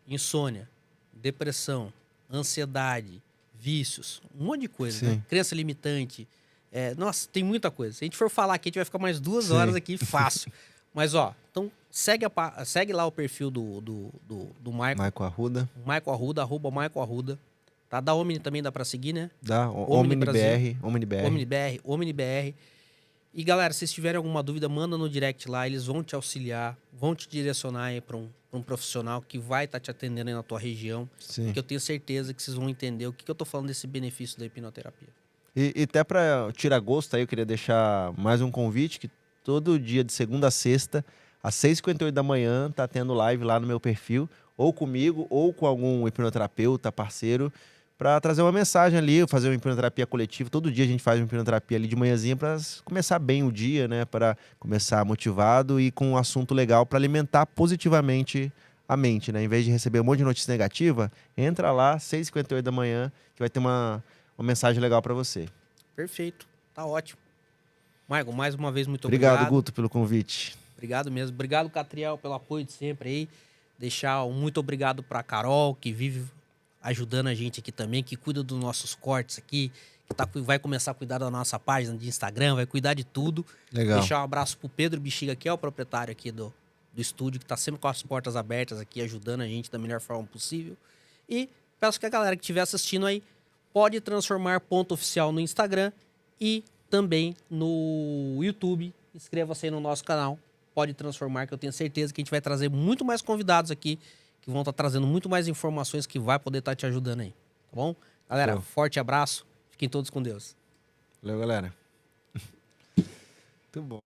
Speaker 1: Insônia, depressão, ansiedade, vícios, um monte de coisa, né?
Speaker 2: Sim.
Speaker 1: Crença limitante. Nossa, tem muita coisa. Se a gente for falar aqui, a gente vai ficar mais 2
Speaker 2: Sim.
Speaker 1: horas aqui fácil. Mas, ó, então segue lá o perfil do Michael.
Speaker 2: Michael Arruda.
Speaker 1: Michael Arruda, @Michael Arruda. Tá? Da Omni também dá para seguir, né?
Speaker 2: Da
Speaker 1: Omni
Speaker 2: OmniBR.
Speaker 1: OmniBR. E galera, se vocês tiverem alguma dúvida, manda no direct lá, eles vão te auxiliar, vão te direcionar aí para um profissional que vai estar te atendendo aí na tua região.
Speaker 2: Sim.
Speaker 1: Que eu tenho certeza que vocês vão entender o que eu tô falando desse benefício da hipnoterapia.
Speaker 2: E até para tirar gosto aí, eu queria deixar mais um convite, que todo dia de segunda a sexta, às 6h58 da manhã, tá tendo live lá no meu perfil, ou comigo, ou com algum hipnoterapeuta, parceiro, para trazer uma mensagem ali, fazer uma hipnoterapia coletiva. Todo dia a gente faz uma hipnoterapia ali de manhãzinha para começar bem o dia, né? Para começar motivado e com um assunto legal para alimentar positivamente a mente, né? Em vez de receber um monte de notícia negativa, entra lá, 6h58 da manhã, que vai ter uma mensagem legal para você.
Speaker 1: Perfeito, tá ótimo. Michael, mais uma vez, muito
Speaker 2: Obrigado, Guto, pelo convite.
Speaker 1: Obrigado mesmo. Obrigado, Catriel, pelo apoio de sempre aí. Deixar um muito obrigado pra Carol, que vive ajudando a gente aqui também, que cuida dos nossos cortes aqui, que vai começar a cuidar da nossa página de Instagram, vai cuidar de tudo.
Speaker 2: Legal.
Speaker 1: Deixar um abraço pro Pedro Bexiga, que é o proprietário aqui do estúdio, que tá sempre com as portas abertas aqui, ajudando a gente da melhor forma possível. E peço que a galera que estiver assistindo aí pode transformar ponto oficial no Instagram e também no YouTube. Inscreva-se aí no nosso canal. Pode transformar, que eu tenho certeza que a gente vai trazer muito mais convidados aqui, que vão estar trazendo muito mais informações que vai poder estar te ajudando aí. Tá bom? Galera,
Speaker 2: Show.
Speaker 1: forte abraço. Fiquem todos com Deus.
Speaker 2: Valeu, galera. Muito bom.